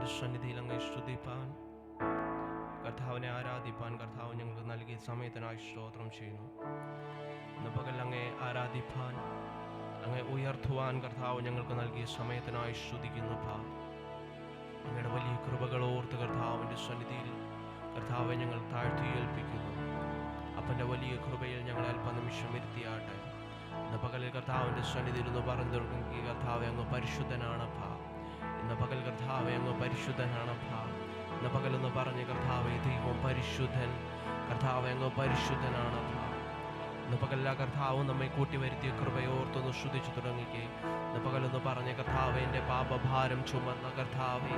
കർത്താവിൻ്റെ സന്നിധിയിൽ അങ്ങ് സ്തുതിപ്പാൻ, കർത്താവിനെ ആരാധിപ്പാൻ കർത്താവ് ഞങ്ങൾക്ക് നൽകിയ സമയത്തിനായി സ്തോത്രം ചെയ്യുന്നു. ഇന്ന് പകൽ അങ്ങയെ ആരാധിപ്പാൻ, അങ്ങയെ ഉയർത്തുവാൻ കർത്താവ് ഞങ്ങൾക്ക് നൽകിയ സമയത്തിനായി സ്തുതിക്കുന്നു. അങ്ങയുടെ വലിയ കൃപകൾ ഓർത്ത് കർത്താവിൻ്റെ സന്നിധിയിൽ കർത്താവെ ഞങ്ങൾ താഴ്ത്തി ഏൽപ്പിക്കുന്നു. അപ്പൻ്റെ വലിയ കൃപയിൽ ഞങ്ങൾ അല്പനിമിഷം ഇരുത്തിയാട്ടെ. ഇന്ന് പകലിൽ കർത്താവിൻ്റെ സന്നിധിയിൽ ഒന്ന് പറഞ്ഞു തുടങ്ങി, കർത്താവെ അങ്ങ് പരിശുദ്ധനാണപ്പാ. ഇന്ന് പകൽ കർത്താവെ അങ്ങ് പരിശുദ്ധനാണപ്പാ. ഇന്ന് പകലൊന്ന് പറഞ്ഞ്, കർത്താവെ ദൈവം പരിശുദ്ധൻ, കർത്താവെ അങ്ങ് പരിശുദ്ധനാണപ്പാ. ഇന്ന് പകലില്ല കർത്താവ് നമ്മെ കൂട്ടി വരുത്തിയ കൃപയോർത്തൊന്ന് ശ്രുതിച്ചു തുടങ്ങിക്കേ. ഇന്ന് പകലൊന്ന് പറഞ്ഞ്, കർത്താവ് എൻ്റെ പാപഭാരം ചുമന്ന കർത്താവെ,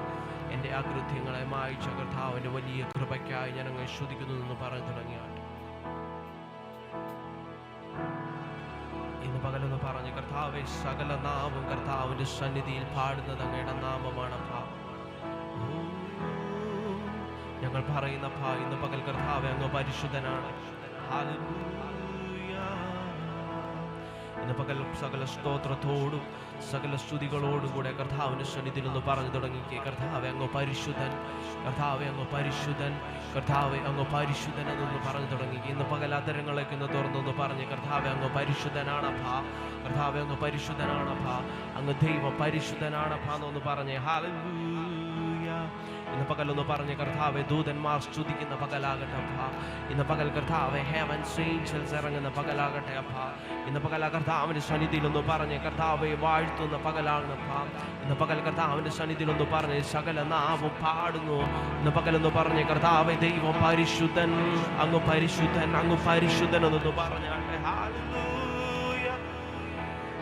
എൻ്റെ അകൃത്യങ്ങളെ മായിച്ച കർത്താവിൻ്റെ വലിയ കൃപയ്ക്കായി ഞാൻ അങ്ങ് ശ്രുതിക്കുന്നു എന്ന് പറഞ്ഞു തുടങ്ങിയാട്ടെ. ഇന്ന് പകലൊന്ന് പറഞ്ഞ്, കർത്താവെ സകല നാമം കർത്താവിൻ്റെ സന്നിധിയിൽ പാടുന്നത് അങ്ങയുടെ നാമമാണപ്പാ. ഞങ്ങൾ പറയുന്ന ഇന്ന് പകൽ കർത്താവെ അങ്ങ് പരിശുദ്ധനാണ്. ഇന്ന് പകൽ സകല സ്തോത്രത്തോടും സകല സ്തുതികളോടും കൂടെ കർത്താവിൻ്റെ സന്നിധിയിൽ ഒന്ന് പറഞ്ഞു തുടങ്ങിക്കേ. കർത്താവെ അങ്ങ് പരിശുദ്ധൻ, കർത്താവെ അങ്ങ് പരിശുദ്ധൻ, കർത്താവെ അങ്ങ് പരിശുദ്ധൻ എന്നൊന്ന് പറഞ്ഞു തുടങ്ങിക്കേ. ഇന്ന് പകൽ അതരങ്ങളൊക്കെ ഒന്ന് തുറന്നൊന്ന് പറഞ്ഞ്, കർത്താവെ അങ്ങ് പരിശുദ്ധനാണപ്പാ, കർത്താവെ അങ്ങ് പരിശുദ്ധനാണപ്പാ, അങ്ങ് ദൈവം പരിശുദ്ധനാണപ്പാ എന്നൊന്ന് പറഞ്ഞേ. ഹല്ലേലൂയ. ഇന്ന് പകലൊന്ന് പറഞ്ഞ്, കർത്താവെ ദൂതന്മാർ സ്തുതിക്കുന്ന പകലാകട്ടെ അപ്പാ. ഇന്ന് പകൽ കർത്താവെ ഹെവൻസ് ഏഞ്ചൽസ് ഇറങ്ങുന്ന പകലാകട്ടെ അപ്പാ. ഇന്ന് പകൽ കർത്താവിൻ്റെ സന്നിധിയിലൊന്ന് പറഞ്ഞ്, കർത്താവെ വാഴ്ത്തുന്ന പകലാണപ്പാ. ഇന്ന് പകൽ കർത്താവിൻ്റെ സന്നിധിയിലൊന്ന് പറഞ്ഞ്, സകല നാമം പാടുന്നു. ഇന്ന് പകലൊന്ന് പറഞ്ഞ്, കർത്താവെ ദൈവം പരിശുദ്ധൻ, അങ്ങ് പരിശുദ്ധൻ, അങ്ങ് പരിശുദ്ധൻ എന്നൊന്ന് പറഞ്ഞാട്ടെ. Hallelujah.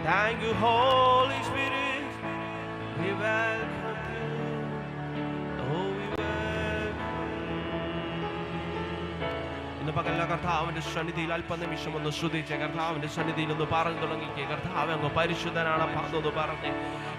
Thank you Holy Spirit, we welcome you. ഇന്ന് പകല കർത്താവിൻ്റെ സന്നിധിയിൽ അല്പനിമിഷം ഒന്ന് ശ്രുതിച്ച് കർത്താവിൻ്റെ സന്നിധിയിൽ ഒന്ന് പറഞ്ഞു തുടങ്ങിക്കേ. കർത്താവ് അങ്ങ് പരിശുദ്ധനാണപ്പാ എന്നൊന്ന് പറഞ്ഞ്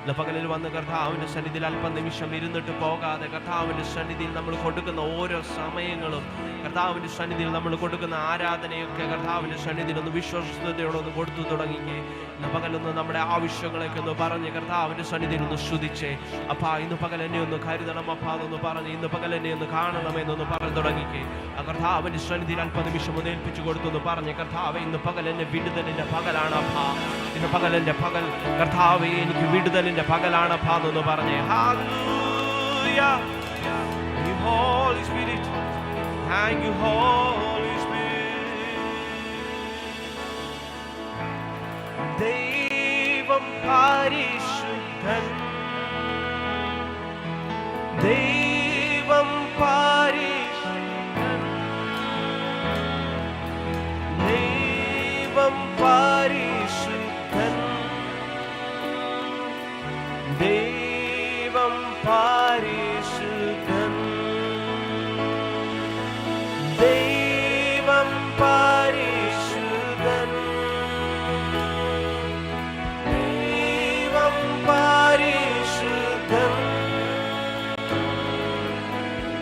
ഇന്ന് പകലിൽ വന്ന് കർത്താവിൻ്റെ സന്നിധിയിൽ അല്പനിമിഷം ഇരുന്നിട്ട് പോകാതെ, കർത്താവിൻ്റെ സന്നിധിയിൽ നമ്മൾ കൊടുക്കുന്ന ഓരോ സമയങ്ങളും, കർത്താവിൻ്റെ സന്നിധിയിൽ നമ്മൾ കൊടുക്കുന്ന ആരാധനയൊക്കെ കർത്താവിൻ്റെ സന്നിധിയിൽ ഒന്ന് വിശ്വസ്തയോടൊന്ന് കൊടുത്തു തുടങ്ങിക്കേ. ഇന്ന് പകലൊന്ന് നമ്മുടെ ആവശ്യങ്ങളൊക്കെ ഒന്ന് പറഞ്ഞ് കർത്താവിൻ്റെ സന്നിധിയിൽ ഒന്ന് ശ്രുതിച്ചേ. അപ്പാ ഇന്ന് പകൽ എന്നെ ഒന്ന് കരുതണം അപ്പാ എന്നൊന്ന് പറഞ്ഞ്, ഇന്ന് പകൽ എന്നെ ഒന്ന് കാണണമെന്നൊന്ന് പറഞ്ഞു തുടങ്ങിക്കേ. ആ കർത്താവിൻ്റെ സന്നിധിയിൽ അല്പനിമിഷം ഒന്ന് ഏൽപ്പിച്ചു കൊടുത്തൊന്ന് പറഞ്ഞ്, കർത്താവെ ഇന്ന് പകൽ എന്നെ വിടുതലിൻ്റെ പകലാണ് അപ്പാ. ഇന്ന് പകൽ എൻ്റെ പകൽ കർത്താവെ എനിക്ക് വിടുതലിൻ്റെ പകലാണ് അപ്പാ എന്നൊന്ന് പറഞ്ഞേ. Hallelujah. Holy Spirit, thank you Holy Spirit. ദൈവം പരിശുദ്ധൻ, ദൈവം പരിശുദ്ധൻ, ദൈവം പരിശുദ്ധൻ, ദൈവം പരിശുദ്ധൻ, ദൈവം പരിശുദ്ധൻ, ദൈവം പരിശുദ്ധൻ,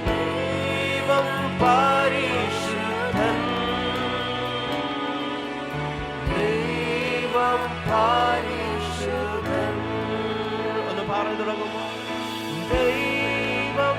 ദൈവം പരിശുദ്ധൻ, ദൈവം പരിശുദ്ധൻ. ഒന്ന് പറഞ്ഞു തുടങ്ങുമോ? ദൈവം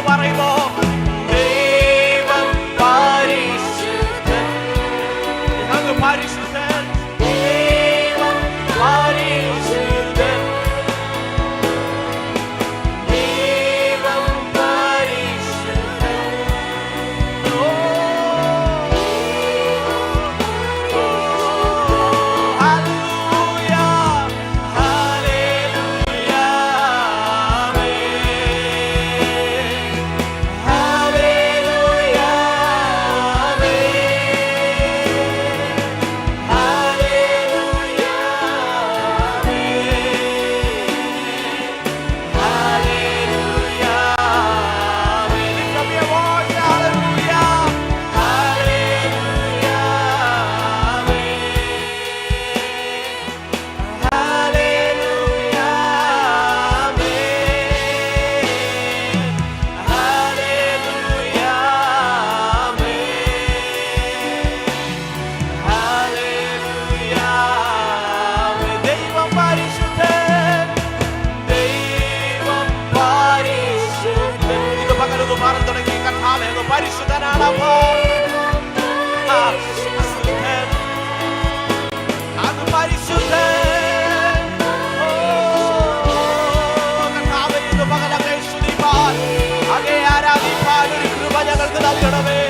പറയുമോ? ദൈവം പരിശുദ്ധൻ, അങ്ങ് പരിശുദ്ധൻ, ദൈവം പരിശുദ്ധൻ, ദൈവം പരിശുദ്ധൻ. പരിശുദ്ധനാണപ്പോ, അത് പരിശുദ്ധൻ. കർത്താവേ, ഇന്ന് പകൽ അങ്ങേ സ്തുതിപ്പാൻ, അങ്ങേ ആരാധിപ്പാൻ ഒരു കൃപ ഞങ്ങൾക്ക് നൽകണമേ.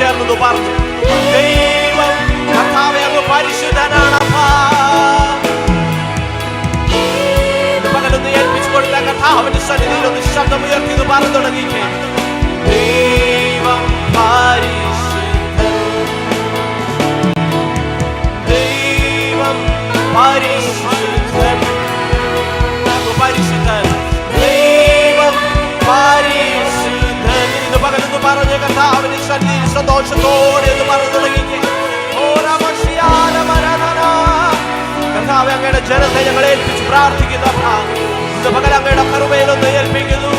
ചേർന്നു പറഞ്ഞു, ദൈവം കർത്താവേ അങ്ങ് പരിശുദ്ധനാണപ്പാ. പകലൊന്ന് ഏൽപ്പിച്ചു കൊടുത്ത കർത്താവിന്റെ സന്നിധിയിൽ ഒന്ന് ശബ്ദമുയർത്തി പറഞ്ഞു തുടങ്ങിക്കേ. ദൈവം പരിശുദ്ധൻ, ദൈവം പരിശുദ്ധൻ, പരിശുദ്ധൻ, ദൈവം പരിശുദ്ധൻ. ഇന്ന് പകലൊന്ന് പറഞ്ഞ കർത്താവിന്റെ സന്നിധിയിൽ സന്തോഷത്തോടെ എന്ന് പറഞ്ഞു തുടങ്ങിക്കേ. കർത്താവേ, അങ്ങയുടെ ജനത്തെ ഞങ്ങൾ ഏൽപ്പിച്ച് പ്രാർത്ഥിക്കുന്ന ഇന്ന് പകൽ അങ്ങയുടെ കരുമയിലൊന്ന് ഏൽപ്പിക്കുന്നു.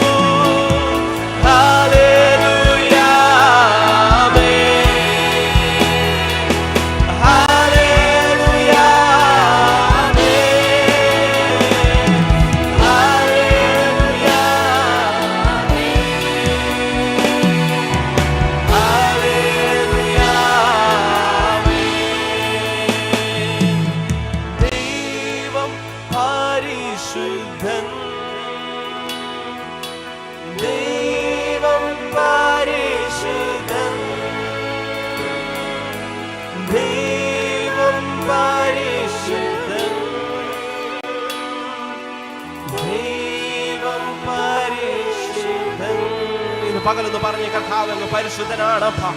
പകലെന്ന് പറഞ്ഞ കർത്താവ് അങ്ങ് പരിശുദ്ധനാണപ്പാ.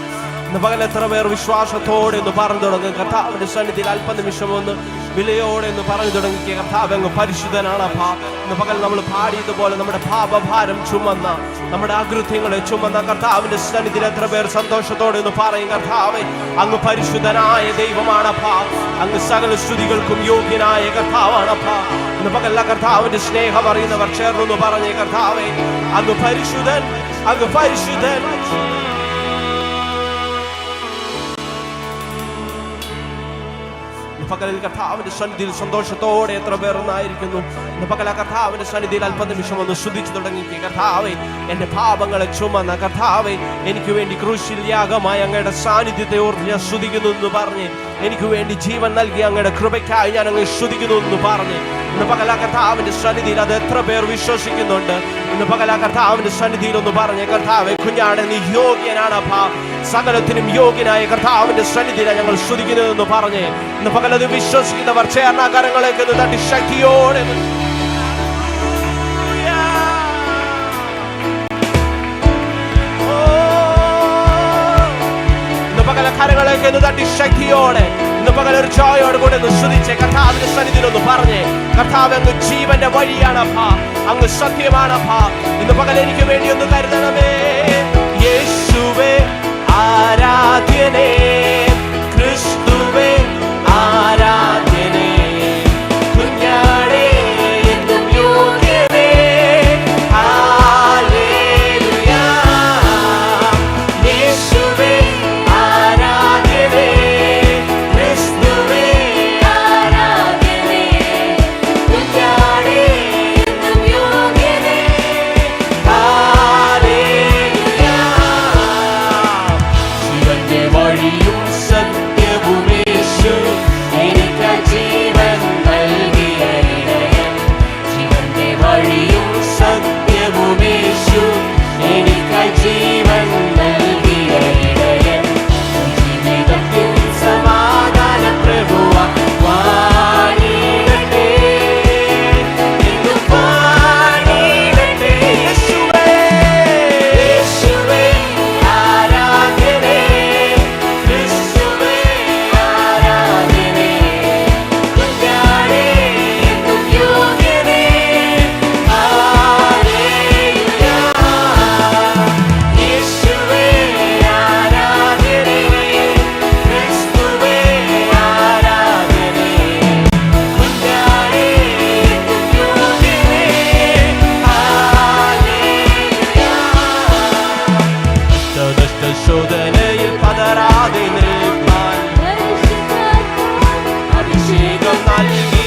ഇന്ന് പകൽ എത്ര പേർ വിശ്വാസത്തോടെ എന്ന് പറഞ്ഞു തുടങ്ങും. കർത്താവിന്റെ സന്നിധിയിൽ അല്പനിമിഷം ഒന്ന് വിലയോടെ എന്ന് പറഞ്ഞു തുടങ്ങി. കർത്താവ് അങ്ങ് പരിശുദ്ധനാണപ്പാ. ഇന്ന് പകൽ നമ്മൾ പാടിയതുപോലെ നമ്മുടെ പാപഭാരം ചുമന്ന, നമ്മുടെ അകൃത്യങ്ങളെ ചുമന്ന കർത്താവിന്റെ സന്നിധിയിൽ എത്ര പേർ സന്തോഷത്തോടെ എന്ന് പറയും. കർത്താവേ, അങ്ങ് പരിശുദ്ധനായ ദൈവമാണപ്പാ. അങ്ങ് സകല സ്തുതികൾക്കും യോഗ്യനായ കർത്താവാണപ്പാ. ഇന്ന് പകൽ കർത്താവിന്റെ സ്നേഹം അറിയുന്നവർ ചേർന്നു പറഞ്ഞേ, കർത്താവേ അങ്ങ് പരിശുദ്ധൻ, അങ്ങ് പരിശുദ്ധൻ. പകലിൽ കർത്താവിന്റെ സന്നിധിയിൽ സന്തോഷത്തോടെ എത്ര പേർ ഒന്നായിരിക്കുന്നു. ഇന്ന് പകൽ കർത്താവിന്റെ സന്നിധിയിൽ അല്പനിമിഷം ഒന്ന് സ്തുതിച്ചു തുടങ്ങി. കർത്താവേ, എന്റെ പാപങ്ങളെ ചുമന്ന കർത്താവേ, എനിക്ക് വേണ്ടി ക്രൂശിൽ യാഗമായി അങ്ങയുടെ സാന്നിധ്യത്തെ ഓർത്ത് ഞാൻ സ്തുതിക്കുന്നു എന്ന് പറഞ്ഞ്, എനിക്ക് വേണ്ടി ജീവൻ നൽകി അങ്ങയുടെ കൃപയ്ക്കായി ഞാൻ അങ്ങ് സ്തുതിക്കുന്നു എന്ന് പറഞ്ഞ്, ഇന്ന് പകൽ കർത്താവിന്റെ സന്നിധിയിൽ അത് എത്ര പേർ വിശ്വസിക്കുന്നുണ്ട്. ഇന്ന് പകൽ കർത്താവിന്റെ സന്നിധിയിൽ ഒന്ന് പറഞ്ഞ്, കർത്താവേ കുഞ്ഞാടെ നീ യോഗ്യനാണപ്പാ. സകലത്തിനും യോഗ്യനായ കർത്താവിന്റെ സന്നിധിയിലാണ് ഞങ്ങൾ സ്തുതിക്കുന്നതെന്ന് പറഞ്ഞ് ഇന്ന് പകലത് വിശ്വസിക്കുന്നവർ ചേർന്ന കരങ്ങളേക്ക് തട്ടി ശക്തിയോടെ കരങ്ങളേക്ക് തട്ടി ശക്തിയോടെ ഇന്ന് പകൽ ഒരു ജോയോട് കൂടെ സ്തുതിച്ച് കർത്താവിന്റെ സന്നിധിയിൽ ഒന്ന് പറഞ്ഞ് കർത്താവ് അങ്ങ് ജീവന്റെ വഴിയാണപ്പാ, അങ്ങ് സത്യമാണപ്പാ. ഇന്ന് പകൽ എനിക്ക് വേണ്ടി ഒന്ന് കരുതണമേ. യേശുവേ ആരാധ്യനേ, ക്രിസ്തുവേ ആരാധ്യനേ, കുഞ്ഞാടേ എന്നും യോഗ്യനേ. ഹല്ലേലൂയ. യേശുവേ ആരാധ്യനേ, ക്രിസ്തുവേ ആരാധ്യനേ, കുഞ്ഞാടേ എന്നും യോഗ്യനേ. ഹല്ലേലൂയ. ജീവന്റെ വഴിയും സത്യവും യേശു എനിക്ക് ജീവൻ നൽകിയ ഇടയൻ. ജീവന്റെ വഴിയും സത്യവും യേശു എനിക്ക് ജീവൻ നൽകിയ ഇടയൻ. ജീവിതത്തിൽ സമാധാന പ്രഭുവ വാണിടട്ടെ, എന്നും വാണിടട്ടെ. യേശുവേ യേശുവേ ആരാധ്യനേ, ക്രിസ്തുവേ ആരാധ്യനേ, കുഞ്ഞാടേ എന്നും യോഗ്യനേ. ഹല്ലേലൂയ. യേശുവേ ആരാധ്യനേ, ക്രിസ്തുവേ ആരാധ്യനേ, കുഞ്ഞാടേ എന്നും യോഗ്യനേ. ഹല്ലേലൂയ. ശോധനയിൽ പതറാതെ നിൽപ്പാൻ അഭിഷേകം നൽകി.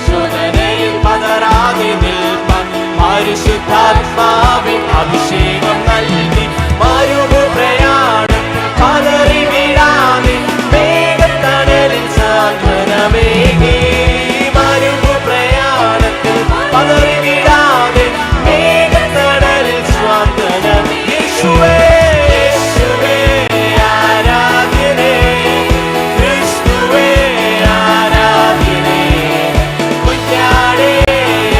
ശോധനയിൽ പതറാതെ നിൽപ്പാൻ പരിശുദ്ധാത്മാവിൻ അഭിഷേകം നൽകി. മരുഭൂ പ്രയാണം പതറി വീഴാതെ മേഘത്തണലിൽ സാന്ത്വനമേകി. മരുഭൂ പ്രയാണത്തിൽ പതറി വീഴാതെ മേഘത്തണലിൽ സാന്ത്വനം. യേശുവേ യേശുവേ ആരാധ്യനേ, ക്രിസ്തുവേ ആരാധ്യനേ, കുഞ്ഞാടേ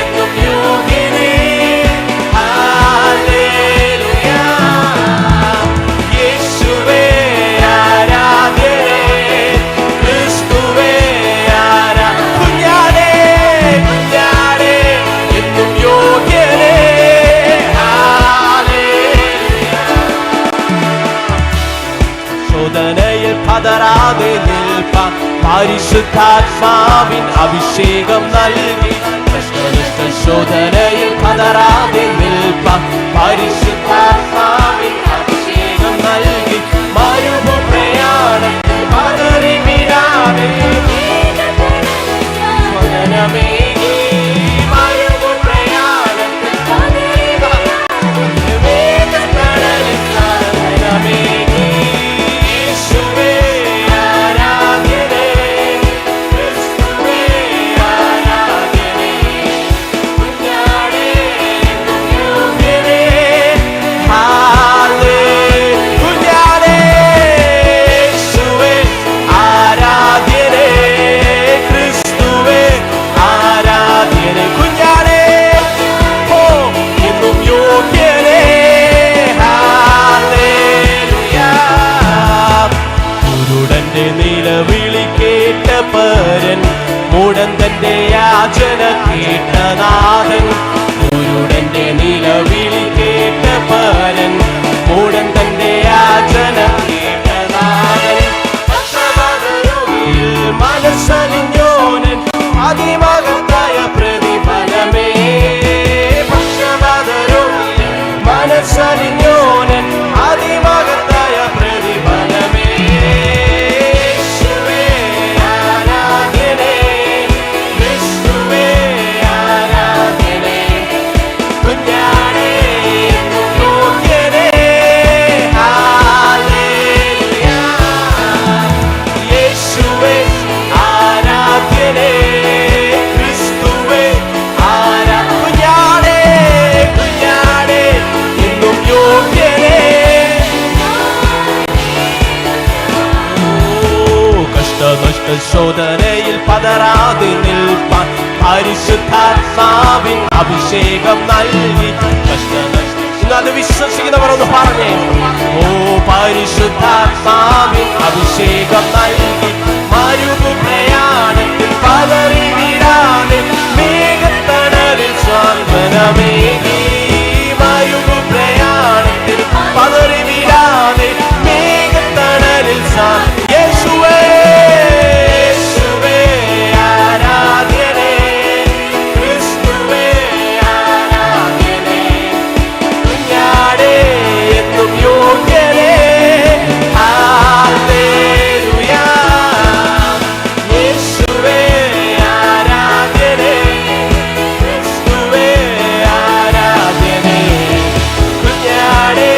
എന്നും യോഗ്യനേ. ഹല്ലേലൂയ. യേശുവേ ആരാധ്യനേ, ക്രിസ്തുവേ കുഞ്ഞാടേ കുഞ്ഞാടേ എന്നും യോഗ്യനേ. ശോധനയിൽ പതറാതെ നിൽപ്പാൻ പരിശുദ്ധാത്മാവിൻ അഭിഷേകം നൽകി. ശോധനയിൽ പതറാതെ നിൽപ്പാൻ പരിശുദ്ധാത്മാവിൻ അഭിഷേകം നൽകി. മരുഭൂ പ്രയാണത്തിൽ പതറി വീഴാതെ സ്വനമേകി. മരുഭൂ പ്രയാണത്തിൽ മേഘത്തണലിൽ സാന്ത്വനമേകി. യേശുവേ ആരാധ്യനേ, ക്രിസ്തുവേ ആരാധ്യനേ, കുഞ്ഞാടേ എന്നും യോഗ്യനേ. ഹല്ലേലൂയ. കുഞ്ഞാടേ യേശുവേ ആരാധ്യനേ, ക്രിസ്തുവേ ആരാധ്യനേ, കുഞ്ഞാടേ ഓ എന്നും യോഗ്യനേ. ഹല്ലേലൂയ. കുരുടന്റെ നിലവിളി കേട്ട പരൻ, മുടന്തന്റെ യാചന കേട്ട നാഥൻ. കുരുടന്റെ നിലവിളി കേട്ട പരൻ, മുടന്തന്റെ യാചന കേട്ട നാഥൻ. പക്ഷപാതരോഗിയിൽ മനസ്സലിഞ്ഞോനൻ അതിമഹത്തായ പ്രതിഫലമേ. പക്ഷപാതരോഗിയിൽ മനസ്സലിഞ്ഞോനൻ അതിമഹത്തായ പ്രതിഫലമേ. യേശുവേ ആരാധ്യനേ, ക്രിസ്തുവേ ആരാധ്യനേ, കഷ്ടനഷ്ടശോധനയിൽ പതറാതെ നിൽപ്പാൻ പരിശുദ്ധാത്മാവിൻ അഭിഷേകം നൽകി. അത് വിശ്വസിക്കുന്നവർ ഒന്ന് പറഞ്ഞേ, ഓ പരിശുദ്ധാത്മാവിൻ അഭിഷേകം നൽകി. മരുഭൂ പ്രയാണത്തിൽ പതറി വീഴാതെ മേഘത്തണലിൽ സ്വാന്തനമേകി. മരുഭൂ പ്രയാണത്തിൽ പതറി വീഴാതെ മേഘത്തണലിൽ യേശുവേ യേശുവേ ആരാധ്യനേ, ക്രിസ്തുവേ ആരാധ്യനേ, കുഞ്ഞാടേ എന്നും യോഗ്യനേ. ഹല്ലേലൂയ. യേശുവേ ആരാധ്യനേ, ക്രിസ്തുവേ ആരാധ്യനേ, കുഞ്ഞാടേ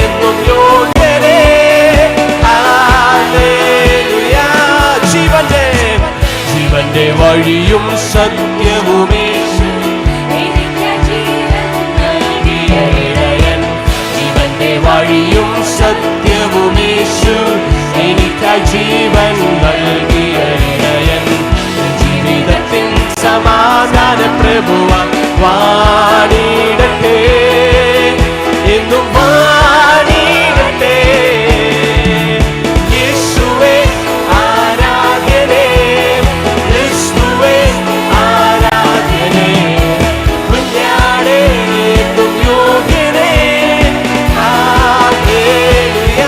എന്നും യോഗ്യനേ. ഹല്ലേലൂയ. ജീവന്റെ വഴിയും സത്യവുമേ, ജീവന്റെ വഴിയും സത്യവുമേശു, എനിക്കായി ജീവൻ നൽകിയ ഇടയൻ. ജീവിതത്തിൻ സമാധാന പ്രഭുവാൻ വാണിടട്ടെ, എന്നും വാണിടട്ടെ. യേശുവേ ആരാധ്യനേ, ക്രിസ്തുവേ ആരാധ്യനേ, കുഞ്ഞാടേ എന്നും യോഗ്യനേ. ഹല്ലേലൂയ.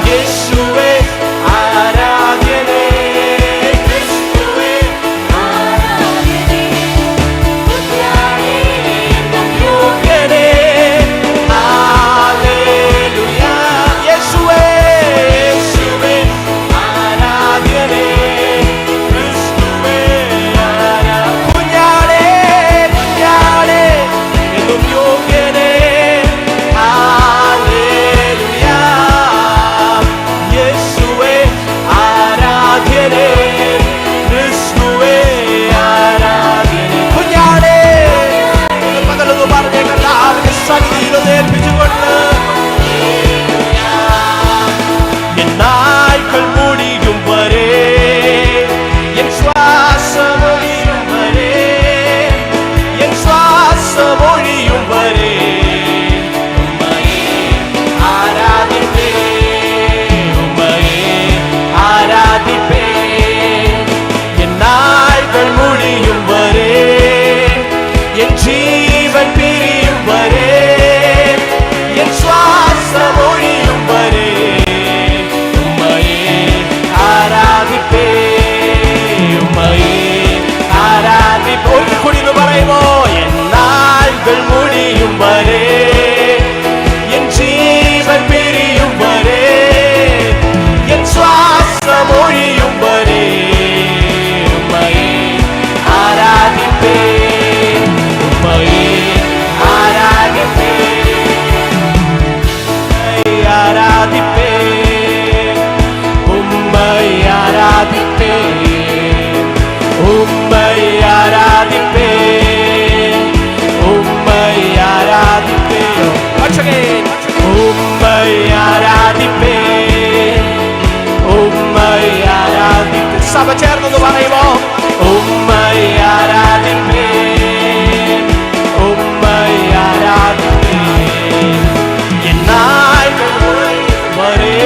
യേശുവേ ആരാധ്യനേ, ക്രിസ്തുവേ ആരാധ്യനേ, കുഞ്ഞാടേ എന്നും യോഗ്യനേ. ഹല്ലേലൂയ. യേശുവേ യേശുവേ ആരാധ്യനേ, ക്രിസ്തുവേ കുഞ്ഞാടേ കുഞ്ഞാടേ എന്നും യോഗ്യനേ. ഹല്ലേലൂയ. യേശുവേ ആരാധ്യനേ, ക്രിസ്തുവേ ആരാധ്യനേ, കുഞ്ഞാടേ. പകലൊന്ന് പറഞ്ഞേ, കർത്താവിന്റെ സന്നിധിയിൽ ഏൽപ്പിച്ചുകൊണ്ട് എൻ നായ്ക്കൾ മുടിയും വരെ, എൻ ശ്വാസമൊഴിയും വരെ, എൻ ശ്വാസമൊഴിയും വരെ ഉമ്മയെ ആരാധിപ്പേ, ഉമ്മയെ ആരാധിപ്പേ. എൻ നായ്ക്കൾ മുടിയും വരെ, എൻ ജീവൻ പിരിയും വരെ, എൻ ശ്വാസമൊഴിയും വരെ ഉമ്മയെ ആരാധിപ്പേ, ഉമ്മയെ ആരാധിപ്പേ. ഒരു കൂടി എന്ന് പറയുമോ, എൻ നാളുകൾ മുടിയും വരെ, എൻ ജീവൻ പിരിയും വരെ, എൻ ശ്വാസമൊഴിയും വരെ ഉമ്മയെ ആരാധിപ്പേ, ഉമ്മയെ ആരാധിപ്പേ, ആരാധിപ്പേ, ഉമ്മയെ ആരാധിപ്പേ, ഉമ്മയെ ആരാധിപ്പേ, ഉമ്മയെ ആരാധിപ്പേ. ഉമ്മയെ ആരാധിപ്പേ, ഉമ്മയെ ആരാധിപ്പേ. സഭ ചേർന്നെന്ന് പറയുമോ, ഉമ്മയെ ആരാധിപ്പേ, ഉമ്മയെ ആരാധിപ്പേ. എന്നാലും വരെ,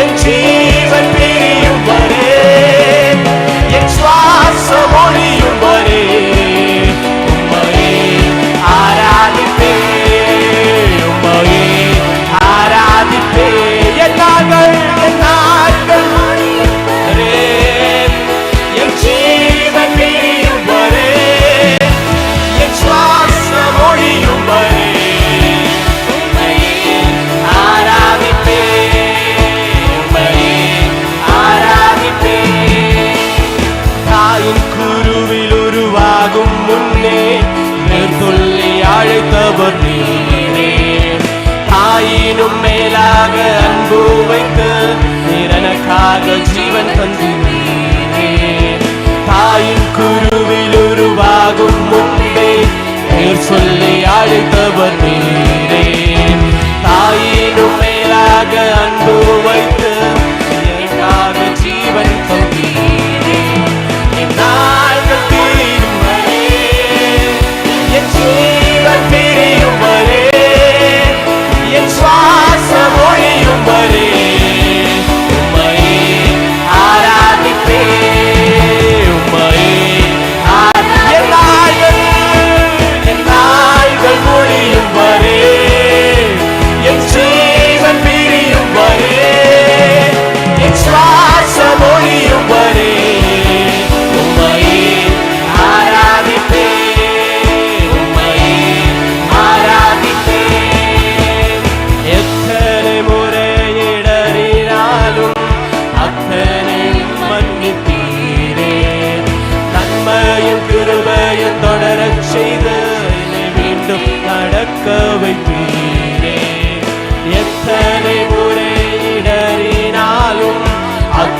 എൻ ജീവൻ പിരിയും വരെ, എൻ ശ്വാസമൊഴിയും വരെ ഉമ്മയെ ആരാധിപ്പേ, ഉമ്മയെ ആരാധിപ്പേ. എന്നാകൾ വരെ, എൻ ജീവൻ പിരിയും വരെ, എൻ ശ്വാസമൊഴിയും വരെ ഉമ്മയെ ആരാധിപ്പേ, ഉമ്മയെ ആരാധിപ്പേ. തായിൻ കുരുവിൽ ഉരുവാകും മുന്നേ വേർതുള്ളി அழைத்தவர் நீரே. தாயினும் மேலாக அன்பு வைத்து நிரனக்காக ஜீவன் தந்தீரே. தாயின் குருவில் உருவாகும் முன்பே பேர் சொல்லி அழைத்தவர் நீரே. தாயினும் மேலாக அன்பு வைத்து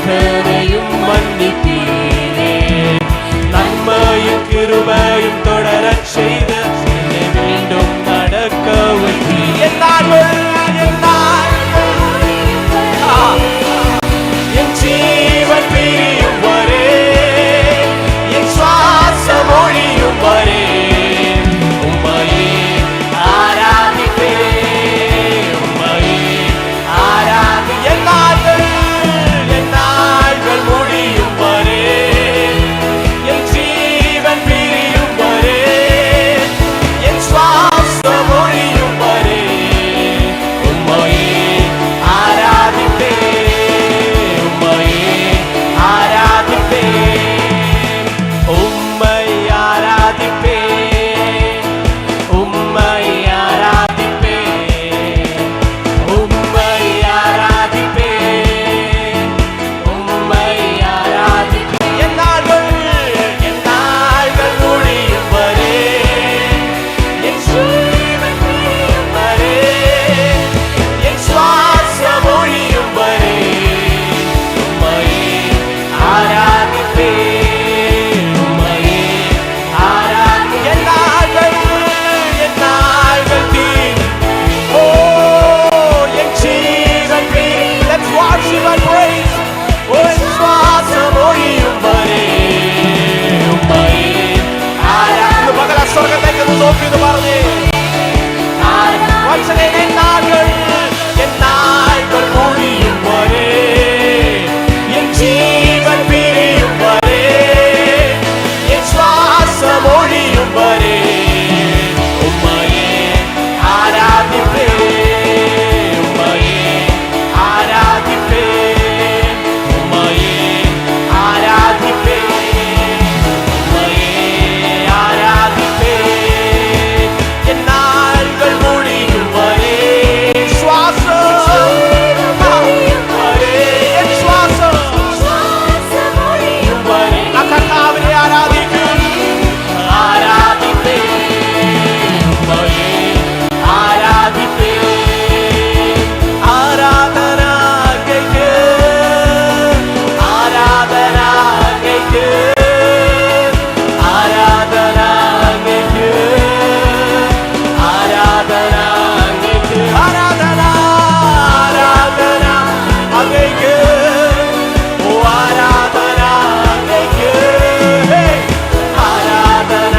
എത്രയും മന്നിത്തീരേ. നന്മയും കൃപയും തുടരச் ചെയ്ത് എന്നെ വീണ്ടും നടക്കവേ. എൻ ജീവൻ പിരിയും വരെ, എൻ ശ്വാസം ഒഴിയും വരെ ഉമ്മയെ ആരാധിപ്പേ, ഉമ്മയെ ആരാധി. എന്നാളുകൾ മുടിയും വരെ, എൻ ജീവൻ പിരിയും വരെ, എൻ ശ്വാസം ഒഴിയും വരെ ഉമ്മയെ ആരാധിപ്പേ, ഉമ്മയെ ആരാധിപ്പേ, ഉമ്മയെ ആരാധിപ്പേ, ഉമ്മയെ ആരാധിപ്പേ, ഉമ്മയെ ആരാധിപ്പേ, ഉമ്മയെ ആരാധിപ്പേ. എന്നാളുകൾ മുടിയും വരെ, എൻ ജീവൻ പിരിയും വരെ, എൻ ശ്വാസം ഒഴിയും വരെ ഉമ്മയെ ആരാധിപ്പേ, ഉമ്മയെ ആരാധി. എന്നാളുകൾ തീരും. ഓ എൻ ജീവൻ പിരിയും. Let's worship and praise. ഓ എൻ ശ്വാസം ഒഴിയും വരെ ഉമ്മയെ ആരാധി. പകല സ്വർഗത്തേക്ക് നോക്കിയെന്ന് പറഞ്ഞേ. Once again, എന്നാളുകൾ മുടിയും വരെ, എൻ ജീവൻ പിരിയും വരെ, എൻ ശ്വാസം ഒഴിയും വരെ ഉമ്മയെ ആരാധിപ്പേ, ഉമ്മയെ ആരാധിപ്പേ, ഉമ്മയെ ആരാധിപ്പേ, ഉമ്മയെ ആരാധിപ്പേ. എന്നാളുകൾ മുടിയും വരെ, ശ്വാസം വരെ, എൻ ശ്വാസം വരെ ആ കർത്താവിനെ ആരാധിക്കും. ആരാധിപ്പേ, ഉമ്മയെ ആരാധിപ്പേ. ആരാധന അങ്ങേക്ക്, ആരാധന അങ്ങേക്ക്, ആരാധന അങ്ങേക്ക്, ആരാധന അങ്ങേക്ക്, ആരാധന ആരാധന അങ്ങേക്ക്, ഓ ആരാധന അങ്ങേക്ക്, ആരാധന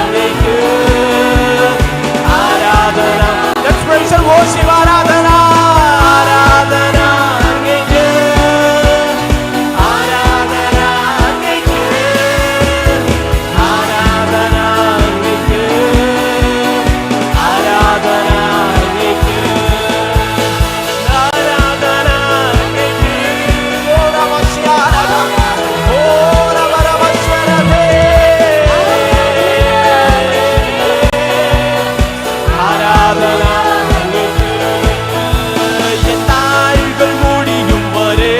അങ്ങേക്ക്, ആരാധന. Let's praise and worship. ആരാധന ആരാധന അങ്ങേക്ക്, ആരാധന അങ്ങേക്ക്, ആരാധന അങ്ങേക്ക്, ആരാധന അങ്ങേക്ക്, ആരാധന അങ്ങേക്ക്. ഓ നമസ്കാരം, ഓ നമസ്കാരമേ. ആരാധന അങ്ങേക്ക്. എന്നാളുകൾ മുടിയും വരെ,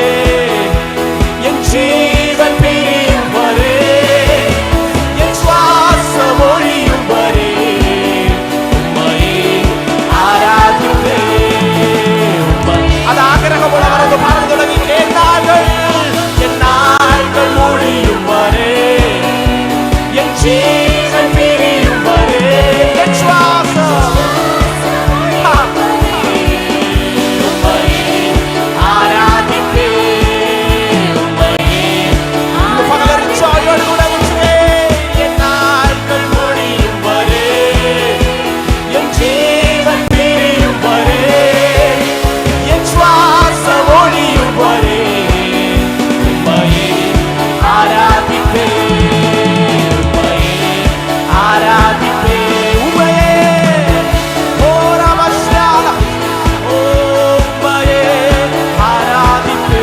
എൻ ജീവൻ പിരിയും വരെ, എൻ ശ്വാസം ഒഴിയും വരെ ഉമ്മയെ ആരാധിപ്പേ, ഉമ്മയെ. അത് ആഗ്രഹമുള്ളവർ ഒന്ന് പറഞ്ഞു തുടങ്ങി. എന്നാളുകൾ മുടിയും വരെ, എൻ ജീവൻ പിരിയും വരെ, എൻ ശ്വാസം ഉമ്മയെ ആരാധിപ്പേ, ഉമ്മയെ. ഇന്ന് പകലൊരു ചോയോടുകൂടെ വിളിച്ചേ. എന്നാളുകൾ മുടിയും വരെ, എൻ ജീവൻ പിരിയും വരെ, എൻ ശ്വാസം ഒഴിയും വരെ ഉമ്മയെ ആരാധിപ്പേ, ഉമ്മയെ ആരാധിപ്പേ, ഉമ്മയെ. ഓ നമസ്കാരം, ഓ ഉമ്മയെ ആരാധിപ്പേ.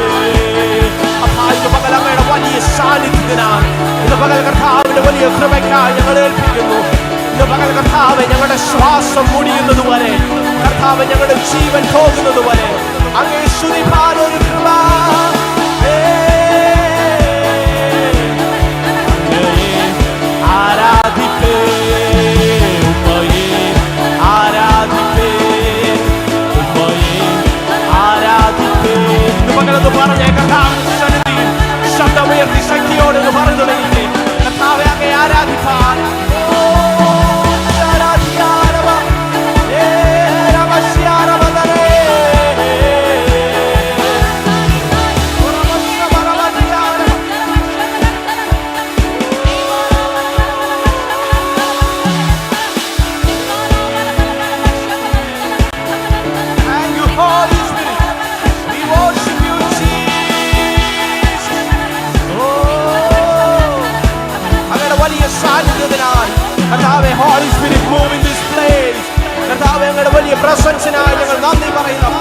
അപ്പാ ഇന്ന് പകൽ അങ്ങയുടെ വലിയ സാന്നിധ്യത്തിനാണ്, ഇന്ന് പകൽ കർത്താവിന്റെ വലിയ കൃപയ്ക്കായി ഞങ്ങൾ ഏൽപ്പിക്കുന്നു. ഇന്ന് പകൽ കർത്താവ് ഞങ്ങളുടെ ശ്വാസം മുടിയുന്നത് വരെ, കർത്താവ് ഞങ്ങളുടെ ജീവൻ പോകുന്നത് വരെ അങ്ങേ സ്തുതിപ്പാനൊരു കൃപ. ആരാധിപ്പേ, ഉമ്മയെ ആരാധിപ്പേ, ഉമ്മയെ ആരാധിപ്പേ. ഇന്ന് പകലൊന്ന് പറഞ്ഞേ. കർത്താവിന്റെ സന്നിധി വലിയ പ്രസൻസിനായി ഞങ്ങൾ നന്ദി പറയുന്നു.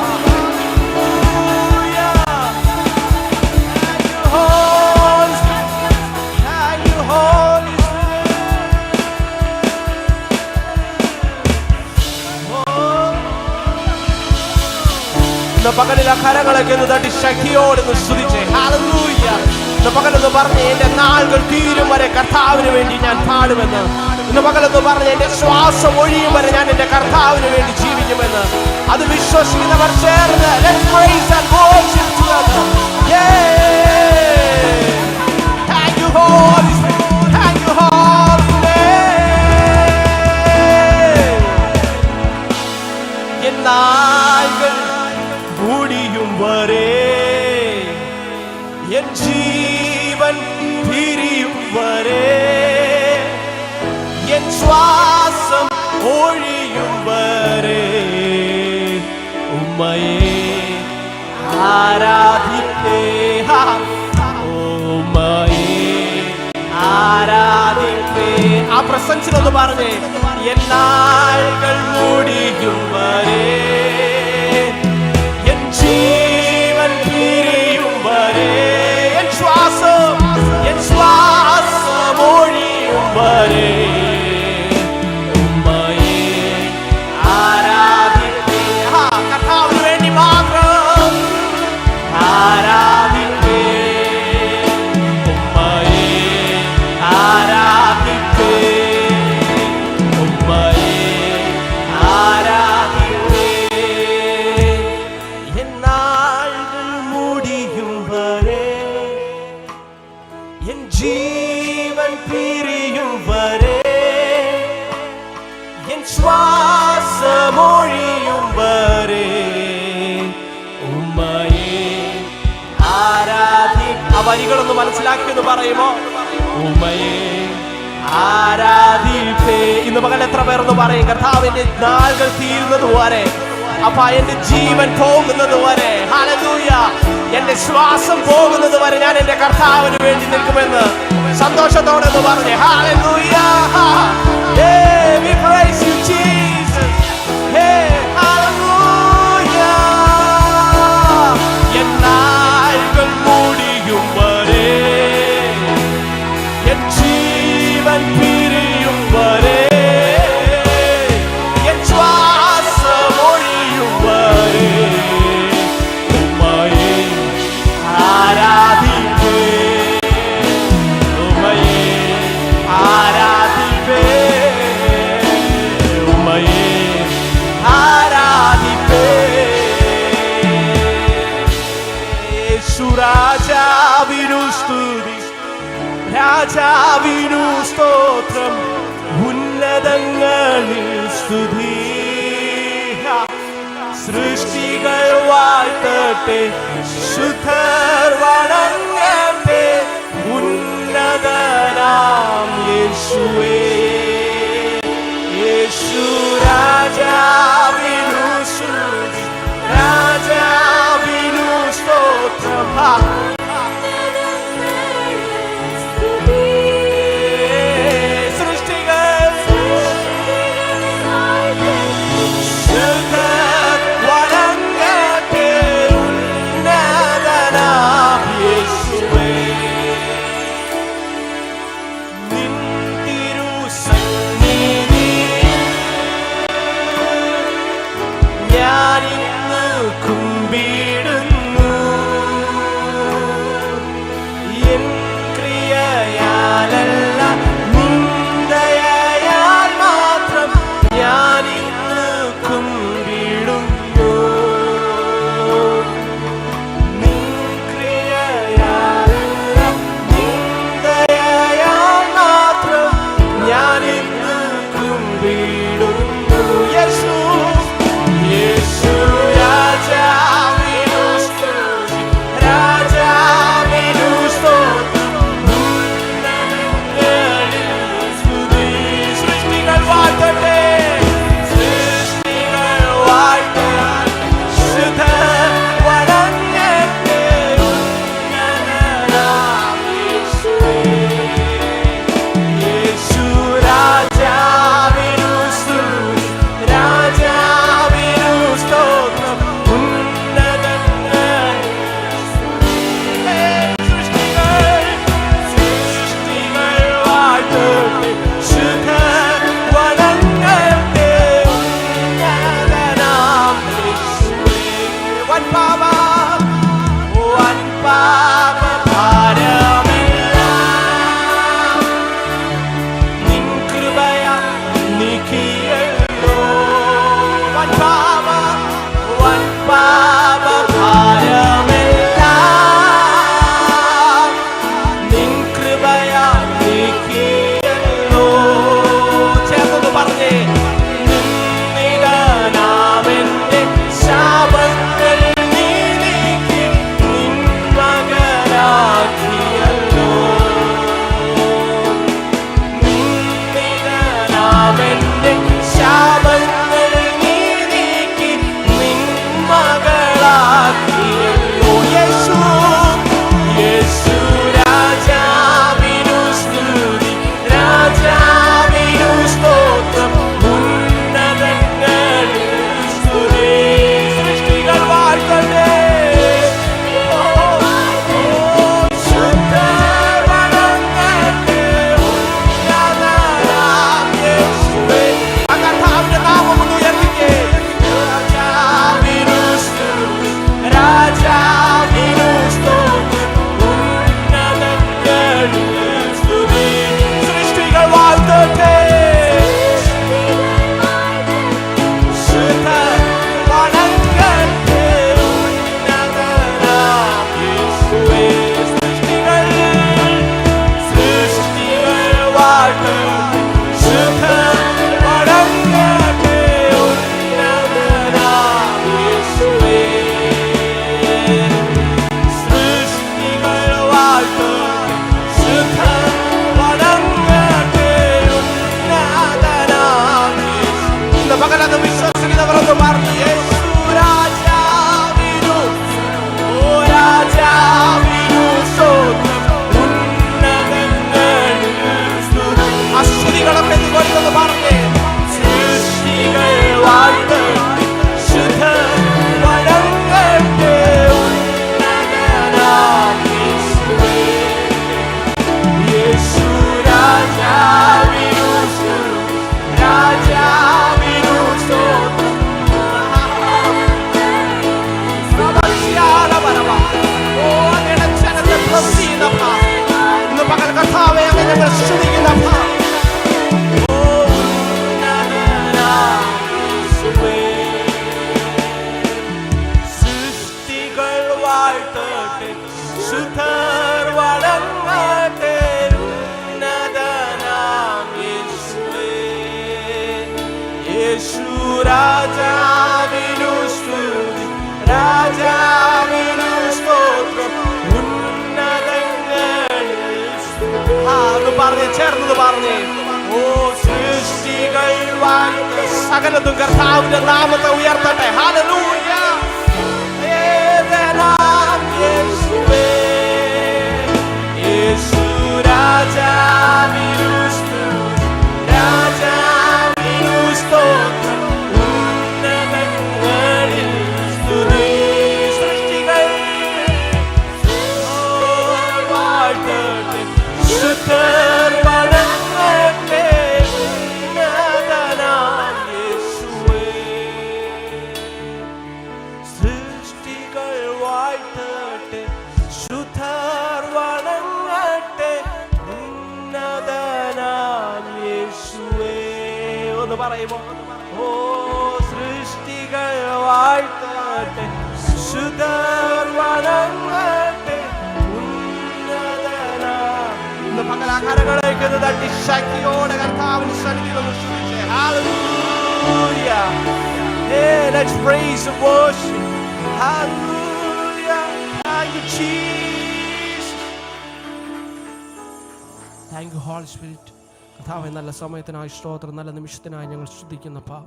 പകലിൽ കരങ്ങളൊക്കെ ഒന്ന് തട്ടി ശക്തിയോടൊന്ന് സ്തുതിച്ചേ. ഹല്ലേലൂയ. ഇന്ന് പകലൊന്ന് പറഞ്ഞ് എന്റെ നാളുകൾ തീരും വരെ കർത്താവിന് വേണ്ടി ഞാൻ പാടുമെന്ന്. ഇന്ന് പകലൊന്ന് പറഞ്ഞ് എന്റെ ശ്വാസം ഒഴിയും വരെ ഞാൻ എന്റെ കർത്താവിന് വേണ്ടി ജീവിക്കുമെന്ന്. അത് വിശ്വസിക്കുന്നവർ ചേർന്ന് let's praise and worship together. Thank you Holy Spirit. Thank you Holy Spirit. എന്നാളുകൾ முடியும் வரை என் ஜீவன் பிரியும் வரை என் சுவாசம் ஒழியும் வரை உம்மையே ஆராதிப்பே. உம்மையே ஆராதிப்பே. ആ പ്രസൻസിലൊന്ന് പറഞ്ഞേ. എന്നാളുകൾ முடியும் വരെ ജീവൻ പിരിയും വരെ എൻ ശ്വാസം ഒഴിയും വരെ ഉമ്മയെ ആരാധിപ്പേ. കർത്താവിന് വേണ്ടി മാത്രം ആരാധിപ്പേ. ഉമ്മയെ ആരാധിപ്പേ. ഉമ്മയെ ആരാധിപ്പേ. ജീവൻ പിരിയും വരെ എൻ ശ്വാസമൊഴിയും വരെ ഉമ്മയെ ആരാധി. ആ വരികളൊന്ന് മനസ്സിലാക്കിയെന്ന് പറയുമോ? ഉമ്മയെ ആരാധിപ്പേ. ഇന്ന് പകൽ എത്ര പേർന്ന് പറയും കർത്താവിന്റെ നാളുകൾ തീരുന്നത് വരെ, അപ്പ എന്റെ ജീവൻ പോകുന്നത് വരെ, ഹല്ലേലൂയ, എന്റെ ശ്വാസം പോകുന്നത് വരെ ഞാൻ എന്റെ കർത്താവിന് വേണ്ടി നിൽക്കുമെന്ന് സന്തോഷത്തോടെ പറഞ്ഞേ. ഹല്ലേലൂയ. We praise you Jesus. ഹല്ലേലൂയ. എന്നാളുകൾ முடிയും വരെ എൻ ജീവൻ പിരിയും വരെ എൻ ശ്വാസം ഒഴിയും വരെ ഉമ്മയെ ആരാധിപ്പേ. ഉമ്മയെ ആരാധിപ്പേ. ഉമ്മയെ ആരാധിപ്പേ. യേശു രാജാവിനു സ്തുതി, രാജാവിനു സ്തോത്രം, ഉന്നതങ്ങളിൽ സ്തുതി. സൃഷ്ടികൾ വാഴ്ത്തട്ടെ, ശുദ്ധർ വണങ്ങട്ടെ, ഉന്നതനാം യേശുവേ. യേശു രാജാവിനു സ്തുതി, രാജാവിനു സ്തോത്രം. നിൻ തിരു ചേർന്നത് പറഞ്ഞേ. ഓ സൃഷ്ടികൾ വാഴ്ത്ത സകലതും കർത്താവിന്റെ നാമത്തെ ഉയർത്തട്ടെ. ഹല്ലേലൂയ. ഏതനാം യേശുവേ, യേശു രാജാവിനു സ്തുതി, രാജാവിനു സ്തോത്രം, ഉന്നതങ്ങളിൽ സ്തുതി. സൃഷ്ടികൾ വാഴ്ത്തട്ടെ, ശുദ്ധർ വണങ്ങട്ടെ, ഉന്നതനാം യേശുവേ. സൃഷ്ടികൾ വാഴ്ത്തട്ടെ, ശുദ്ധർ വണങ്ങട്ടെ, ഉന്നതനാം യേശുവേ. ഒന്ന് പറയുമോ? ഓ സൃഷ്ടികൾ വാഴ്ത്തട്ടെ, ശുദ്ധർ വണങ്ങട്ടെ, ഉന്നതനാം. ഇന്ന് പകലാകാരങ്ങളേക്ക് തട്ടി ശക്തിയോടെ കർത്താവിന്റെ സന്നിധിയിൽ ഒന്ന് സ്തുതിച്ചേ. Hallelujah. Yeah, let's praise and worship. Hallelujah. Thank you, Jesus. Thank you, Holy Spirit. കർത്താവേ, നല്ല സമയത്തിനായി സ്തോത്രം, നല്ല നിമിഷത്തിനായി ഞങ്ങൾ സ്തുതിക്കുന്നപ്പാ.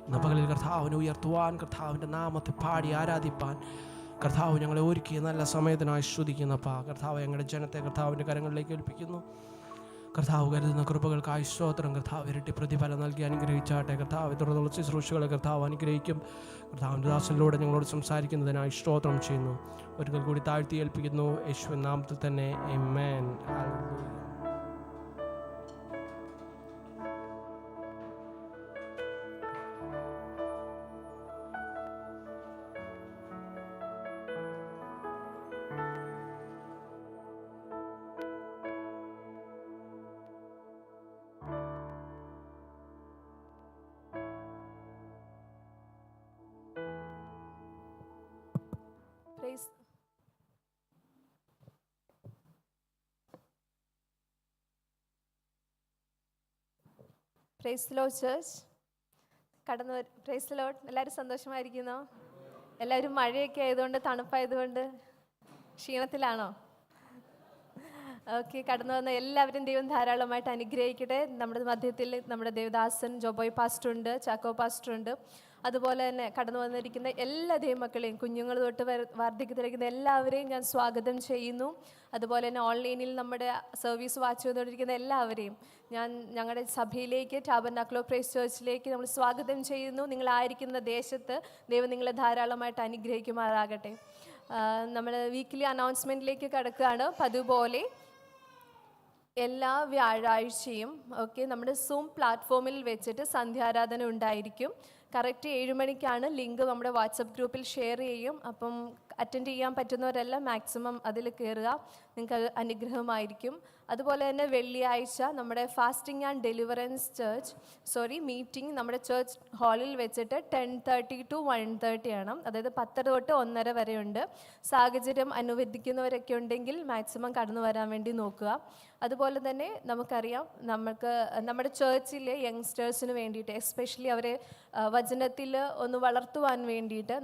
ഇന്ന് പകലിൽ കർത്താവിനെ ഉയർത്തുവാൻ, കർത്താവിൻ്റെ നാമത്തെ പാടി ആരാധിപ്പാൻ കർത്താവ് ഞങ്ങളെ ഒരുക്കിയ നല്ല സമയത്തിനായി സ്തുതിക്കുന്നപ്പാ. കർത്താവ് ഞങ്ങളുടെ ജനത്തെ കർത്താവിൻ്റെ കരങ്ങളിലേക്ക് ഏൽപ്പിക്കുന്നു. കർത്താവ് കരുതുന്ന കൃപകൾക്കായി സ്തോത്രം. കർത്താവ് ഇരട്ടി പ്രതിഫലം നൽകി അനുഗ്രഹിച്ചാട്ടെ. കർത്താവ് തുടർന്നുള്ള ശുശ്രൂഷകളെ കർത്താവ് അനുഗ്രഹിക്കും. കർത്താവിൻ്റെ ദാസനിലൂടെ ഞങ്ങളോട് സംസാരിക്കുന്നതിനായി സ്തോത്രം ചെയ്യുന്നു. ഒരിക്കൽ കൂടി താഴ്ത്തി ഏൽപ്പിക്കുന്നു യേശുവിൻ നാമത്തിൽ തന്നെ. ആമേൻ. ഹല്ലേലൂയ. Praise the Lord church. Praise the Lord. എല്ലാവരും സന്തോഷമായിരിക്കുന്നോ? എല്ലാവരും മഴയൊക്കെ ആയതുകൊണ്ട്, തണുപ്പായതുകൊണ്ട് ക്ഷീണത്തിലാണോ? ഓക്കെ, കടന്നു വന്ന എല്ലാവരും ദൈവം ധാരാളമായിട്ട് അനുഗ്രഹിക്കട്ടെ. നമ്മുടെ മധ്യത്തിൽ നമ്മുടെ ദേവദാസൻ ജോബോയ് പാസ്റ്റർ ഉണ്ട്, ചാക്കോ പാസ്റ്റർ ഉണ്ട്. അതുപോലെ തന്നെ കടന്നു വന്നിരിക്കുന്ന എല്ലാ ദൈവമക്കളെയും, കുഞ്ഞുങ്ങൾ തൊട്ട് വാർദ്ധക്യത്തിലിരിക്കുന്ന എല്ലാവരെയും ഞാൻ സ്വാഗതം ചെയ്യുന്നു. അതുപോലെ തന്നെ ഓൺലൈനിൽ നമ്മുടെ സർവീസ് വാച്ച് ചെയ്തുകൊണ്ടിരിക്കുന്ന എല്ലാവരെയും ഞാൻ ഞങ്ങളുടെ സഭയിലേക്ക്, ടാബർനാക്കിൾ ഓഫ് പ്രൈസ് ചർച്ചിലേക്ക് നമ്മൾ സ്വാഗതം ചെയ്യുന്നു. നിങ്ങളായിരിക്കുന്ന ദേശത്ത് ദൈവം നിങ്ങളെ ധാരാളമായിട്ട് അനുഗ്രഹിക്കുമാറാകട്ടെ. നമ്മൾ വീക്കിലി അനൗൺസ്മെൻറ്റിലേക്ക് കടക്കുകയാണ്. പതുപോലെ എല്ലാ വ്യാഴാഴ്ചയും നമ്മുടെ സൂം പ്ലാറ്റ്ഫോമിൽ വെച്ചിട്ട് സന്ധ്യാരാധന ഉണ്ടായിരിക്കും. കറക്റ്റ് 7 മണിക്കാണ്. ലിങ്ക് നമ്മുടെ വാട്സപ്പ് ഗ്രൂപ്പിൽ ഷെയർ ചെയ്യും. അപ്പം അറ്റൻഡ് ചെയ്യാൻ പറ്റുന്നവരെല്ലാം മാക്സിമം അതിൽ കയറുക, നിങ്ങൾക്ക് അത് അനുഗ്രഹമായിരിക്കും. അതുപോലെ തന്നെ വെള്ളിയാഴ്ച നമ്മുടെ ഫാസ്റ്റിംഗ് ആൻഡ് ഡെലിവറൻസ് മീറ്റിംഗ് നമ്മുടെ ചർച്ച് ഹാളിൽ വെച്ചിട്ട് 10:30 to 1:30 ആണ്. അതായത് 10 തൊട്ട് 1:30 വരെ ഉണ്ട്. സാഹചര്യം അനുവദിക്കുന്നവരൊക്കെ ഉണ്ടെങ്കിൽ മാക്സിമം കടന്നു വരാൻ വേണ്ടി നോക്കുക. അതുപോലെ തന്നെ നമുക്കറിയാം, നമ്മുടെ ചർച്ചിലെ യങ്സ്റ്റേഴ്സിന് വേണ്ടിയിട്ട്, എസ്പെഷ്യലി അവരെ വചനത്തിൽ ഒന്ന് വളർത്തുവാൻ വേണ്ടിയിട്ട്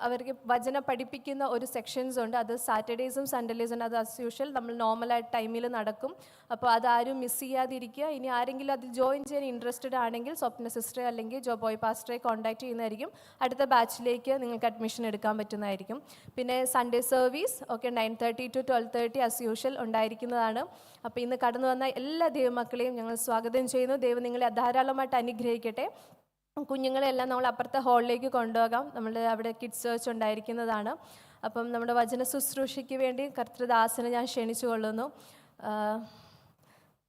അവർക്ക് വചനം പഠിപ്പിക്കുന്ന ഒരു സെക്ഷൻസ് ഉണ്ട്. അത് സാറ്റർഡേയ്സും സൺഡേസും, അത് ആസ് യൂഷ്വൽ നമ്മൾ നോർമലായിട്ട് ടൈമിൽ നടക്കും. അപ്പോൾ അതാരും മിസ് ചെയ്യാതിരിക്കുക. ഇനി ആരെങ്കിലും അതിൽ ജോയിൻ ചെയ്യാൻ ഇൻട്രസ്റ്റഡ് ആണെങ്കിൽ സ്വപ്ന സിസ്റ്ററെ അല്ലെങ്കിൽ ജോബോയ് പാസ്റ്ററെ കോൺടാക്ട് ചെയ്യുന്നതായിരിക്കും. അടുത്ത ബാച്ചിലേക്ക് നിങ്ങൾക്ക് അഡ്മിഷൻ എടുക്കാൻ പറ്റുന്നതായിരിക്കും. പിന്നെ Sunday service 9:30 to 12:30 as usual ഉണ്ടായിരിക്കുന്നതാണ്. അപ്പോൾ ഇന്ന് കടന്നു വന്ന എല്ലാ ദൈവമക്കളെയും ഞങ്ങൾ സ്വാഗതം ചെയ്യുന്നു. ദൈവം നിങ്ങളെ ധാരാളമായിട്ട് അനുഗ്രഹിക്കട്ടെ. കുഞ്ഞുങ്ങളെല്ലാം നമ്മൾ അപ്പുറത്തെ ഹാളിലേക്ക് കൊണ്ടുപോകാം. നമ്മൾ അവിടെ കിഡ്സ് ചർച്ച് ഉണ്ടായിരിക്കുന്നതാണ്. അപ്പം നമ്മുടെ വചന ശുശ്രൂഷയ്ക്ക് വേണ്ടി കർത്തൃദാസനെ ഞാൻ ക്ഷണിച്ചു കൊള്ളുന്നു.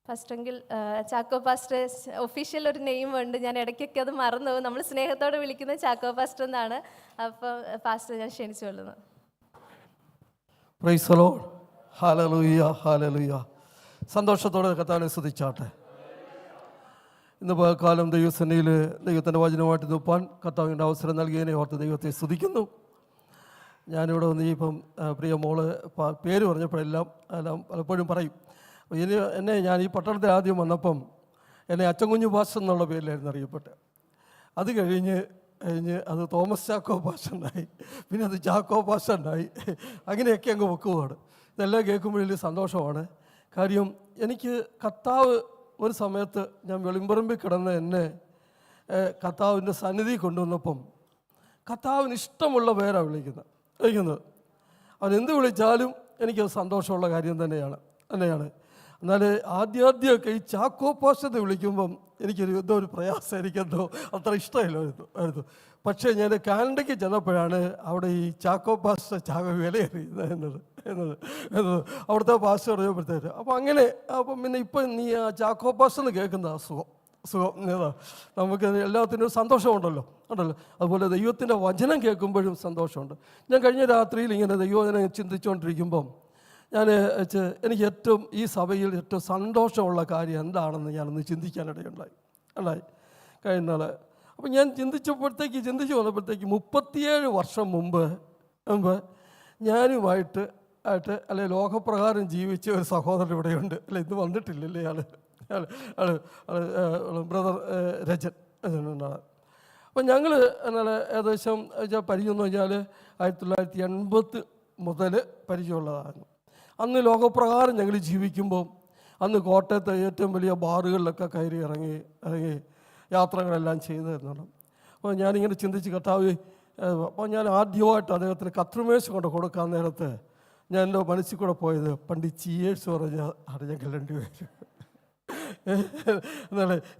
ഫസ്റ്റെങ്കിൽ ചാക്കോ പാസ്റ്റർ, ഒഫീഷ്യൽ ഒരു നെയിം ഉണ്ട്, ഞാൻ ഇടയ്ക്കൊക്കെ അത് മറന്നു പോകും. നമ്മൾ സ്നേഹത്തോടെ വിളിക്കുന്നത് ചാക്കോ പാസ്റ്റർ എന്നാണ്. അപ്പം പാസ്റ്റർ ഞാൻ ക്ഷണിച്ചു കൊള്ളുന്നു. Price the Lord. ഹല്ലേലൂയ, ഹല്ലേലൂയ. സന്തോഷത്തോടെ കർത്താവിനെ സ്തുതിച്ചാട്ടെ. ഇന്ന് പകൽക്കാലം ദൈവസന്നിധിയിൽ ദൈവത്തിൻ്റെ വചനമായിട്ട് നിൽപ്പാൻ കർത്താവിൻ്റെ അവസരം നൽകിയതിനെ ഓർത്ത് ദൈവത്തെ സ്തുതിക്കുന്നു. ഞാനിവിടെ വന്ന് ഇപ്പം പ്രിയ മോള് പേര് പറഞ്ഞപ്പോഴെല്ലാം പലപ്പോഴും പറയും. ഞാൻ ഈ പട്ടണത്തിൽ ആദ്യം വന്നപ്പം എന്നെ അച്ചൻകുഞ്ഞു പാസ്റ്റർ എന്നുള്ള പേരിലായിരുന്നു അറിയപ്പെട്ടത്. അത് കഴിഞ്ഞ് അത് തോമസ് ചാക്കോ പാസ്റ്റർ ഉണ്ടായി, പിന്നെ അത് ചാക്കോ പാസ്റ്റർ ഉണ്ടായി. അങ്ങനെയൊക്കെ അങ്ങ് വെക്കുവാണ്. ഇതെല്ലാം കേൾക്കുമ്പോഴേ സന്തോഷമാണ്. കാര്യം എനിക്ക് കർത്താവ് ഒരു സമയത്ത് ഞാൻ വെളിമ്പറമ്പിൽ കിടന്ന് എന്നെ കർത്താവിൻ്റെ സന്നിധി കൊണ്ടുവന്നപ്പം കർത്താവിന് ഇഷ്ടമുള്ള പേരാണ് വിളിക്കുന്നത്. അവൻ എന്ത് വിളിച്ചാലും എനിക്കത് സന്തോഷമുള്ള കാര്യം തന്നെയാണ്. എന്നാൽ ആദ്യമൊക്കെ ഈ ചാക്കോ പാസ്റ്റർ വിളിക്കുമ്പം എനിക്കൊരു എന്തോ ഒരു പ്രയാസം, എനിക്കെന്തോ അത്ര ഇഷ്ടമില്ലായിരുന്നു. പക്ഷേ ഞാൻ കാനഡയ്ക്ക് ചെന്നപ്പോഴാണ് അവിടെ ഈ ചാക്കോ പാസ്റ്റർ വിലയേറിയുന്നത് എന്നത് അവിടുത്തെ പാസ്റ്റർ പറയുമ്പോഴത്തേക്ക് അപ്പം പിന്നെ ഇപ്പം നീ ആ ചാക്കോ പാസ്റ്റർ എന്ന് കേൾക്കുന്ന സുഖം ഏതാ, നമുക്ക് എല്ലാത്തിനും സന്തോഷമുണ്ടല്ലോ. അതുപോലെ ദൈവത്തിൻ്റെ വചനം കേൾക്കുമ്പോഴും സന്തോഷമുണ്ട്. ഞാൻ കഴിഞ്ഞ രാത്രിയിൽ ഇങ്ങനെ ദൈവവചനം ചിന്തിച്ചുകൊണ്ടിരിക്കുമ്പം എനിക്ക് ഏറ്റവും ഈ സഭയിൽ ഏറ്റവും സന്തോഷമുള്ള കാര്യം എന്താണെന്ന് ഞാനൊന്ന് ചിന്തിക്കാനിടയുണ്ടായി കഴിഞ്ഞാൽ. അപ്പം ഞാൻ ചിന്തിച്ചു വന്നപ്പോഴത്തേക്ക് 37 വർഷം മുമ്പ് ഞാനുമായിട്ട് അല്ലെ ലോകപ്രകാരം ജീവിച്ച ഒരു സഹോദരൻ ഇവിടെയുണ്ട്. അല്ലെ ഇന്ന് വന്നിട്ടില്ലല്ലേ ബ്രദർ രജൻ. അപ്പം ഞങ്ങൾ ഏകദേശം പരിചയം എന്ന് പറഞ്ഞാൽ 1980 മുതൽ പരിചയമുള്ളതാണ്. അന്ന് ലോകപ്രകാരം ഞങ്ങൾ ജീവിക്കുമ്പോൾ അന്ന് കോട്ടയത്തെ ഏറ്റവും വലിയ ബാറുകളിലൊക്കെ കയറി ഇറങ്ങി യാത്രകളെല്ലാം ചെയ്തു തരണം. അപ്പോൾ ഞാനിങ്ങനെ ചിന്തിച്ച് കർത്താവ്, അപ്പോൾ ഞാൻ ആദ്യമായിട്ട് അദ്ദേഹത്തിന് കത്രിമേശ കൊണ്ട് കൊടുക്കാൻ നേരത്ത് ഞാൻ എൻ്റെ മനസ്സിൽ കൂടെ പോയത് പണ്ട് ചിയേഴ്സ് പറഞ്ഞ ഞങ്ങൾ രണ്ടുപേരും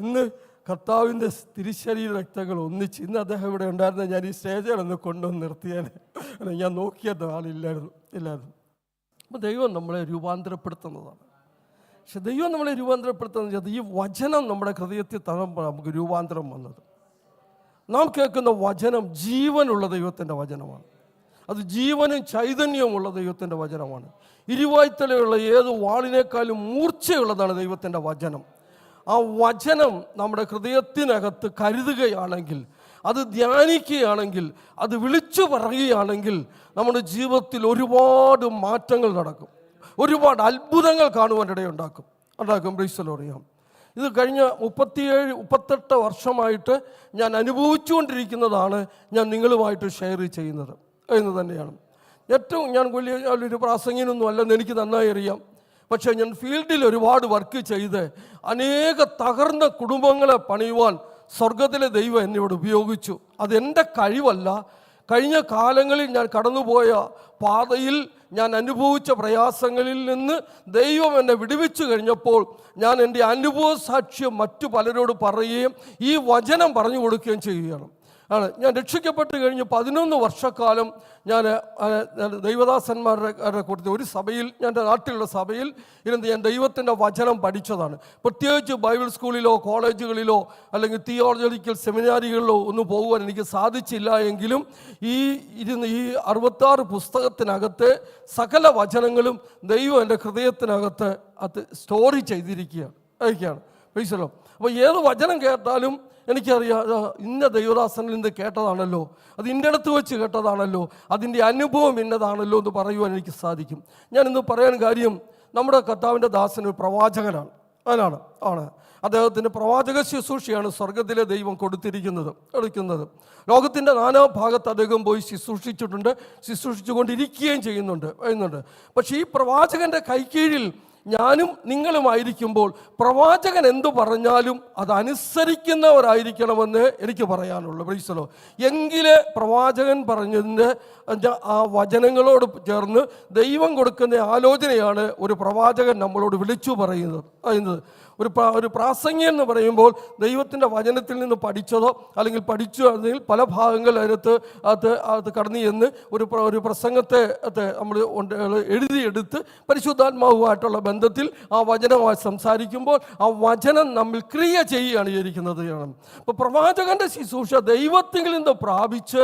ഇന്ന് കർത്താവിൻ്റെ തിരുശരീര രക്തങ്ങൾ ഒന്നിച്ച് ഇന്ന് അദ്ദേഹം ഇവിടെ ഉണ്ടായിരുന്ന ഞാൻ ഈ സ്റ്റേജിലൊന്ന് കൊണ്ടുവന്ന് നിർത്തിയാൽ ഞാൻ നോക്കിയത് ആളില്ലായിരുന്നു. അപ്പോൾ ദൈവം നമ്മളെ രൂപാന്തരപ്പെടുത്തുന്നതാണ്. പക്ഷെ ദൈവം നമ്മളെ രൂപാന്തരപ്പെടുത്തുന്നത് ഈ വചനം നമ്മുടെ ഹൃദയത്തിൽ തന്നപ്പോൾ നമുക്ക് രൂപാന്തരം വന്നത്. നാം കേൾക്കുന്ന വചനം ജീവനുള്ള ദൈവത്തിൻ്റെ വചനമാണ്. അത് ജീവനും ചൈതന്യവുമുള്ള ദൈവത്തിൻ്റെ വചനമാണ്. ഇരുവായ്ത്തലയുള്ള ഏത് വാളിനേക്കാളും മൂർച്ചയുള്ളതാണ് ദൈവത്തിൻ്റെ വചനം. ആ വചനം നമ്മുടെ ഹൃദയത്തിനകത്ത് കരുതുകയാണെങ്കിൽ, അത് ധ്യാനിക്കുകയാണെങ്കിൽ, അത് വിളിച്ചു പറയുകയാണെങ്കിൽ നമ്മുടെ ജീവിതത്തിൽ ഒരുപാട് മാറ്റങ്ങൾ നടക്കും, ഒരുപാട് അത്ഭുതങ്ങൾ കാണുവാനിടയുണ്ടാക്കും. പ്രൈസലോറിയാം. ഇത് കഴിഞ്ഞ 37-38 വർഷമായിട്ട് ഞാൻ അനുഭവിച്ചുകൊണ്ടിരിക്കുന്നതാണ് ഞാൻ നിങ്ങളുമായിട്ട് ഷെയർ ചെയ്യുന്നത് എന്ന് തന്നെയാണ്. ഞാൻ വലിയൊരു പ്രാസംഗികനൊന്നും അല്ലെന്ന് എനിക്ക് നന്നായി അറിയാം. പക്ഷേ ഞാൻ ഫീൽഡിൽ ഒരുപാട് വർക്ക് ചെയ്ത് അനേക തകർന്ന കുടുംബങ്ങളെ പണിയുവാൻ സ്വർഗത്തിലെ ദൈവം എന്നോട് ഉപയോഗിച്ചു. അതെൻ്റെ കഴിവല്ല. കഴിഞ്ഞ കാലങ്ങളിൽ ഞാൻ കടന്നുപോയ പാതയിൽ ഞാൻ അനുഭവിച്ച പ്രയാസങ്ങളിൽ നിന്ന് ദൈവം എന്നെ വിടുവിച്ചു കഴിഞ്ഞപ്പോൾ ഞാൻ എൻ്റെ അനുഭവ സാക്ഷ്യം മറ്റു പലരോട് പറയുകയും ഈ വചനം പറഞ്ഞു കൊടുക്കുകയും ചെയ്യുകയാണ്. ഞാൻ രക്ഷിക്കപ്പെട്ട് കഴിഞ്ഞ് 11 വർഷക്കാലം ഞാൻ ദൈവദാസന്മാരുടെ കൂട്ടത്തിൽ ഒരു സഭയിൽ, എൻ്റെ നാട്ടിലുള്ള സഭയിൽ ഇരുന്ന് ഞാൻ ദൈവത്തിൻ്റെ വചനം പഠിച്ചതാണ്. പ്രത്യേകിച്ച് ബൈബിൾ സ്കൂളിലോ കോളേജുകളിലോ അല്ലെങ്കിൽ തിയോളജിക്കൽ സെമിനാരികളിലോ ഒന്നും പോകുവാൻ എനിക്ക് സാധിച്ചില്ല. എങ്കിലും ഈ 66 പുസ്തകത്തിനകത്ത് സകല വചനങ്ങളും ദൈവം എൻ്റെ ഹൃദയത്തിനകത്ത് അത് സ്റ്റോറി ചെയ്തിരിക്കുകയാണ്. പ്രൈസലോ. അപ്പോൾ ഏത് വചനം കേട്ടാലും എനിക്കറിയാം, ഇന്ന ദൈവദാസനിൽ നിന്ന് കേട്ടതാണല്ലോ, അത് ഇൻ്റെ അടുത്ത് വെച്ച് കേട്ടതാണല്ലോ, അതിൻ്റെ അനുഭവം ഇന്നതാണല്ലോ എന്ന് പറയുവാൻ എനിക്ക് സാധിക്കും. ഞാൻ ഇന്ന് പറയാൻ കാര്യം, നമ്മുടെ കർത്താവിൻ്റെ ദാസൻ ഒരു പ്രവാചകനാണ്. ആണ് അദ്ദേഹത്തിൻ്റെ പ്രവാചക ശുശ്രൂഷയാണ് സ്വർഗത്തിലെ ദൈവം കൊടുത്തിരിക്കുന്നത്. ലോകത്തിൻ്റെ നാനാഭാഗത്ത് അദ്ദേഹം പോയി ശുശ്രൂഷിച്ചുകൊണ്ടിരിക്കുകയും ചെയ്യുന്നുണ്ട്. പക്ഷേ ഈ പ്രവാചകൻ്റെ കൈക്കീഴിൽ ഞാനും നിങ്ങളുമായിരിക്കുമ്പോൾ പ്രവാചകൻ എന്തു പറഞ്ഞാലും അതനുസരിക്കുന്നവരായിരിക്കണമെന്ന് എനിക്ക് പറയാനുള്ളൂ. പ്രൈസലോ. എങ്കിലേ പ്രവാചകൻ പറഞ്ഞതിൻ്റെ ആ വചനങ്ങളോട് ചേർന്ന് ദൈവം കൊടുക്കുന്ന ആലോചനയാണ് ഒരു പ്രവാചകൻ നമ്മളോട് വിളിച്ചു പറയുന്നത്. ഒരു പ്രാസംഗികൻ എന്ന് പറയുമ്പോൾ ദൈവത്തിൻ്റെ വചനത്തിൽ നിന്ന് പഠിച്ചതോ അല്ലെങ്കിൽ അതിൽ പല ഭാഗങ്ങൾ അത് കടന്നു ചെന്ന് ഒരു പ്രസംഗത്തെ നമ്മൾ എഴുതിയെടുത്ത് പരിശുദ്ധാത്മാവുമായിട്ടുള്ള ബന്ധത്തിൽ ആ വചനമായി സംസാരിക്കുമ്പോൾ ആ വചനം നമ്മൾ ക്രിയ ചെയ്യുകയാണ് ചെയ്തിരിക്കുന്നത്. അപ്പോൾ പ്രവാചകൻ്റെ ശുശ്രൂഷ ദൈവത്തിൽ നിന്ന് പ്രാപിച്ച്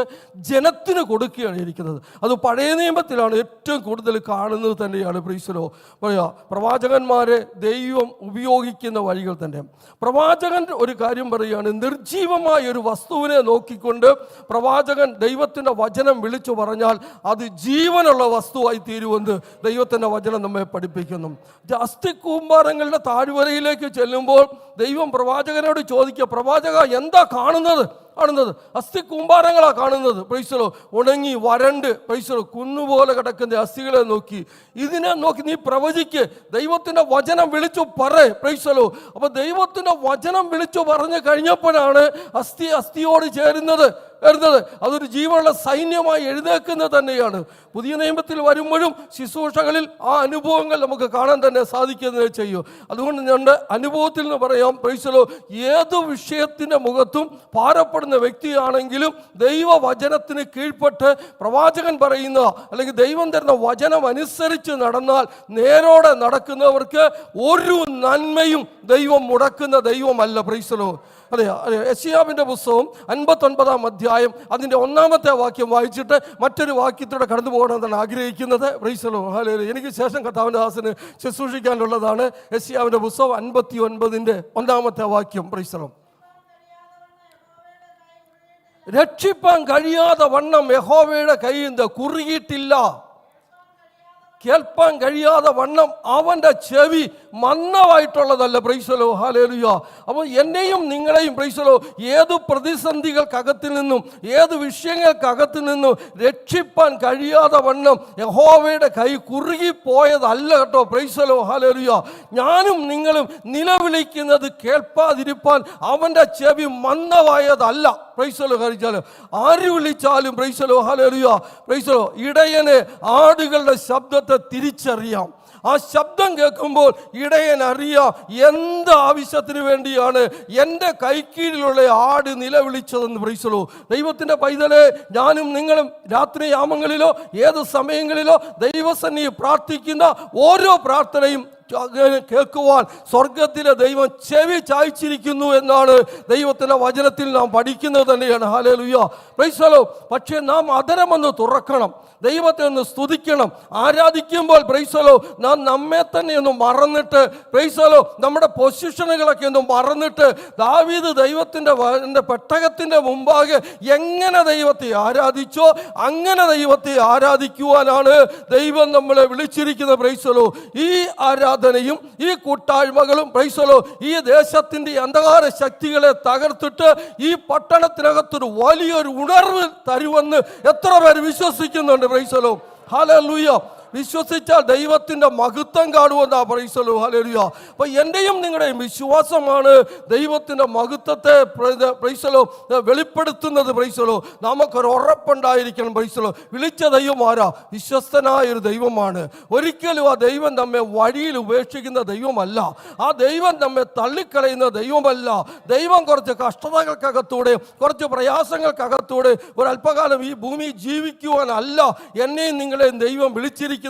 ജനത്തിന് കൊടുക്കുകയാണ് ഇരിക്കുന്നത്. അത് പഴയ നിയമത്തിലാണ് ഏറ്റവും കൂടുതൽ കാണുന്നത് തന്നെയാണ്. പ്രീസലോ പറയാ, പ്രവാചകന്മാരെ ദൈവം ഉപയോഗിക്കുന്ന വഴികൾ തന്നെ. പ്രവാചകൻ ഒരു കാര്യം പറയുകയാണ്, നിർജീവമായ ഒരു വസ്തുവിനെ നോക്കിക്കൊണ്ട് പ്രവാചകൻ ദൈവത്തിൻ്റെ വചനം വിളിച്ചു പറഞ്ഞാൽ അത് ജീവനുള്ള വസ്തുവായി തീരുമെന്ന് ദൈവത്തിൻ്റെ വചനം നമ്മെ പഠിപ്പിക്കുന്നു. അസ്ഥിക്കൂമ്പാരങ്ങളുടെ താഴ്വരയിലേക്ക് ചെല്ലുമ്പോൾ ദൈവം പ്രവാചകനോട് ചോദിക്കുക, പ്രവാചക എന്താ കാണുന്നത് കാണുന്നത്. അസ്ഥി കൂമ്പാരങ്ങളാണ് കാണുന്നത്. പ്രൈസലോ ഉണങ്ങി വരണ്ട് പ്രൈസലോ കുന്നുപോലെ കിടക്കുന്ന അസ്ഥികളെ നോക്കി, ഇതിനെ നോക്കി നീ പ്രവചിക്ക്, ദൈവത്തിൻ്റെ വചനം വിളിച്ചു പറ. പ്രൈസലോ അപ്പോൾ ദൈവത്തിൻ്റെ വചനം വിളിച്ചു പറഞ്ഞു കഴിഞ്ഞപ്പോഴാണ് അസ്ഥിയോട് ചേരുന്നത്. അതൊരു ജീവനുള്ള സൈന്യമായി എഴുന്നേക്കുന്നത് തന്നെയാണ്. പുതിയ നിയമത്തിൽ വരുമ്പോഴും ശുശ്രൂഷകളിൽ ആ അനുഭവങ്ങൾ നമുക്ക് കാണാൻ തന്നെ സാധിക്കുന്നത് ചെയ്യും. അതുകൊണ്ട് ഞങ്ങളുടെ അനുഭവത്തിൽ നിന്ന് പറയാം, പ്രൈസലോ ഏത് വിഷയത്തിൻ്റെ മുഖത്തും ഭാരപ്പെടുന്ന വ്യക്തിയാണെങ്കിലും ദൈവവചനത്തിന് കീഴ്പ്പെട്ട് പ്രവാചകൻ പറയുന്ന അല്ലെങ്കിൽ ദൈവം തരുന്ന വചനം അനുസരിച്ച് നടന്നാൽ, നേരോടെ നടക്കുന്നവർക്ക് ഒരു നന്മയും ദൈവം മുടക്കുന്ന ദൈവമല്ല. പ്രൈസലോ അതെ, യെശയ്യാവിൻ്റെ പുസ്തകം 59 അധ്യായം അതിൻ്റെ 1-ാമത്തെ വാക്യം വായിച്ചിട്ട് മറ്റൊരു വാക്യത്തോടെ കടന്നു പോകണമെന്നാണ് ആഗ്രഹിക്കുന്നത്. പ്രൈസലോ ഹല്ലേലൂയ. എനിക്ക് ശേഷം കർത്താവിൻ്റെ ദാസന് ശുശ്രൂഷിക്കാനുള്ളതാണ് യെശയ്യാവിൻ്റെ പുസ്തകം 59-ന്റെ 1-ാമത്തെ വാക്യം. പ്രൈസലോ രക്ഷിപ്പാൻ കഴിയാതെ വണ്ണം യഹോവയുടെ കയ്യിൽ കുറുകിയിട്ടില്ല, കേൾപ്പാൻ കഴിയാതെ വണ്ണം അവൻ്റെ ചെവി മന്ദമായിട്ടുള്ളതല്ല. പ്രൈസലോ ഹല്ലേലൂയ. അപ്പോൾ എന്നെയും നിങ്ങളെയും പ്രൈസലോ ഏത് പ്രതിസന്ധികൾക്കകത്തിൽ നിന്നും ഏത് വിഷയങ്ങൾക്കകത്തു നിന്നും രക്ഷിപ്പാൻ കഴിയാതെ വണ്ണം യഹോവയുടെ കൈ കുറുകിപ്പോയതല്ല കേട്ടോ. പ്രൈസലോ ഹല്ലേലൂയ. ഞാനും നിങ്ങളും നിലവിളിക്കുന്നത് കേൾപ്പാതിരിപ്പാൻ അവൻ്റെ ചെവി മന്ദമായതല്ല. പ്രൈസലോ കഴിച്ചാലോ ആര് വിളിച്ചാലും പ്രൈസലോ ഹല്ലേലൂയ. പ്രൈസലോ ഇടയന് ആടുകളുടെ ശബ്ദത്തെ തിരിച്ചറിയാം. ആ ശബ്ദം കേൾക്കുമ്പോൾ ഇടയൻ അറിയാം എന്ത് ആവശ്യത്തിന് വേണ്ടിയാണ് എൻ്റെ കൈക്കീഴിലുള്ള ആട് നിലവിളിച്ചതെന്ന്. പ്രൈസലോ ദൈവത്തിൻ്റെ പൈതലെ, ഞാനും നിങ്ങളും രാത്രിയാമങ്ങളിലോ ഏത് സമയങ്ങളിലോ ദൈവസന്നിധി പ്രാർത്ഥിക്കുന്ന ഓരോ പ്രാർത്ഥനയും കേൾക്കുവാൻ സ്വർഗത്തിലെ ദൈവം ചെവി ചായ്ച്ചിരിക്കുന്നു എന്നാണ് ദൈവത്തിൻ്റെ വചനത്തിൽ നാം പഠിക്കുന്നത് തന്നെയാണ്. ഹല്ലേലൂയ. പ്രൈസലോ. പക്ഷേ നാം അധരമൊന്ന് തുറക്കണം, ദൈവത്തെ ഒന്ന് സ്തുതിക്കണം. ആരാധിക്കുമ്പോൾ പ്രൈസലോ നാം നമ്മെ തന്നെ ഒന്ന് മറന്നിട്ട് പ്രൈസലോ നമ്മുടെ പൊസിഷനുകളൊക്കെ ഒന്ന് മറന്നിട്ട് ദാവീദ് ദൈവത്തിൻ്റെ പെട്ടകത്തിൻ്റെ മുമ്പാകെ എങ്ങനെ ദൈവത്തെ ആരാധിച്ചോ അങ്ങനെ ദൈവത്തെ ആരാധിക്കുവാനാണ് ദൈവം നമ്മളെ വിളിച്ചിരിക്കുന്നത്. പ്രൈസലോ ഈ ആരാധനയും ഈ കൂട്ടായ്മകളും പ്രൈസലോ ഈ ദേശത്തിൻ്റെ അന്ധകാര ശക്തികളെ തകർത്തിട്ട് ഈ പട്ടണത്തിനകത്തൊരു വലിയൊരു ഉണർവ് തരുമെന്ന് എത്ര പേര് വിശ്വസിക്കുന്നുണ്ട്? പ്രൈസലോ ഹല്ലേലൂയ. വിശ്വസിച്ചാൽ ദൈവത്തിൻ്റെ മഹത്വം കാണുമെന്നാ. പ്രൈസലോ ഹല്ലേലൂയ. അപ്പോൾ എൻ്റെയും നിങ്ങളുടെയും വിശ്വാസമാണ് ദൈവത്തിൻ്റെ മഹത്വത്തെ പ്രൈസലോ വെളിപ്പെടുത്തുന്നത്. പ്രൈസലോ നമുക്കൊരു ഉറപ്പുണ്ടായിരിക്കണം. പ്രൈസലോ വിളിച്ച ദൈവം ആരാ? വിശ്വസ്തനായൊരു ദൈവമാണ്. ഒരിക്കലും ആ ദൈവം നമ്മെ വഴിയിൽ ഉപേക്ഷിക്കുന്ന ദൈവമല്ല. ആ ദൈവം നമ്മെ തള്ളിക്കളയുന്ന ദൈവമല്ല. ദൈവം കുറച്ച് കഷ്ടതകൾക്കകത്തൂടെ കുറച്ച് പ്രയാസങ്ങൾക്കകത്തൂടെ ഒരല്പകാലം ഈ ഭൂമി ജീവിക്കുവാനല്ല എന്നെയും നിങ്ങളെയും ദൈവം വിളിച്ചിരിക്കുന്നത്.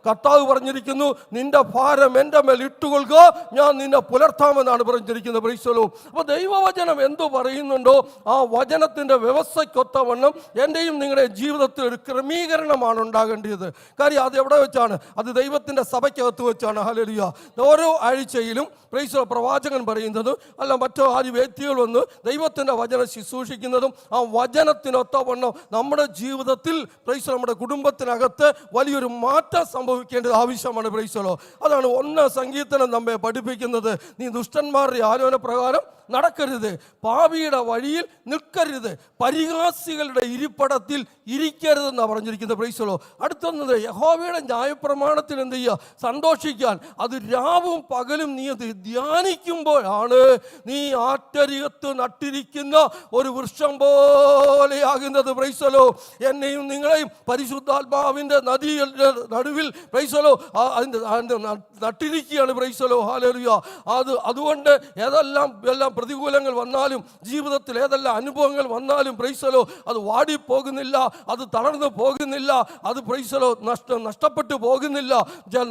കർത്താവ് പറഞ്ഞിരിക്കുന്നു, നിന്റെ ഭാരം എൻ്റെ മേൽ ഇട്ടുകൊള്ളുക, ഞാൻ നിന്നെ പുലർത്താമെന്നാണ് പറഞ്ഞിരിക്കുന്നത്. പ്രൈസലോ. അപ്പോൾ ദൈവവചനം എന്തു പറയുന്നുണ്ടോ ആ വചനത്തിൻ്റെ വ്യവസ്ഥയ്ക്കൊത്തവണ്ണം എൻ്റെയും നിങ്ങളുടെ ജീവിതത്തിൽ ഒരു ക്രമീകരണമാണ് ഉണ്ടാകേണ്ടത്. കാര്യം അത് എവിടെ വെച്ചാണ്? അത് ദൈവത്തിൻ്റെ സഭയ്ക്കകത്ത് വെച്ചാണ്. ഹല്ലേലൂയ. ഓരോ ആഴ്ചയിലും പ്രൈസലോ പ്രവാചകൻ പറയുന്നതും അല്ല മറ്റോ ആര് വ്യക്തികൾ വന്ന് ദൈവത്തിൻ്റെ വചനം ശുശ്രൂഷിക്കുന്നതും ആ വചനത്തിനൊത്തവണ്ണം നമ്മുടെ ജീവിതത്തിൽ പ്രൈസലോ നമ്മുടെ കുടുംബത്തിനകത്ത് വലിയൊരു മാറ്റം സംഭവിക്കേണ്ടത് ആവശ്യമാണ്. പ്രൈസലോ. അതാണ് 1 സങ്കീർത്തനം നമ്മെ പഠിപ്പിക്കുന്നത്. നീ ദുഷ്ടന്മാരുടെ ആലോചന പ്രകാരം നടക്കരുത്, പാപിയുടെ വഴിയിൽ നിൽക്കരുത്, പരിഹാസികളുടെ ഇരിപ്പിടത്തിൽ ഇരിക്കരുതെന്നാണ് പറഞ്ഞിരിക്കുന്നത്. പ്രൈസലോ. അടുത്തൊന്നത് യഹോവയുടെ ന്യായപ്രമാണത്തിൽ എന്ത് ചെയ്യുക? സന്തോഷിക്കാൻ. അത് രാവും പകലും നീ അത് ധ്യാനിക്കുമ്പോഴാണ് നീ ആറ്റരികത്ത് നട്ടിരിക്കുന്ന ഒരു വൃക്ഷം പോലെയാകുന്നത്. പ്രൈസലോ. എന്നെയും നിങ്ങളെയും പരിശുദ്ധാത്മാവിൻ്റെ നദിയുടെ നടുവിൽ പ്രൈസലോ അതിൻ്റെ നട്ടിരിക്കുകയാണ്. പ്രൈസലോ ഹല്ലേലൂയ. അതുകൊണ്ട് ഏതെല്ലാം പ്രതികൂലങ്ങൾ വന്നാലും ജീവിതത്തിൽ ഏതെല്ലാം അനുഭവങ്ങൾ വന്നാലും പ്രൈസലോ അത് വാടിപ്പോകുന്നില്ല, അത് തളർന്നു പോകുന്നില്ല, അത് പ്രൈസലോ നഷ്ടപ്പെട്ടു പോകുന്നില്ല.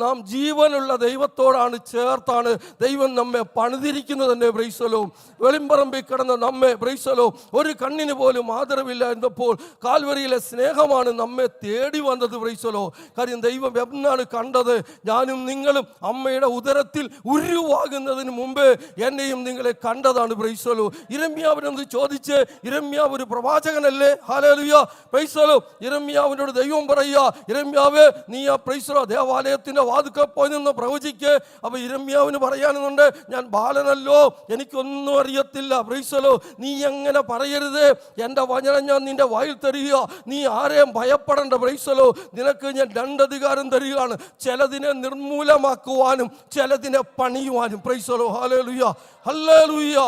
നാം ജീവനുള്ള ദൈവത്തോടാണ് ചേർത്താണ് ദൈവം നമ്മെ പണിതിരിക്കുന്നത് തന്നെ. പ്രൈസലോ. വെളിമ്പറമ്പിൽ കിടന്ന നമ്മെ പ്രൈസലോ ഒരു കണ്ണിന് പോലും ആദരവില്ലായിരുന്നപ്പോൾ കാൽവരിയിലെ സ്നേഹമാണ് നമ്മെ തേടി വന്നത്. പ്രൈസലോ. കാര്യം കാര്യം ദൈവം എന്നാണ് കണ്ടത്? ഞാനും നിങ്ങളും അമ്മയുടെ ഉദരത്തിൽ ഉരുവാകുന്നതിന് മുമ്പ് എന്നെയും നിങ്ങളെ കണ്ടതാണ്. Price the Lord. യിരെമ്യാവിനൊന്ന് ചോദിച്ച്, യിരെമ്യാവ് ഒരു പ്രവാചകനല്ലേ? ഹല്ലേലൂയ, പ്രൈസ് ദി ലോർഡ്. യിരെമ്യാവിനോട് ദൈവം പറയുക, യിരെമ്യാവേ നീ ആ പ്രൈസ് ദി ലോർഡ് ദേവാലയത്തിന്റെ വാതിൽക്കൽ പോയി നിന്ന് പ്രവചിക്ക്. അപ്പൊ യിരെമ്യാവിന് പറയാനുണ്ട്, ഞാൻ ബാലനല്ലോ, എനിക്കൊന്നും അറിയത്തില്ല. Price the Lord. നീ എങ്ങനെ പറയരുത്, എൻ്റെ വചനം ഞാൻ നിന്റെ വായിൽ തരിക, നീ ആരെയും ഭയപ്പെടേണ്ട. Praise the Lord. നിനക്ക് ഞാൻ രണ്ടധികാരം തരികയാണ്, ചിലതിനെ നിർമൂലമാക്കുവാനും ചിലതിനെ പണിയുവാനും. Praise the Lord. ഹല്ലേലൂയ, ഹല്ലേലൂയ.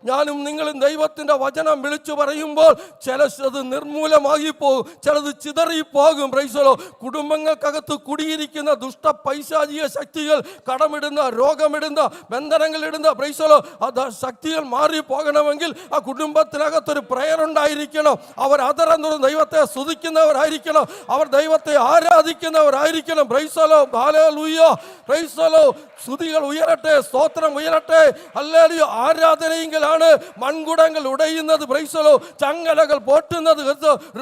ഞാനും നിങ്ങളും ദൈവത്തിൻ്റെ വചനം വിളിച്ചു പറയുമ്പോൾ ചിലത് നിർമൂലമായി പോകും, ചിലത് ചിതറിപ്പോകും. Praise the Lord. കുടുംബങ്ങൾക്കകത്ത് കുടിയിരിക്കുന്ന ദുഷ്ട പൈശാചിക ശക്തികൾ, കടമിടുന്ന, രോഗമിടുന്ന, ബന്ധനങ്ങളിടുന്ന പ്രൈസ് ദി ലോർഡ് ആ ശക്തികൾ മാറിപ്പോകണമെങ്കിൽ ആ കുടുംബത്തിനകത്തൊരു പ്രയർ ഉണ്ടായിരിക്കണം. അവർ അതരം തുറന്ന് ദൈവത്തെ സ്തുതിക്കുന്നവരായിരിക്കണം, അവർ ദൈവത്തെ ആരാധിക്കുന്നവരായിരിക്കണം. Praise the Lord. ഹല്ലേലൂയ, പ്രൈസ് ദി ലോർഡ്. സ്തുതികൾ ഉയരട്ടെ, സ്തോത്രം ഉയരട്ടെ. ഹല്ലേലൂയ. ആരാധനയെങ്കിലാണ് മൺകുടങ്ങൾ ഉടയുന്നത്. Praise the Lord. ചങ്ങലകൾ പൊട്ടുന്നത്,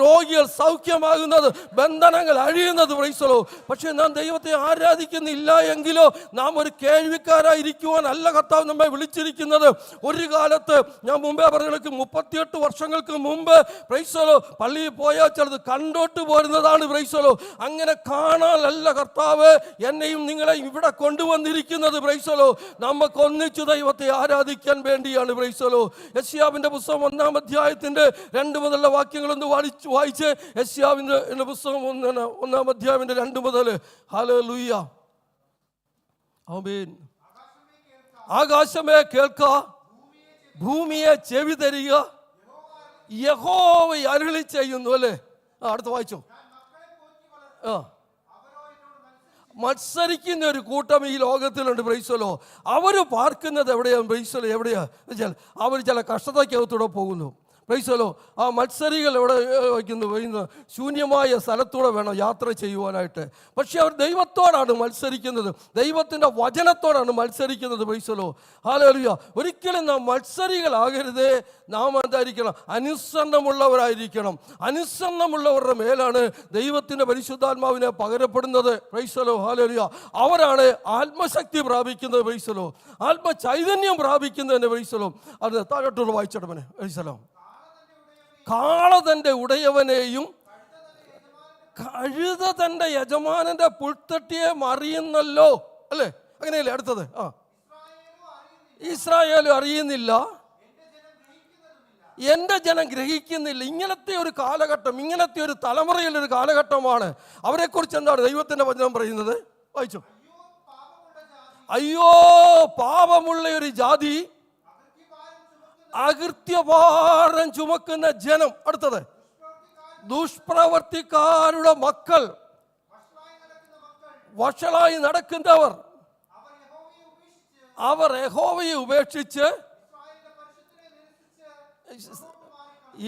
രോഗികൾ സൗഖ്യമാകുന്നത്, ബന്ധനങ്ങൾ അഴിയുന്നത്. Price the Lord. പക്ഷേ നാം ദൈവത്തെ ആരാധിക്കുന്നില്ല എങ്കിലോ നാം ഒരു കേൾവിക്കാരായിരിക്കുവാൻ അല്ല കർത്താവ് നമ്മെ വിളിച്ചിരിക്കുന്നത്. ഒരു കാലത്ത് ഞാൻ മുമ്പേ പറഞ്ഞ 38 വർഷങ്ങൾക്ക് മുമ്പ് പ്രൈസ് ദി ലോർഡ് പള്ളിയിൽ പോയാൽ ചിലത് കണ്ടോട്ട് പോരുന്നതാണ്. Praise the Lord. അങ്ങനെ കാണാനല്ല കർത്താവ് എന്നെയും നിങ്ങളെയും ഇവിടെ കൊണ്ടുവന്നിരിക്കുന്നത്. Praise the Lord. നമുക്ക് ഒന്നിച്ചു ദൈവത്തെ ആരാധിക്കാൻ വേണ്ടിയാണ്. Price the Lord. യെശയ്യാവിന്റെ പുസ്തകം 1-ാം അധ്യായത്തിന്റെ 2 മുതലുള്ള വാക്യങ്ങളൊന്ന് വായിച്ച്. യെശയ്യാവിന്റെ പുസ്തകം 1-ാം അധ്യായത്തിന്റെ 2 മുതൽ. ഹല്ലേലൂയ, ആമേൻ. ആകാശമേ കേൾക്ക, ഭൂമിയെ ചെവി തരിക, യഹോവ അരുളി ചെയ്യുന്നു. അല്ലേ? അടുത്ത് വായിച്ചോ. മത്സരിക്കുന്ന ഒരു കൂട്ടം ഈ ലോകത്തിലുണ്ട്. Praise the Lord. അവർ പാർക്കുന്നത് എവിടെയാണ്? Praise the Lord. എവിടെയാ വെച്ചാൽ അവർ ചില കഷ്ടതയ്ക്കകത്തൂടെ പോകുന്നു. Praise the Lord. ആ മത്സരികൾ എവിടെ വയ്ക്കുന്നു? ശൂന്യമായ സ്ഥലത്തൂടെ വേണം യാത്ര ചെയ്യുവാനായിട്ട്. പക്ഷെ അവർ ദൈവത്തോടാണ് മത്സരിക്കുന്നത്, ദൈവത്തിൻ്റെ വചനത്തോടാണ് മത്സരിക്കുന്നത്. Price the Lord. ഹല്ലേലൂയ. ഒരിക്കലും നാം മത്സരികളാകരുത്. നാം എന്തായിരിക്കണം? അനുസരണമുള്ളവരായിരിക്കണം. അനുസരണമുള്ളവരുടെ മേലാണ് ദൈവത്തിൻ്റെ പരിശുദ്ധാത്മാവിനെ പകരപ്പെടുന്നത്. Praise the Lord. ഹല്ലേലൂയ. അവരാണ് ആത്മശക്തി പ്രാപിക്കുന്നത്. Praise the Lord. ആത്മചൈതന്യം പ്രാപിക്കുന്നതിൻ്റെ. Praise the Lord. അത് താഴോട്ടുള്ള വായിച്ചിടമനെ. Praise the Lord. കാള തൻ്റെ ഉടയവനെയും കഴുത തൻ്റെ യജമാനന്റെ പുൽത്തട്ടിയെ അറിയുന്നല്ലോ. അല്ലേ? അങ്ങനെയല്ലേ? അടുത്തത്. ഇസ്രായേലും അറിയുന്നില്ല, എൻ്റെ ജനം ഗ്രഹിക്കുന്നില്ല. ഇങ്ങനത്തെ ഒരു കാലഘട്ടം, ഇങ്ങനത്തെ ഒരു തലമുറയിലൊരു കാലഘട്ടമാണ്. അവരെക്കുറിച്ച് എന്താണ് ദൈവത്തിൻ്റെ വചനം പറയുന്നത്? വായിച്ചു. അയ്യോ പാപമുള്ള ഒരു ജാതി, അകൃത്യഭാരം ചുമക്കുന്ന ജനം. അടുത്തത്, ദുഷ്പ്രവർത്തിക്കാരുടെ മക്കൾ, വഷളായി നടക്കുന്നവർ, അവർ യഹോവയെ ഉപേക്ഷിച്ച്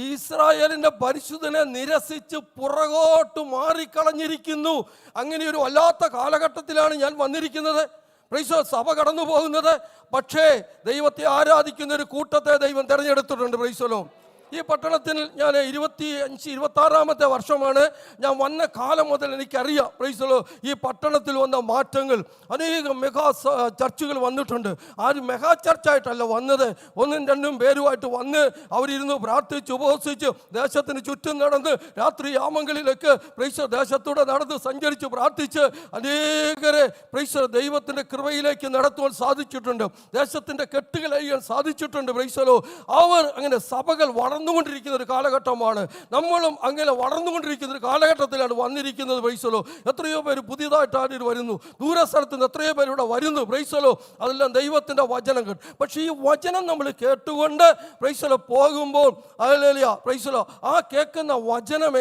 ഇസ്രായേലിന്റെ പരിശുദ്ധനെ നിരസിച്ച് പുറകോട്ട് മാറിക്കളഞ്ഞിരിക്കുന്നു. അങ്ങനെ ഒരു വല്ലാത്ത കാലഘട്ടത്തിലാണ് ഞാൻ വന്നിരിക്കുന്നത്. പ്രൈസ് സഭ കടന്നു പോകുന്നത്. പക്ഷേ ദൈവത്തെ ആരാധിക്കുന്ന ഒരു കൂട്ടത്തെ ദൈവം തിരഞ്ഞെടുത്തിട്ടുണ്ട്. പ്രൈസലോ. ഈ പട്ടണത്തിൽ ഞാൻ 25-26 വർഷമാണ് ഞാൻ വന്ന കാലം മുതൽ എനിക്കറിയാം. പ്രൈസലോ. ഈ പട്ടണത്തിൽ വന്ന മാറ്റങ്ങൾ, അനേകം മെഗാ ചർച്ചുകൾ വന്നിട്ടുണ്ട്. ആരും മെഗാ ചർച്ചായിട്ടല്ല വന്നത്, 1-2 പേരുമായിട്ട് വന്ന് അവരിരുന്ന് പ്രാർത്ഥിച്ച് ഉപവസിച്ച് ദേശത്തിന് ചുറ്റും നടന്ന് രാത്രി യാമങ്ങളിലേക്ക് പ്രൈസർ ദേശത്തൂടെ നടന്ന് സഞ്ചരിച്ച് പ്രാർത്ഥിച്ച് അനേകരെ പ്രൈസർ ദൈവത്തിൻ്റെ കൃപയിലേക്ക് നടത്തുവാൻ സാധിച്ചിട്ടുണ്ട്. ദേശത്തിൻ്റെ കെട്ടുകൾ അഴിയാൻ സാധിച്ചിട്ടുണ്ട്. പ്രൈസലോ. അവർ അങ്ങനെ സഭകൾ വളർന്നുകൊണ്ടിരിക്കുന്ന ഒരു കാലഘട്ടമാണ്. നമ്മളും അങ്ങനെ വളർന്നുകൊണ്ടിരിക്കുന്ന ഒരു കാലഘട്ടത്തിലാണ് വന്നിരിക്കുന്നത്. പ്രൈസലോ. എത്രയോ പേര് പുതിയതായിട്ട് ആരും വരുന്നു, ദൂരസ്ഥലത്ത് നിന്ന് എത്രയോ പേര് ഇവിടെ വരുന്നു. പ്രൈസലോ. അതെല്ലാം ദൈവത്തിൻ്റെ വചനം കേട്ടു. പക്ഷേ ഈ വചനം നമ്മൾ കേട്ടുകൊണ്ട് പ്രൈസലോ പോകുമ്പോൾ ഹല്ലേലൂയ പ്രൈസലോ ആ കേൾക്കുന്ന വചനം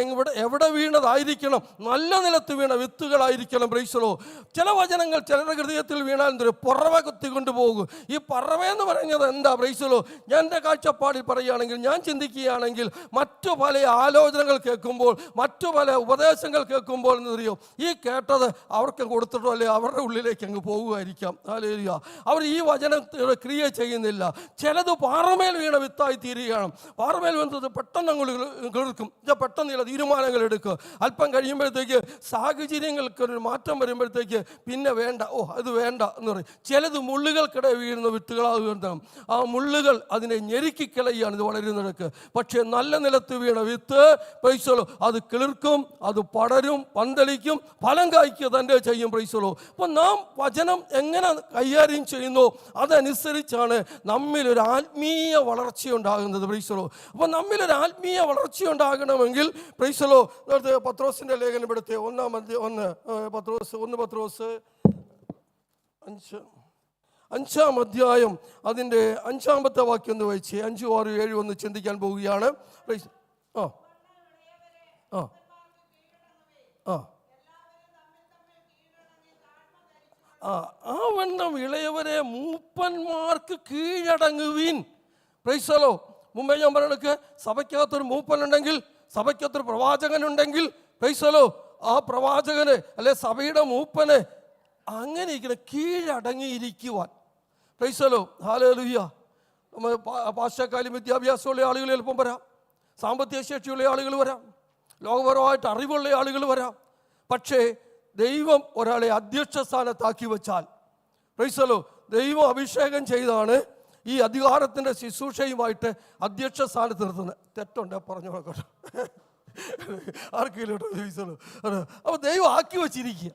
എവിടെ വീണതായിരിക്കണം? നല്ല നിലത്ത് വീണ വിത്തുകളായിരിക്കണം. പ്രൈസലോ. ചില വചനങ്ങൾ ചിലരുടെ ഹൃദയത്തിൽ വീണാൽ പുറവ കുത്തിക്കൊണ്ട് പോകും. ഈ പറവ എന്ന് പറയുന്നത് എന്താ? പ്രൈസലോ. ഞാൻ എൻ്റെ കാഴ്ചപ്പാടിൽ പറയുകയാണെങ്കിൽ ഞാൻ ചിന്തിക്കുന്നത് ചിന്തിക്കുകയാണെങ്കിൽ മറ്റു പല ആലോചനകൾ കേൾക്കുമ്പോൾ, മറ്റു പല ഉപദേശങ്ങൾ കേൾക്കുമ്പോൾ എന്നറിയോ, ഈ കേട്ടത് അവർക്ക് കൊടുത്തിട്ടോ അല്ലെ അവരുടെ ഉള്ളിലേക്ക് അങ്ങ് പോകുമായിരിക്കാം. ഹല്ലേലൂയ. അവർ ഈ വചനം ക്രിയ ചെയ്യുന്നില്ല. ചിലത് പാറമേൽ വീണ വിത്തായി തീരുകയാണ്. പാറമേൽ വീണത് പെട്ടെന്ന് അങ്ങ് കിളിർക്കും, പെട്ടെന്ന് ചില തീരുമാനങ്ങൾ എടുക്കുക. അല്പം കഴിയുമ്പോഴത്തേക്ക് സാഹചര്യങ്ങൾക്ക് ഒരു മാറ്റം വരുമ്പോഴത്തേക്ക് പിന്നെ വേണ്ട, അത് വേണ്ട എന്ന് പറയും. ചിലത് മുള്ളുകൾക്കിടെ വീഴുന്ന വിത്തുകളാകുന്നതാണ്. ആ മുള്ളുകൾ അതിനെ ഞെരുക്കിക്കളയാണ് ഇത് വളരുന്നതൊക്കെ. പക്ഷേ നല്ല നിലത്ത് വീണ വിത്ത് പ്രൈസലോ അത് കിളിർക്കും, അത് പടരും, പന്തലിക്കും, ഫലം കായ്ക്കുക തന്നെ ചെയ്യും. പ്രൈസലോ. അപ്പോൾ നാം വചനം എങ്ങനെ കൈകാര്യം ചെയ്യുന്നു അതനുസരിച്ചാണ് നമ്മിലൊരു ആത്മീയ വളർച്ചയുണ്ടാകുന്നത്. പ്രൈസലോ. അപ്പോൾ നമ്മിലൊരു ആത്മീയ വളർച്ചയുണ്ടാകണമെങ്കിൽ പ്രൈസലോ പത്രോസിൻ്റെ ലേഖനം എടുത്ത് 1 പത്രോസ് 5-ാം അധ്യായം അതിൻ്റെ 5-ാമത്തെ വാക്യം ഒന്ന് വായിച്ച് 5, 6, 7 ഒന്ന് ചിന്തിക്കാൻ പോവുകയാണ്. ആ വണ്ണം ഇളയവരെ മൂപ്പന്മാർക്ക് കീഴടങ്ങുവിൻ. പ്രൈസലോ. മുമ്പേ ഞാൻ പറഞ്ഞൊക്കെ സഭയ്ക്കകത്തൊരു മൂപ്പനുണ്ടെങ്കിൽ, സഭയ്ക്കകത്തൊരു പ്രവാചകനുണ്ടെങ്കിൽ പ്രൈസലോ ആ പ്രവാചകന് അല്ലെ സഭയുടെ മൂപ്പന് അങ്ങനെ ഇങ്ങനെ കീഴടങ്ങിയിരിക്കുവാൻ. പ്രൈസലോ. ഹല്ലേലൂയ. പാശ്ചാത്യ വിദ്യാഭ്യാസമുള്ള ആളുകൾ എളുപ്പം വരാം, സാമ്പത്തിക ശേഷിയുള്ള ആളുകൾ വരാം, ലോകപരമായിട്ട് അറിവുള്ള ആളുകൾ വരാം. പക്ഷേ ദൈവം ഒരാളെ അധ്യക്ഷ സ്ഥാനത്താക്കി വെച്ചാൽ പ്രൈസലോ ദൈവം അഭിഷേകം ചെയ്താണ് ഈ അധികാരത്തിൻ്റെ ശുശ്രൂഷയുമായിട്ട് അധ്യക്ഷ സ്ഥാനത്ത് നിർത്തുന്നത്. തെറ്റുണ്ട് പറഞ്ഞു നോക്കട്ടെ, ആർക്കെങ്കിലും പ്രൈസലോ. അപ്പോൾ ദൈവം ആക്കി വച്ചിരിക്കുക.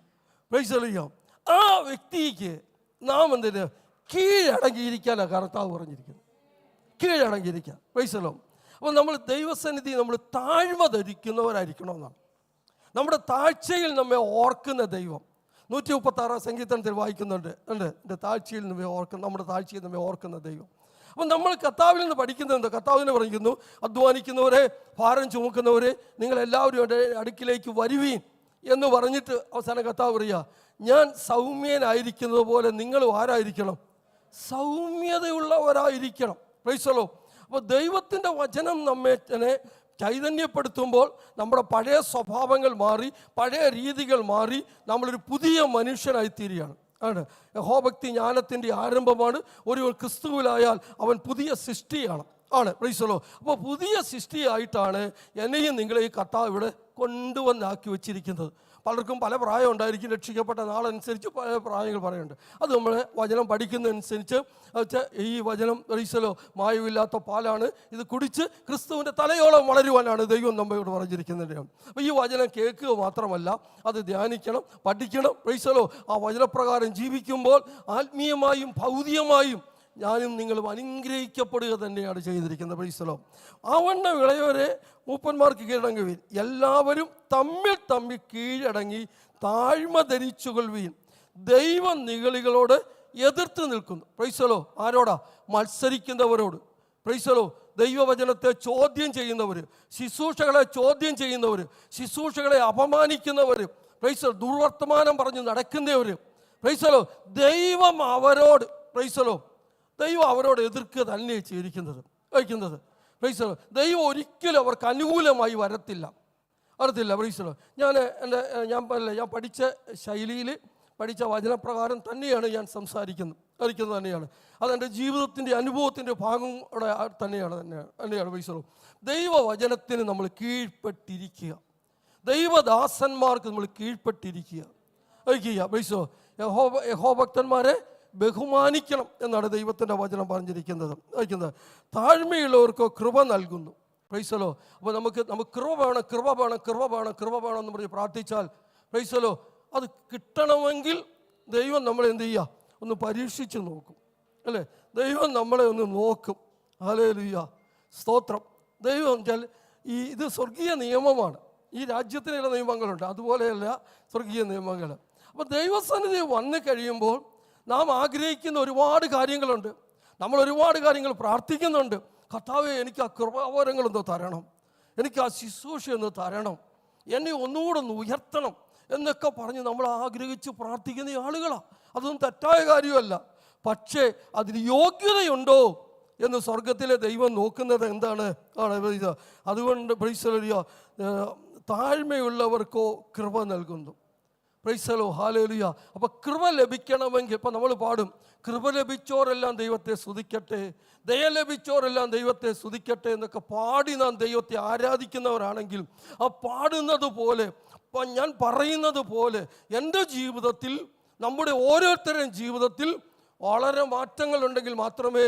പ്രൈസലോ. ആ വ്യക്തിക്ക് നാം എന്തിന് കീഴടങ്ങിയിരിക്കാനാണ് കർത്താവ് പറഞ്ഞിരിക്കുന്നത്. കീഴടങ്ങിയിരിക്കുക. പ്രൈസലോ. അപ്പോൾ നമ്മൾ ദൈവസന്നിധി നമ്മൾ താഴ്മ ധരിക്കുന്നവരായിരിക്കണമെന്നാണ്. നമ്മുടെ താഴ്ചയിൽ നമ്മെ ഓർക്കുന്ന ദൈവം 136 സങ്കീർത്തനത്തിൽ വായിക്കുന്നുണ്ട്. എൻ്റെ താഴ്ചയിൽ നമ്മെ ഓർക്കുന്ന, നമ്മുടെ താഴ്ചയിൽ നമ്മെ ഓർക്കുന്ന ദൈവം. അപ്പം നമ്മൾ കർത്താവിൽ നിന്ന് പഠിക്കുന്നത്, കർത്താവിനെ പറയുന്നു, അധ്വാനിക്കുന്നവരെ ഭാരം ചുമക്കുന്നവരെ നിങ്ങളെല്ലാവരും എൻ്റെ അടുക്കിലേക്ക് വരുവീൻ എന്ന് പറഞ്ഞിട്ട് അവസാനം കർത്താവ് പറയുക, ഞാൻ സൗമ്യനായിരിക്കുന്നത് പോലെ നിങ്ങളും ആരായിരിക്കണം? സൗമ്യതയുള്ളവരായിരിക്കണം. പ്രൈസലോ. അപ്പോൾ ദൈവത്തിൻ്റെ വചനം നമ്മെ ചൈതന്യപ്പെടുത്തുമ്പോൾ നമ്മുടെ പഴയ സ്വഭാവങ്ങൾ മാറി, പഴയ രീതികൾ മാറി, നമ്മളൊരു പുതിയ മനുഷ്യനായിത്തീരുകയാണ്. ആണ് യഹോഭക്തി ജ്ഞാനത്തിൻ്റെ ആരംഭമാണ്. ഒരു ക്രിസ്തുവിലായാൽ അവൻ പുതിയ സൃഷ്ടിയാണ്. പ്രൈസലോ. അപ്പോൾ പുതിയ സൃഷ്ടിയായിട്ടാണ് എന്നെയും നിങ്ങളെ ഈ കർത്താവ് ഇവിടെ കൊണ്ടുവന്നാക്കി വെച്ചിരിക്കുന്നത്. പലർക്കും പല പ്രായം ഉണ്ടായിരിക്കും. രക്ഷിക്കപ്പെട്ട നാളനുസരിച്ച് പല പ്രായങ്ങൾ പറയുന്നുണ്ട്. അത് നമ്മൾ വചനം പഠിക്കുന്നതനുസരിച്ച് ഈ വചനം പ്രൈസലോ മായമില്ലാത്ത പാലാണ്, ഇത് കുടിച്ച് ക്രിസ്തുവിൻ്റെ തലയോളം വളരുവാനാണ് ദൈവം നമ്മയോട് പറഞ്ഞിരിക്കുന്നത്. അപ്പോൾ ഈ വചനം കേൾക്കുക മാത്രമല്ല, അത് ധ്യാനിക്കണം, പഠിക്കണം. പ്രൈസലോ. ആ വചനപ്രകാരം ജീവിക്കുമ്പോൾ ആത്മീയമായും ഭൗതികമായും ഞാനും നിങ്ങളും അനുഗ്രഹിക്കപ്പെടുക തന്നെയാണ് ചെയ്തിരിക്കുന്നത്. പ്രൈസലോ. ആവണ്ണം ഇളയവരെ മൂപ്പന്മാർക്ക് കീഴടങ്ങുവീൻ, എല്ലാവരും തമ്മിൽ കീഴടങ്ങി താഴ്മ ധരിച്ചുകൊള്ളുവീൻ. ദൈവം നിഗളികളോട് എതിർത്ത് നിൽക്കുന്നു. പ്രൈസലോ. ആരോടാ? മത്സരിക്കുന്നവരോട്. പ്രൈസലോ. ദൈവവചനത്തെ ചോദ്യം ചെയ്യുന്നവർ, ശുശ്രൂഷകളെ ചോദ്യം ചെയ്യുന്നവർ, ശുശ്രൂഷകളെ അപമാനിക്കുന്നവർ, പ്രൈസലോ ദുർവർത്തമാനം പറഞ്ഞ് നടക്കുന്നവർ. പ്രൈസലോ. ദൈവം അവരോട് എതിർക്കുക തന്നെ ചെയ്തിരിക്കുന്നത്. പ്രൈസലോ. ദൈവം ഒരിക്കലും അവർക്ക് അനുകൂലമായി വരത്തില്ല. പ്രൈസലോ. ഞാൻ പഠിച്ച ശൈലിയിൽ പഠിച്ച വചനപ്രകാരം തന്നെയാണ് ഞാൻ സംസാരിക്കുന്നത് തന്നെയാണ്. അതെൻ്റെ ജീവിതത്തിൻ്റെ അനുഭവത്തിൻ്റെ ഭാഗം തന്നെയാണ്. പ്രൈസലോ. ദൈവവചനത്തിന് നമ്മൾ കീഴ്പ്പെട്ടിരിക്കുക, ദൈവദാസന്മാർക്ക് നമ്മൾ കീഴ്പ്പെട്ടിരിക്കുക. പ്രൈസലോ. യഹോഭക്തന്മാരെ ബഹുമാനിക്കണം എന്നാണ് ദൈവത്തിൻ്റെ വചനം പറഞ്ഞിരിക്കുന്നത്. താഴ്മയുള്ളവർക്ക് കൃപ നൽകുന്നു. പ്രൈസലോ. അപ്പോൾ നമുക്ക് കൃപ വേണം എന്ന് പറഞ്ഞ് പ്രാർത്ഥിച്ചാൽ പ്രൈസലോ അത് കിട്ടണമെങ്കിൽ ദൈവം നമ്മളെ എന്ത് ചെയ്യുക? ഒന്ന് പരീക്ഷിച്ച് നോക്കും, അല്ലേ? ദൈവം നമ്മളെ ഒന്ന് നോക്കും. ഹല്ലേലൂയ, സ്തോത്രം. ദൈവം വെച്ചാൽ ഇത് സ്വർഗീയ നിയമമാണ്. ഈ രാജ്യത്തിനുള്ള നിയമങ്ങളുണ്ട്, അതുപോലെയല്ല സ്വർഗീയ നിയമങ്ങൾ. അപ്പോൾ ദൈവസന്നിധി വന്നു കഴിയുമ്പോൾ നാം ആഗ്രഹിക്കുന്ന ഒരുപാട് കാര്യങ്ങളുണ്ട്. നമ്മൾ ഒരുപാട് കാര്യങ്ങൾ പ്രാർത്ഥിക്കുന്നുണ്ട്. കർത്താവേ, എനിക്ക് ആ കൃപാവരങ്ങളൊന്ന് തരണം, എനിക്ക് ആ ശുശ്രൂഷയൊന്ന് തരണം, എന്നെ ഒന്നുകൂടെ ഒന്ന് ഉയർത്തണം എന്നൊക്കെ പറഞ്ഞ് നമ്മൾ ആഗ്രഹിച്ച് പ്രാർത്ഥിക്കുന്ന ആളുകളാണ്. അതൊന്നും തെറ്റായ കാര്യമല്ല. പക്ഷേ അതിന് യോഗ്യതയുണ്ടോ എന്ന് സ്വർഗത്തിലെ ദൈവം നോക്കുന്നത് എന്താണ്? അതുകൊണ്ട് താഴ്മയുള്ളവർക്കോ കൃപ നൽകുന്നു. പ്രൈസലോ, ഹല്ലേലൂയ. അപ്പോൾ കൃപ ലഭിക്കണമെങ്കിൽ ഇപ്പം നമ്മൾ പാടും, കൃപ ലഭിച്ചോരെല്ലാം ദൈവത്തെ സ്തുതിക്കട്ടെ, ദയ ലഭിച്ചോരെല്ലാം ദൈവത്തെ സ്തുതിക്കട്ടെ എന്നൊക്കെ പാടി നാം ദൈവത്തെ ആരാധിക്കുന്നവരാണെങ്കിൽ ആ പാടുന്നത് പോലെ, ഞാൻ പറയുന്നത് പോലെ എൻ്റെ ജീവിതത്തിൽ, നമ്മുടെ ഓരോരുത്തരുടെയും ജീവിതത്തിൽ വളരെ മാറ്റങ്ങളുണ്ടെങ്കിൽ മാത്രമേ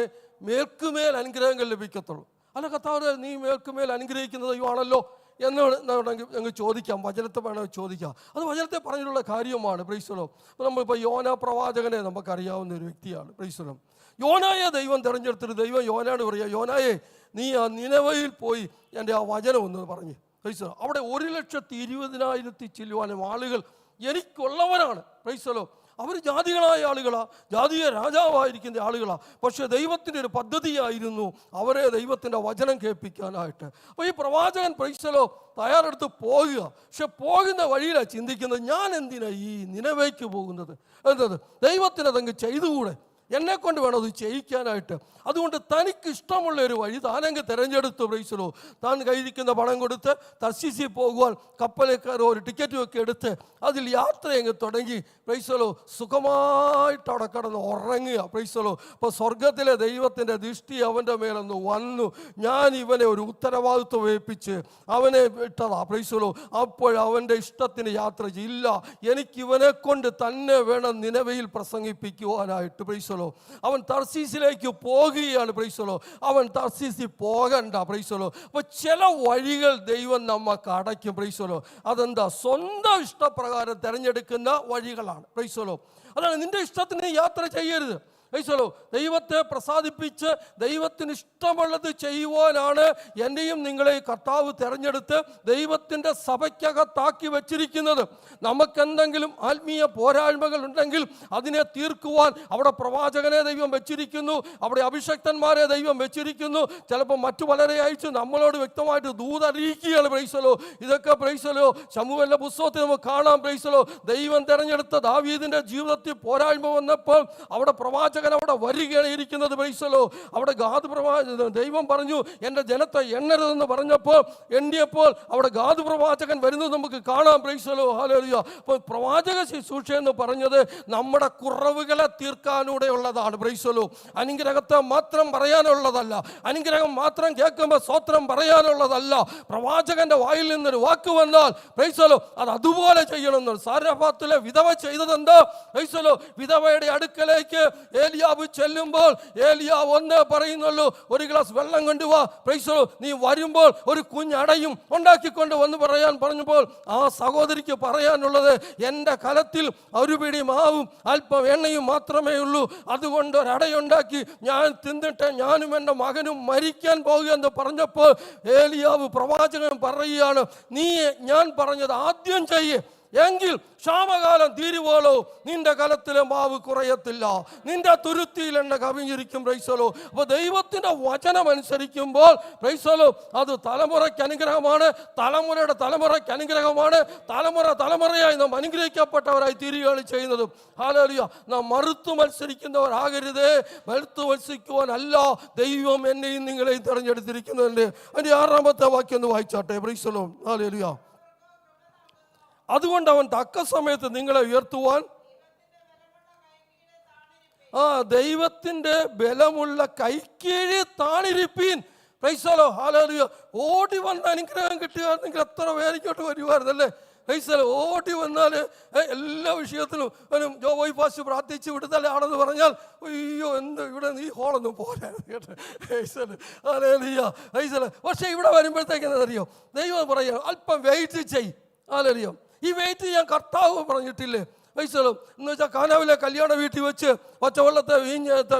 മേൽക്കുമേൽ അനുഗ്രഹങ്ങൾ ലഭിക്കത്തുള്ളൂ. അല്ല കർത്താവേ, നീ മേൽക്കുമേൽ അനുഗ്രഹിക്കുന്ന ദൈവമാണല്ലോ എന്നാണെങ്കിൽ ഞങ്ങൾ ചോദിക്കാം, വചനത്തെ വേണമെങ്കിൽ ചോദിക്കാം. അത് വചനത്തെ പറഞ്ഞിട്ടുള്ള കാര്യമാണ്. പ്രൈസ്തലോ. അപ്പോൾ നമ്മളിപ്പോൾ യോന പ്രവാചകനെ നമുക്കറിയാവുന്ന ഒരു വ്യക്തിയാണ്. പ്രൈസ്തലോ. യോനായെ ദൈവം തിരഞ്ഞെടുത്തിട്ട് ദൈവം യോനയോട് പറയുക, യോനായെ നീ ആ നിനവയിൽ പോയി എൻ്റെ ആ വചനം ഒന്ന് പറഞ്ഞ്. പ്രൈസ്തലോ. അവിടെ 1,20,000 ചില്ലുവാനും ആളുകൾ എനിക്കുള്ളവരാണ്. പ്രൈസ്തലോ. അവർ ജാതികളായ ആളുകളാണ്, ജാതീയ രാജാവായിരിക്കുന്ന ആളുകളാണ്. പക്ഷേ ദൈവത്തിൻ്റെ ഒരു പദ്ധതിയായിരുന്നു അവരെ ദൈവത്തിൻ്റെ വചനം കേൾപ്പിക്കാനായിട്ട്. അപ്പോൾ ഈ പ്രവാചകൻ പ്രൈസ്തലോ തയ്യാറെടുത്ത് പോകുക. പക്ഷെ പോകുന്ന വഴിയിലാണ് ചിന്തിക്കുന്നത്, ഞാൻ എന്തിനാ ഈ നിനവേക്ക് പോകുന്നത്? എന്നത് ദൈവത്തിനതങ്ങ് ചെയ്തുകൂടെ? എന്നെ കൊണ്ട് വേണം അത് ചെയ്യിക്കാനായിട്ട്. അതുകൊണ്ട് തനിക്ക് ഇഷ്ടമുള്ള ഒരു വഴി താനങ്ങ് തിരഞ്ഞെടുത്തു. പ്രൈസ്തലോ. താൻ കയ്യിരിക്കുന്ന പണം കൊടുത്ത് തർശീസിൽ പോകുവാൻ കപ്പലേക്കാരോ ഒരു ടിക്കറ്റും ഒക്കെ എടുത്ത് അതിൽ യാത്രയങ്ങ് തുടങ്ങി. പ്രൈസ്തലോ. സുഖമായിട്ട് അവിടെ കിടന്ന് ഉറങ്ങുക. പ്രൈസ്തലോ. അപ്പോൾ സ്വർഗത്തിലെ ദൈവത്തിൻ്റെ ദൃഷ്ടി അവൻ്റെ മേലൊന്ന് വന്നു. ഞാൻ ഇവനെ ഒരു ഉത്തരവാദിത്വം ഏൽപ്പിച്ച് അവനെ വിട്ടതാ. പ്രൈസ്തലോ. അപ്പോഴവൻ്റെ ഇഷ്ടത്തിന് യാത്ര ചെയ്യില്ല, എനിക്കിവനെ കൊണ്ട് തന്നെ വേണം നിനവയിൽ പ്രസംഗിപ്പിക്കുവാനായിട്ട്. പ്രൈസ്തലോ. അവൻ തർശീസിലേക്ക് പോകുകയാണ്. പ്രൈസ്തലോ. അവൻ തർശീസിൽ പോകണ്ട. പ്രൈസ്തലോ. അപ്പോൾ ചില വഴികൾ ദൈവം നമുക്ക് അടയ്ക്കും. പ്രൈസ്തലോ. അതെന്താ? സ്വന്തം ഇഷ്ടപ്രകാരം തിരഞ്ഞെടുക്കുന്ന വഴികളാണ്. പ്രൈസ്തലോ. അതാണ് നിന്റെ ഇഷ്ടത്തിന് യാത്ര ചെയ്യരുത്. പ്രൈസ്തലോ. ദൈവത്തെ പ്രസാദിപ്പിച്ച് ദൈവത്തിന് ഇഷ്ടമുള്ളത് ചെയ്യുവാനാണ് എന്നെയും നിങ്ങളെ കർത്താവ് തിരഞ്ഞെടുത്ത് ദൈവത്തിൻ്റെ സഭയ്ക്കകത്താക്കി വച്ചിരിക്കുന്നത്. നമുക്കെന്തെങ്കിലും ആത്മീയ പോരായ്മകൾ ഉണ്ടെങ്കിൽ അതിനെ തീർക്കുവാൻ അവിടെ പ്രവാചകനെ ദൈവം വെച്ചിരിക്കുന്നു, അവിടെ അഭിഷക്തന്മാരെ ദൈവം വെച്ചിരിക്കുന്നു. ചിലപ്പോൾ മറ്റു പലരെ അയച്ച് നമ്മളോട് വ്യക്തമായിട്ട് ദൂതറിയിക്കുകയാണ്. പ്രൈസ്തലോ. ഇതൊക്കെ പ്രൈസ്തലോ ശമൂവേലിന്റെ പുസ്തകത്തിൽ നമുക്ക് കാണാം. പ്രൈസ്തലോ. ദൈവം തിരഞ്ഞെടുത്ത ദാവീദിന്റെ ജീവിതത്തിൽ പോരായ്മ വന്നപ്പോൾ അവിടെ പ്രവാചകൻ അവിടെ വരികയാണ് ഇരിക്കുന്നത്. പ്രൈസ്തലോ. അവിടെ ഗാദ് ദൈവം പറഞ്ഞു എൻ്റെ ജനത്തെ എണ്ണരുതെന്ന് പറഞ്ഞപ്പോൾ എണ്ണിയപ്പോൾ അവിടെ ഗാദ് പ്രവാചകൻ വരുന്നത് നമുക്ക് കാണാം. പ്രൈസ്തലോ. ഹല്ലേലൂയ. അപ്പോൾ പ്രവാചക ശുശ്രൂഷ എന്ന് പറഞ്ഞത് നമ്മുടെ കുറവുകളെ തീർക്കാനൂടെയുള്ളതാണ്. പ്രൈസ്തലോ. അനുഗ്രഹത്തെ മാത്രം പറയാനുള്ളതല്ല, അനുഗ്രഹം മാത്രം കേൾക്കുമ്പോൾ സ്വത്രം പറയാനുള്ളതല്ല. പ്രവാചകന്റെ വായിൽ നിന്നൊരു വാക്ക് വന്നാൽ പ്രൈസ്തലോ അത് അതുപോലെ ചെയ്യണമെന്ന്. സാരഫാത്തിലെ വിധവ ചെയ്തതെന്താ? പ്രൈസ്തലോ. വിധവയുടെ അടുക്കലേക്ക് ഏലിയാവ് ചെല്ലുമ്പോൾ ഏലിയാവ് ഒന്നേ പറയുന്നുള്ളൂ, ഒരു ഗ്ലാസ് വെള്ളം കൊണ്ടുവാ. പ്രൈസ്തലോ. നീ വരുമ്പോൾ ഒരു കുഞ്ഞടയും ഉണ്ടാക്കിക്കൊണ്ട് വന്ന് പറയാൻ പറഞ്ഞപ്പോൾ ആ സഹോദരിക്ക് പറയാനുള്ളത്, എൻ്റെ കലത്തിൽ ഒരു പിടി മാവും അല്പം എണ്ണയും മാത്രമേ ഉള്ളൂ, അതുകൊണ്ട് ഒരടയുണ്ടാക്കി ഞാൻ തിന്നിട്ട് ഞാനും എൻ്റെ മകനും മരിക്കാൻ പോകുക എന്ന് പറഞ്ഞപ്പോൾ ഏലിയാവ് പ്രവാചകൻ പറയുകയാണ്, നീ ഞാൻ പറഞ്ഞത് ആദ്യം ചെയ്യേ, എങ്കിൽ ക്ഷാമകാലം തീരുവോളോ നിന്റെ കലത്തിലെ മാവ് കുറയത്തില്ല, നിന്റെ തുരുത്തിയിൽ എണ്ണ കവിഞ്ഞിരിക്കും. പ്രൈസ്തലോ. അപ്പോൾ ദൈവത്തിൻ്റെ വചനം അനുസരിക്കുമ്പോൾ പ്രൈസ്തലോ അത് തലമുറയ്ക്ക് അനുഗ്രഹമാണ്, തലമുറയുടെ തലമുറയ്ക്ക് അനുഗ്രഹമാണ്. തലമുറയായി നാം അനുഗ്രഹിക്കപ്പെട്ടവരായി തീരുകയാണ് ചെയ്യുന്നത്. ഹല്ലേലൂയ. നാം മറുത്തു മത്സരിക്കുന്നവരാകരുതേ. മറുത്തു മത്സരിക്കുവാനല്ല ദൈവം എന്നെയും നിങ്ങളെയും തിരഞ്ഞെടുത്തിരിക്കുന്നുണ്ട്. അതിൻ്റെ 6-ാമത്തെ വാക്യം ഒന്ന് വായിച്ചാട്ടെ. പ്രൈസ്തലോ. ഹല്ലേലൂയ. അതുകൊണ്ട് അവൻ തക്ക സമയത്ത് നിങ്ങളെ ഉയർത്തുവാൻ ദൈവത്തിൻ്റെ ബലമുള്ള കൈക്കീഴി താണിരിപ്പീൻ. പ്രൈസ്തലോ. ഹല്ലേലൂയ. ഓടി വന്ന അനുഗ്രഹം കിട്ടുകയാണെങ്കിൽ എത്ര പേരിക്കോട്ട് വരുമായിരുന്നല്ലേ? പ്രൈസ്തലോ. ഓടി വന്നാൽ എല്ലാ വിഷയത്തിലും ജോബോയ് പാസ് പ്രാർത്ഥിച്ച് വിടുതലാണെന്ന് പറഞ്ഞാൽ അയ്യോ എന്ത് ഇവിടെ ഈ ഹോളൊന്നും പോരായിരുന്നു കേട്ടോ. ഹല്ലേലൂയ. പക്ഷേ ഇവിടെ വരുമ്പോഴത്തേക്ക് എന്നറിയോ ദൈവം പറയുക, അല്പം വെയിറ്റ് ചെയ്. ഹല്ലേലൂയ. ഈ വെയിറ്റ് ചെയ്യാൻ കർത്താവ് പറഞ്ഞിട്ടില്ലേ? പ്രൈസ്തലോ. എന്ന് വെച്ചാൽ കാനാവിലെ കല്യാണ വീട്ടിൽ വെച്ച് പച്ചവെള്ളത്തെ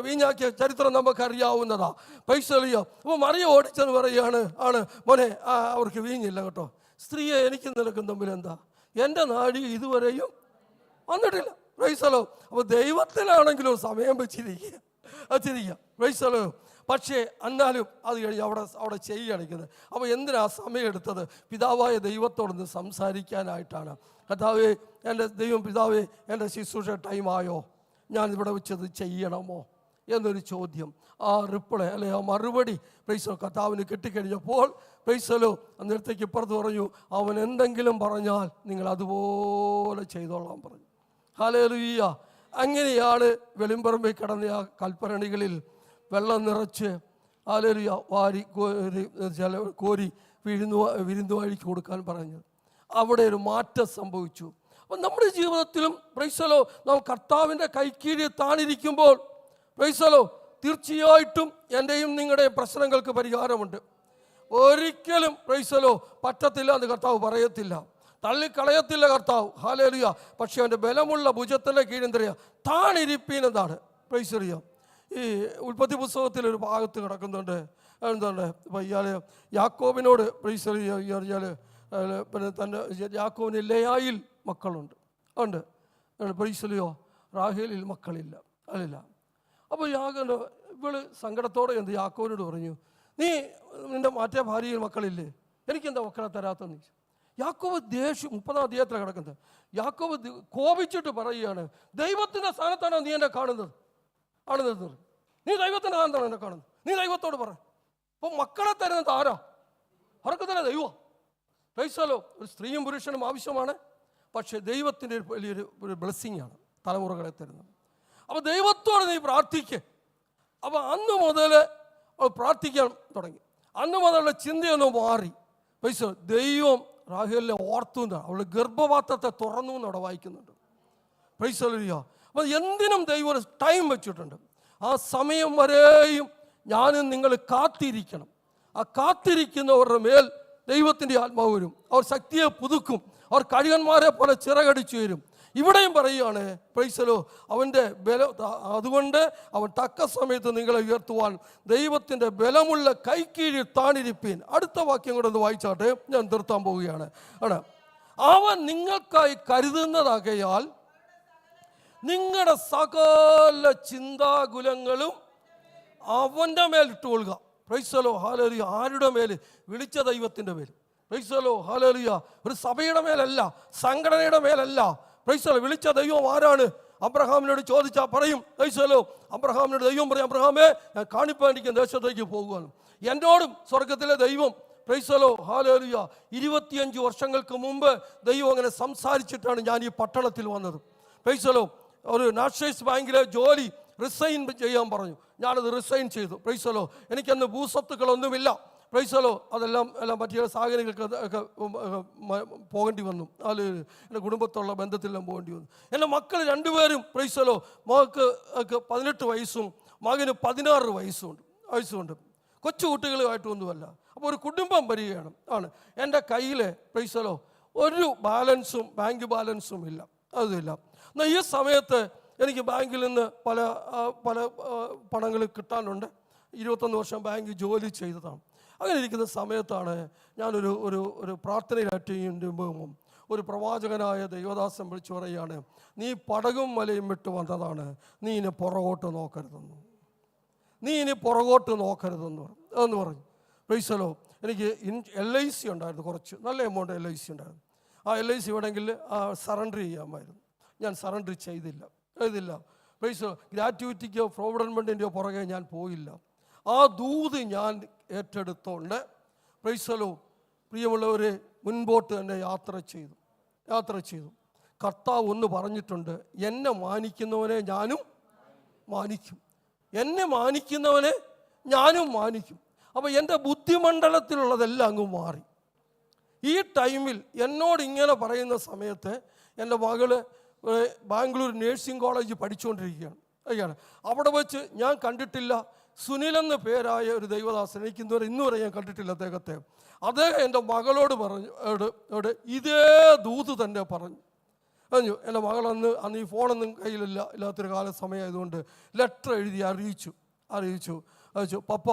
വീഞ്ഞാക്കിയ ചരിത്രം നമുക്കറിയാവുന്നതാ. പ്രൈസ്തലോ. അപ്പോൾ മറിയ ഓടിച്ചെന്ന് പറയുകയാണ്, മോനെ അവർക്ക് വീഞ്ഞില്ല കേട്ടോ. സ്ത്രീയെ എനിക്കും നിനക്കും തമ്മിൽ എന്താ? എൻ്റെ നാഴി ഇതുവരെയും വന്നിട്ടില്ല. പ്രൈസ്തലോ. അപ്പോൾ ദൈവത്തിലാണെങ്കിലും സമയം വെച്ചിരിക്കുക. പ്രൈസ്തലോ. പക്ഷേ എന്നാലും അത് കഴിഞ്ഞ് അവിടെ ചെയ്യുകയാണിക്കുന്നത്. അപ്പോൾ എന്തിനാ സമയം എടുത്തത്? പിതാവായ ദൈവത്തോടൊന്ന് സംസാരിക്കാനായിട്ടാണ്. കർത്താവേ, എൻ്റെ ദൈവം പിതാവേ, എൻ്റെ ശുശ്രൂഷ ടൈമായോ? ഞാൻ ഇവിടെ വെച്ചത് ചെയ്യണമോ എന്നൊരു ചോദ്യം, ആ റിപ്ലൈ അല്ലെ ആ മറുപടി പ്രൈസോ കർത്താവിന് കിട്ടിക്കഴിഞ്ഞപ്പോൾ പ്രൈസലോ അന്നേരത്തേക്ക് ഇപ്പുറത്ത് പറഞ്ഞു, അവൻ എന്തെങ്കിലും പറഞ്ഞാൽ നിങ്ങൾ അതുപോലെ ചെയ്തോളാൻ പറഞ്ഞു. ഹല്ലേലൂയ. അങ്ങനെയാണ് വെളിമ്പറമ്പിൽ കിടന്ന ആ കൽപ്പരണികളിൽ വെള്ളം നിറച്ച് ഹല്ലേലൂയ വാരി കോരി വിരുന്നു വഴിക്ക് കൊടുക്കാൻ പറഞ്ഞത്. അവിടെ ഒരു മാറ്റം സംഭവിച്ചു. അപ്പം നമ്മുടെ ജീവിതത്തിലും പ്രൈസലോ നാം കർത്താവിൻ്റെ കൈക്കീഴിൽ താണിരിക്കുമ്പോൾ പ്രൈസലോ തീർച്ചയായിട്ടും എൻ്റെയും നിങ്ങളുടെയും പ്രശ്നങ്ങൾക്ക് പരിഹാരമുണ്ട്. ഒരിക്കലും പ്രൈസലോ പറ്റത്തില്ല എന്ന് കർത്താവ് പറയത്തില്ല, തള്ളിക്കളയത്തില്ല കർത്താവ്. ഹല്ലേലൂയ. പക്ഷേ അവൻ്റെ ബലമുള്ള ഭുജത്തിൻ്റെ കീഴെന്തറിയാം താണിരിപ്പീൻ എന്നാണ്. പ്രൈസറിയ ഈ ഉൽപ്പത്തി പുസ്തകത്തിൽ ഒരു ഭാഗത്ത് കിടക്കുന്നുണ്ട്. എന്താണ് ഇപ്പം ഇയാൾ യാക്കോബിനോട് പ്രൈസറിയ ഇയാൾ പിന്നെ തൻ്റെ യാക്കോബിന് ലേയായിൽ മക്കളുണ്ട് ഉണ്ട് പ്രൈസലിയോ റാഹേലിൽ മക്കളില്ല അല്ലില്ല. അപ്പോൾ ഇവള് സങ്കടത്തോടെ എന്ത് യാക്കോബിനോട് പറഞ്ഞു, നീ നിൻ്റെ മറ്റേ ഭാര്യയിൽ മക്കളില്ലേ, എനിക്കെന്താ മക്കളെ തരാത്തെന്ന് ചോദിച്ചു. യാക്കോബ് ദേഷ്യം 30-ാം അധ്യായത്തിലാണ് കിടക്കുന്നത്. യാക്കോബ് കോപിച്ചിട്ട് പറയുകയാണ്, ദൈവത്തിൻ്റെ സ്ഥാനത്താണോ നീ എന്നെ കാണുന്നത്? നീ ദൈവത്തിൻ്റെ സ്ഥാനത്താണോ എന്നെ കാണുന്നത്? നീ ദൈവത്തോട് പറ. അപ്പോൾ മക്കളെ തരുന്നത് ആരാ? അവർക്കതല്ല ദൈവം. പ്രൈസലോ ഒരു സ്ത്രീയും പുരുഷനും ആവശ്യമാണ്, പക്ഷേ ദൈവത്തിൻ്റെ വലിയൊരു ബ്ലെസ്സിങ് ആണ് തലമുറകളെ തരുന്നത്. അപ്പോൾ ദൈവത്തോട് നീ പ്രാർത്ഥിക്കുക. അപ്പോൾ അന്ന് മുതൽ പ്രാർത്ഥിക്കാൻ തുടങ്ങി. അന്ന് മുതലുള്ള ചിന്തയൊന്ന് മാറി. പൈസ ദൈവം റാഹേലിനെ ഓർത്തു എന്നാണ്, അവളുടെ ഗർഭപാത്രത്തെ തുറന്നു എന്ന് അവിടെ വായിക്കുന്നുണ്ട്. പ്രൈസലിയ. അപ്പോൾ എന്തിനും ദൈവം ഒരു ടൈം വെച്ചിട്ടുണ്ട്. ആ സമയം വരെയും ഞാനും നിങ്ങൾ കാത്തിരിക്കണം. ആ കാത്തിരിക്കുന്നവരുടെ മേൽ ദൈവത്തിൻ്റെ ആത്മാവ് വരും, അവർ ശക്തിയെ പുതുക്കും, അവർ കഴുകന്മാരെ പോലെ ചിറകടിച്ചു വരും. ഇവിടെയും പറയുകയാണ് പ്രൈസലോ അവൻ്റെ ബലം, അതുകൊണ്ട് അവൻ തക്ക സമയത്ത് നിങ്ങളെ ഉയർത്തുവാൻ ദൈവത്തിൻ്റെ ബലമുള്ള കൈക്കീഴിൽ താണിരിപ്പീൻ. അടുത്ത വാക്യം കൂടെ ഒന്ന് വായിച്ചാട്ടെ, ഞാൻ നിർത്താൻ പോവുകയാണ്. അവൻ നിങ്ങൾക്കായി കരുതുന്നതാകയാൽ നിങ്ങളുടെ സകല ചിന്താകുലങ്ങളും അവൻ്റെ മേൽ ഇട്ടുകൊള്ളുക. പ്രൈസലോ ഹല്ലേലൂയ. ആരുടെ മേൽ? വിളിച്ച ദൈവത്തിൻ്റെ മേൽ. പ്രൈസലോ ഹല്ലേലൂയ. ഒരു സഭയുടെ മേലല്ല, സംഘടനയുടെ മേലല്ല. പ്രൈസലോ വിളിച്ച ദൈവം ആരാണ്? അബ്രഹാമിനോട് ചോദിച്ചാൽ പറയും. പ്രൈസലോ അബ്രഹാമിനോട് ദൈവം പറയും, അബ്രഹാമേ ഞാൻ കാണിപ്പാനിരിക്കുന്ന ദേശത്തേക്ക് പോകുവാണ്. എന്നോടും സ്വർഗത്തിലെ ദൈവം പ്രൈസലോ ഹല്ലേലൂയ 25 വർഷങ്ങൾക്ക് മുമ്പ് ദൈവം അങ്ങനെ സംസാരിച്ചിട്ടാണ് ഞാൻ ഈ പട്ടണത്തിൽ വന്നത്. പ്രൈസലോ ഒരു നാഷണലൈസ് ബാങ്കിലെ ജോലി റിസൈൻ ചെയ്യാൻ പറഞ്ഞു. ഞാനത് റിസൈൻ ചെയ്തു. പ്രൈസലോ എനിക്കന്ന് ഭൂസ്വത്തുക്കളൊന്നുമില്ല. പ്രൈസലോ അതെല്ലാം മറ്റു സാഹചര്യങ്ങൾക്ക് ഒക്കെ പോകേണ്ടി വന്നു. അത് എൻ്റെ കുടുംബത്തുള്ള ബന്ധത്തിലെല്ലാം പോകേണ്ടി വന്നു. എൻ്റെ മക്കൾ 2 പേരും പ്രൈസലോ മകൾക്ക് 18 വയസ്സും മകന് 16 വയസ്സുമുണ്ട്. കൊച്ചു കുട്ടികളുമായിട്ടൊന്നുമല്ല. അപ്പോൾ ഒരു കുടുംബം വരികയാണ്. എൻ്റെ കയ്യിൽ പ്രൈസലോ ഒരു ബാലൻസും ബാങ്ക് ബാലൻസും ഇല്ല, അതുമില്ല. എന്നാൽ ഈ സമയത്ത് എനിക്ക് ബാങ്കിൽ നിന്ന് പല പണങ്ങൾ കിട്ടാനുണ്ട്. 21 വർഷം ബാങ്ക് ജോലി ചെയ്തതാണ്. അങ്ങനെ ഇരിക്കുന്ന സമയത്താണ് ഞാനൊരു ഒരു പ്രാർത്ഥനയിൽ അറ്റൻഡ് ചെയ്യുമ്പോൾ ഒരു പ്രവാചകനായ ദൈവദാസൻ വിളിച്ചു പറയുകയാണ്, നീ പടകും മലയും വിട്ട് വന്നതാണ്, നീ ഇനി പുറകോട്ട് നോക്കരുതെന്ന് പറഞ്ഞു. പ്രൈസലോ എനിക്ക് LIC ഉണ്ടായിരുന്നു, കുറച്ച് നല്ല എമൗണ്ട് LIC ഉണ്ടായിരുന്നു. ആ LIC വേണമെങ്കിൽ സറണ്ടർ ചെയ്യാമായിരുന്നു. ഞാൻ സറണ്ടർ ചെയ്തില്ല. പ്രൈസലോ ഗ്രാറ്റുവിറ്റിക്കോ പ്രോവിഡന്റ് ഫണ്ടിൻ്റെയോ പുറകെ ഞാൻ പോയില്ല. ആ ദൂത് ഞാൻ ഏറ്റെടുത്തോണ്ട് പ്രൈസലോ പ്രിയമുള്ളവരെ മുൻപോട്ട് തന്നെ യാത്ര ചെയ്തു. കർത്താവ് ഒന്ന് പറഞ്ഞിട്ടുണ്ട്, എന്നെ മാനിക്കുന്നവനെ ഞാനും മാനിക്കും, എന്നെ മാനിക്കുന്നവനെ ഞാനും മാനിക്കും. അപ്പോൾ എൻ്റെ ബുദ്ധിമണ്ഡലത്തിലുള്ളതെല്ലാം അങ്ങ് മാറി. ഈ ടൈമിൽ എന്നോട് ഇങ്ങനെ പറയുന്ന സമയത്ത് എൻ്റെ മകള് ബാംഗ്ലൂർ നേഴ്സിംഗ് കോളേജ് പഠിച്ചുകൊണ്ടിരിക്കുകയാണ്. അവിടെ വെച്ച് ഞാൻ കണ്ടിട്ടില്ല, സുനിൽ എന്ന പേരായ ഒരു ദൈവദാസൻ, എനിക്ക് ഇന്നുവരെ ഞാൻ കണ്ടിട്ടില്ല അദ്ദേഹത്തെ. അദ്ദേഹം എൻ്റെ മകളോട് പറഞ്ഞു, ഇതേ ദൂത് തന്നെ പറഞ്ഞു. എൻ്റെ മകൾ അന്ന് ഈ ഫോണൊന്നും ഇല്ലാത്തൊരു സമയമായതുകൊണ്ട് ലെറ്റർ എഴുതി അറിയിച്ചു. പപ്പ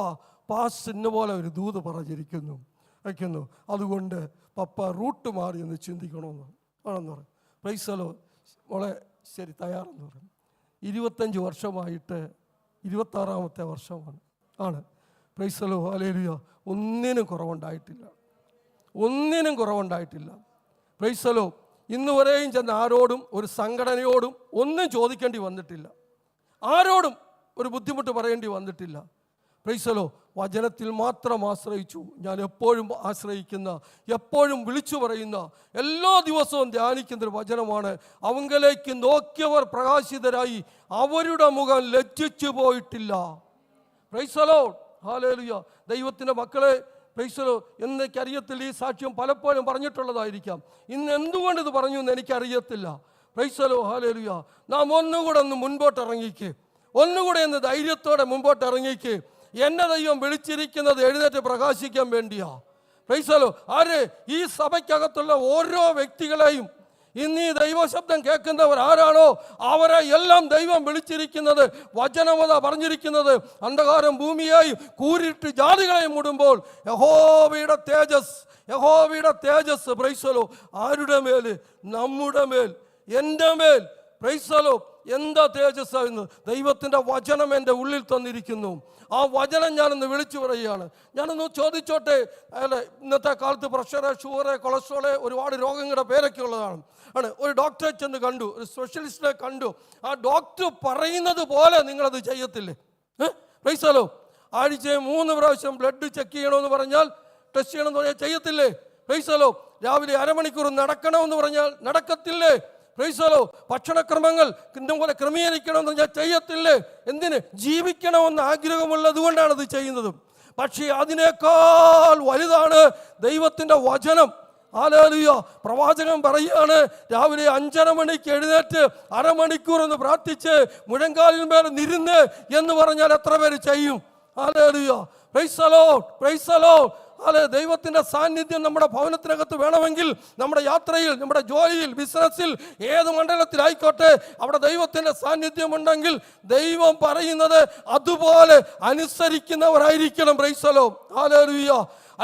പാസ്റ്റ് ഇന്ന പോലെ ഒരു ദൂത് പറഞ്ഞിരിക്കുന്നു, അതുകൊണ്ട് പപ്പ റൂട്ട് മാറി എന്ന് ചിന്തിക്കണമെന്ന് പറയും. പ്രൈസലോ മോളെ ശരി തയ്യാറെന്ന് പറയും. 25 വർഷമായിട്ട് 26ാമത്തെ വർഷമാണ്. പ്രൈസലോ ഹല്ലേലൂയ. ഒന്നിനും കുറവുണ്ടായിട്ടില്ല. പ്രൈസലോ ഇന്ന് വരെയും ചെന്ന് ആരോടും ഒരു സംഘടനയോടും ഒന്നും ചോദിക്കേണ്ടി വന്നിട്ടില്ല. ആരോടും ഒരു ബുദ്ധിമുട്ട് പറയേണ്ടി വന്നിട്ടില്ല. പ്രൈസലോ, വചനത്തിൽ മാത്രം ആശ്രയിച്ചു. ഞാൻ എപ്പോഴും ആശ്രയിക്കുന്ന, എപ്പോഴും വിളിച്ചു പറയുന്ന, എല്ലാ ദിവസവും ധ്യാനിക്കുന്നൊരു വചനമാണ്. അവങ്കലേക്ക് നോക്കിയവർ പ്രകാശിതരായി, അവരുടെ മുഖം ലജ്ജിച്ചു പോയിട്ടില്ല. പ്രൈസലോ, ഹല്ലേലൂയ. ദൈവത്തിൻ്റെ മക്കളെ, പ്രൈസലോ, എനിക്കറിയത്തില്ല, ഈ സാക്ഷ്യം പലപ്പോഴും പറഞ്ഞിട്ടുള്ളതായിരിക്കാം. ഇന്ന് എന്തുകൊണ്ട് ഇത് പറഞ്ഞു എന്ന് എനിക്കറിയത്തില്ല. പ്രൈസലോ, ഹല്ലേലൂയ. നാം ഒന്നുകൂടെ ഒന്ന് മുൻപോട്ട് ഇറങ്ങിക്ക്, ഒന്നുകൂടെ ഒന്ന് ധൈര്യത്തോടെ മുൻപോട്ട് ഇറങ്ങിക്ക്. എന്നെ ദൈവം വിളിച്ചിരിക്കുന്നത് എഴുന്നേറ്റ് പ്രകാശിക്കാൻ വേണ്ടിയാ. പ്രൈസലോ, ആര്? ഈ സഭയ്ക്കകത്തുള്ള ഓരോ വ്യക്തികളെയും, ഇന്ന് ഈ ദൈവശബ്ദം കേൾക്കുന്നവർ ആരാണോ അവരെ എല്ലാം ദൈവം വിളിച്ചിരിക്കുന്നത്. വചനമത പറഞ്ഞിരിക്കുന്നത്, അന്ധകാരം ഭൂമിയായി കൂരിട്ട് ജാതികളെയും മൂടുമ്പോൾ യഹോവയുടെ തേജസ്, യഹോവയുടെ തേജസ്, പ്രൈസലോ, ആരുടെ മേൽ? നമ്മുടെ മേൽ, എൻ്റെ മേൽ. പ്രൈസലോ, എന്താ തേജസ്സാകുന്നത്? ദൈവത്തിൻ്റെ വചനം എൻ്റെ ഉള്ളിൽ തന്നിരിക്കുന്നു. ആ വചനം ഞാനൊന്ന് വിളിച്ചു പറയുകയാണ്. ഞാനൊന്ന് ചോദിച്ചോട്ടെ, അല്ലെ, ഇന്നത്തെ കാലത്ത് പ്രഷറ്, ഷുഗറ്, കൊളസ്ട്രോള്, ഒരുപാട് രോഗങ്ങളുടെ പേരൊക്കെ ഉള്ളതാണ്. ഒരു ഡോക്ടറെ ചെന്ന് കണ്ടു, ഒരു സ്പെഷ്യലിസ്റ്റിനെ കണ്ടു. ആ ഡോക്ടർ പറയുന്നത് പോലെ നിങ്ങളത് ചെയ്യത്തില്ലേ? പ്രൈസലോ, ആഴ്ചയിൽ 3 പ്രാവശ്യം ബ്ലഡ് ചെക്ക് ചെയ്യണമെന്ന് പറഞ്ഞാൽ, ടെസ്റ്റ് ചെയ്യണമെന്ന് പറഞ്ഞാൽ ചെയ്യത്തില്ലേ? പ്രൈസലോ, രാവിലെ അരമണിക്കൂർ നടക്കണമെന്ന് പറഞ്ഞാൽ നടക്കത്തില്ലേ? പ്രൈസലോ, ഭക്ഷണക്രമങ്ങൾ ഇതുപോലെ ക്രമീകരിക്കണമെന്ന് പറഞ്ഞാൽ ചെയ്യത്തില്ലേ? എന്തിന്? ജീവിക്കണമെന്ന് ആഗ്രഹമുള്ളത് കൊണ്ടാണ് അത് ചെയ്യുന്നത്. പക്ഷേ അതിനേക്കാൾ വലുതാണ് ദൈവത്തിൻ്റെ വചനം. ഹല്ലേലൂയ. പ്രവാചകൻ പറയുകയാണ്, രാവിലെ 5:30 മണിക്ക് എഴുന്നേറ്റ് അരമണിക്കൂർ ഒന്ന് പ്രാർത്ഥിച്ച് മുഴങ്കാലിൽ മേലെ നിരുന്ന് എന്ന് പറഞ്ഞാൽ എത്ര പേര് ചെയ്യും? Hallelujah. Praise the Lord, price the Lord. അല്ലെ, ദൈവത്തിൻ്റെ സാന്നിധ്യം നമ്മുടെ ഭവനത്തിനകത്ത് വേണമെങ്കിൽ, നമ്മുടെ യാത്രയിൽ, നമ്മുടെ ജോലിയിൽ, ബിസിനസ്സിൽ, ഏത് മണ്ഡലത്തിലായിക്കോട്ടെ, അവിടെ ദൈവത്തിൻ്റെ സാന്നിധ്യം ഉണ്ടെങ്കിൽ ദൈവം പറയുന്നത് അതുപോലെ അനുസരിക്കുന്നവരായിരിക്കണം. പ്രൈസ് ദി ലോർഡ്, ഹല്ലേലൂയ.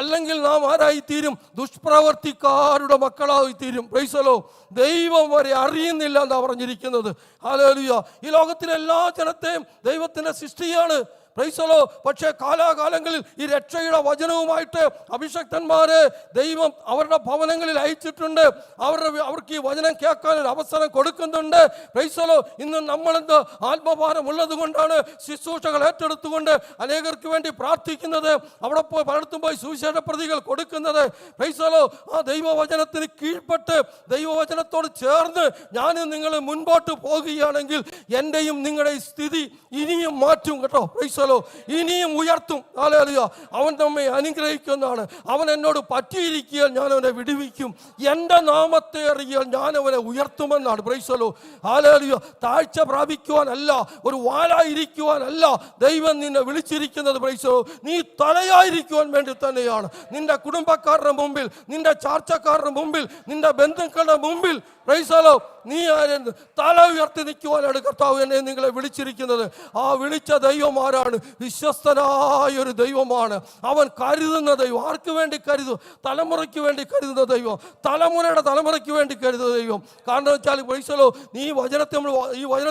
അല്ലെങ്കിൽ നാം ആരായിത്തീരും? ദുഷ്പ്രവർത്തിക്കാരുടെ മക്കളായിത്തീരും. Praise the Lord. ദൈവം വരെ അറിയുന്നില്ല എന്നാ പറഞ്ഞിരിക്കുന്നത്. ഹല്ലേലൂയ. ഈ ലോകത്തിലെ എല്ലാ ജനത്തെയും ദൈവത്തിൻ്റെ സൃഷ്ടിയാണ്. Price the Lord. പക്ഷേ കാലാകാലങ്ങളിൽ ഈ രക്ഷയുടെ വചനവുമായിട്ട് അഭിഷക്തന്മാരെ ദൈവം അവരുടെ ഭവനങ്ങളിൽ അയച്ചിട്ടുണ്ട്. അവർക്ക് ഈ വചനം കേൾക്കാൻ ഒരു അവസരം കൊടുക്കുന്നുണ്ട്. Price the Lord. ഇന്ന് നമ്മളെന്ത് ആത്മഭാരം ഉള്ളത് കൊണ്ടാണ് ശുശ്രൂഷകൾ ഏറ്റെടുത്തുകൊണ്ട് അനേകർക്ക് വേണ്ടി പ്രാർത്ഥിക്കുന്നത്, അവിടെ പോയി പലയിടത്തും പോയി സുവിശേഷ പ്രതികൾ കൊടുക്കുന്നത്. Price the Lord. ആ ദൈവവചനത്തിന് കീഴ്പ്പെട്ട് ദൈവവചനത്തോട് ചേർന്ന് ഞാനും നിങ്ങൾ മുൻപോട്ട് പോകുകയാണെങ്കിൽ എൻ്റെയും നിങ്ങളുടെ സ്ഥിതി ഇനിയും മാറ്റും കേട്ടോ. Price the Lord. ഇനിയും ഉയർത്തും. ഹല്ലേലൂയ. അവൻ നമ്മെ അനുഗ്രഹിക്കുന്നതാണ്. അവൻ എന്നോട് പറ്റിയിരിക്കിയാൽ ഞാൻ അവനെ വിടുവിക്കും, എൻ്റെ നാമത്തെ അറിയാൽ ഞാൻ അവനെ ഉയർത്തുമെന്നാണ്. Praise the Lord. ഹല്ലേലൂയ. താഴ്ച പ്രാപിക്കുവാനല്ല, ഒരു വാലായിരിക്കുവാനല്ല ദൈവം നിന്നെ വിളിച്ചിരിക്കുന്നത്. Praise the Lord. നീ തലയായിരിക്കുവാൻ വേണ്ടി തന്നെയാണ്. നിന്റെ കുടുംബക്കാരുടെ മുമ്പിൽ, നിന്റെ ചാർച്ചക്കാരുടെ മുമ്പിൽ, നിന്റെ ബന്ധുക്കളുടെ മുമ്പിൽ, പ്രൈസ് ദി ലോർഡ്, നീ ആരെന്ന് തല ഉയർത്തി നിൽക്കുവാനാണ് കർത്താവ് എന്നെ നിങ്ങളെ വിളിച്ചിരിക്കുന്നത്. ആ വിളിച്ച ദൈവം ആരാണ്? വിശ്വസ്തനായൊരു ദൈവമാണ്. അവൻ കരുതുന്ന ദൈവം. ആർക്ക് വേണ്ടി കരുതും? തലമുറയ്ക്ക് വേണ്ടി കരുതുന്ന ദൈവം, തലമുറയുടെ തലമുറയ്ക്ക് വേണ്ടി കരുതുന്ന ദൈവം. കാരണം വെച്ചാൽ പ്രൈസ് ദി ലോർഡ്, നീ ഈ വചനത്തിൽ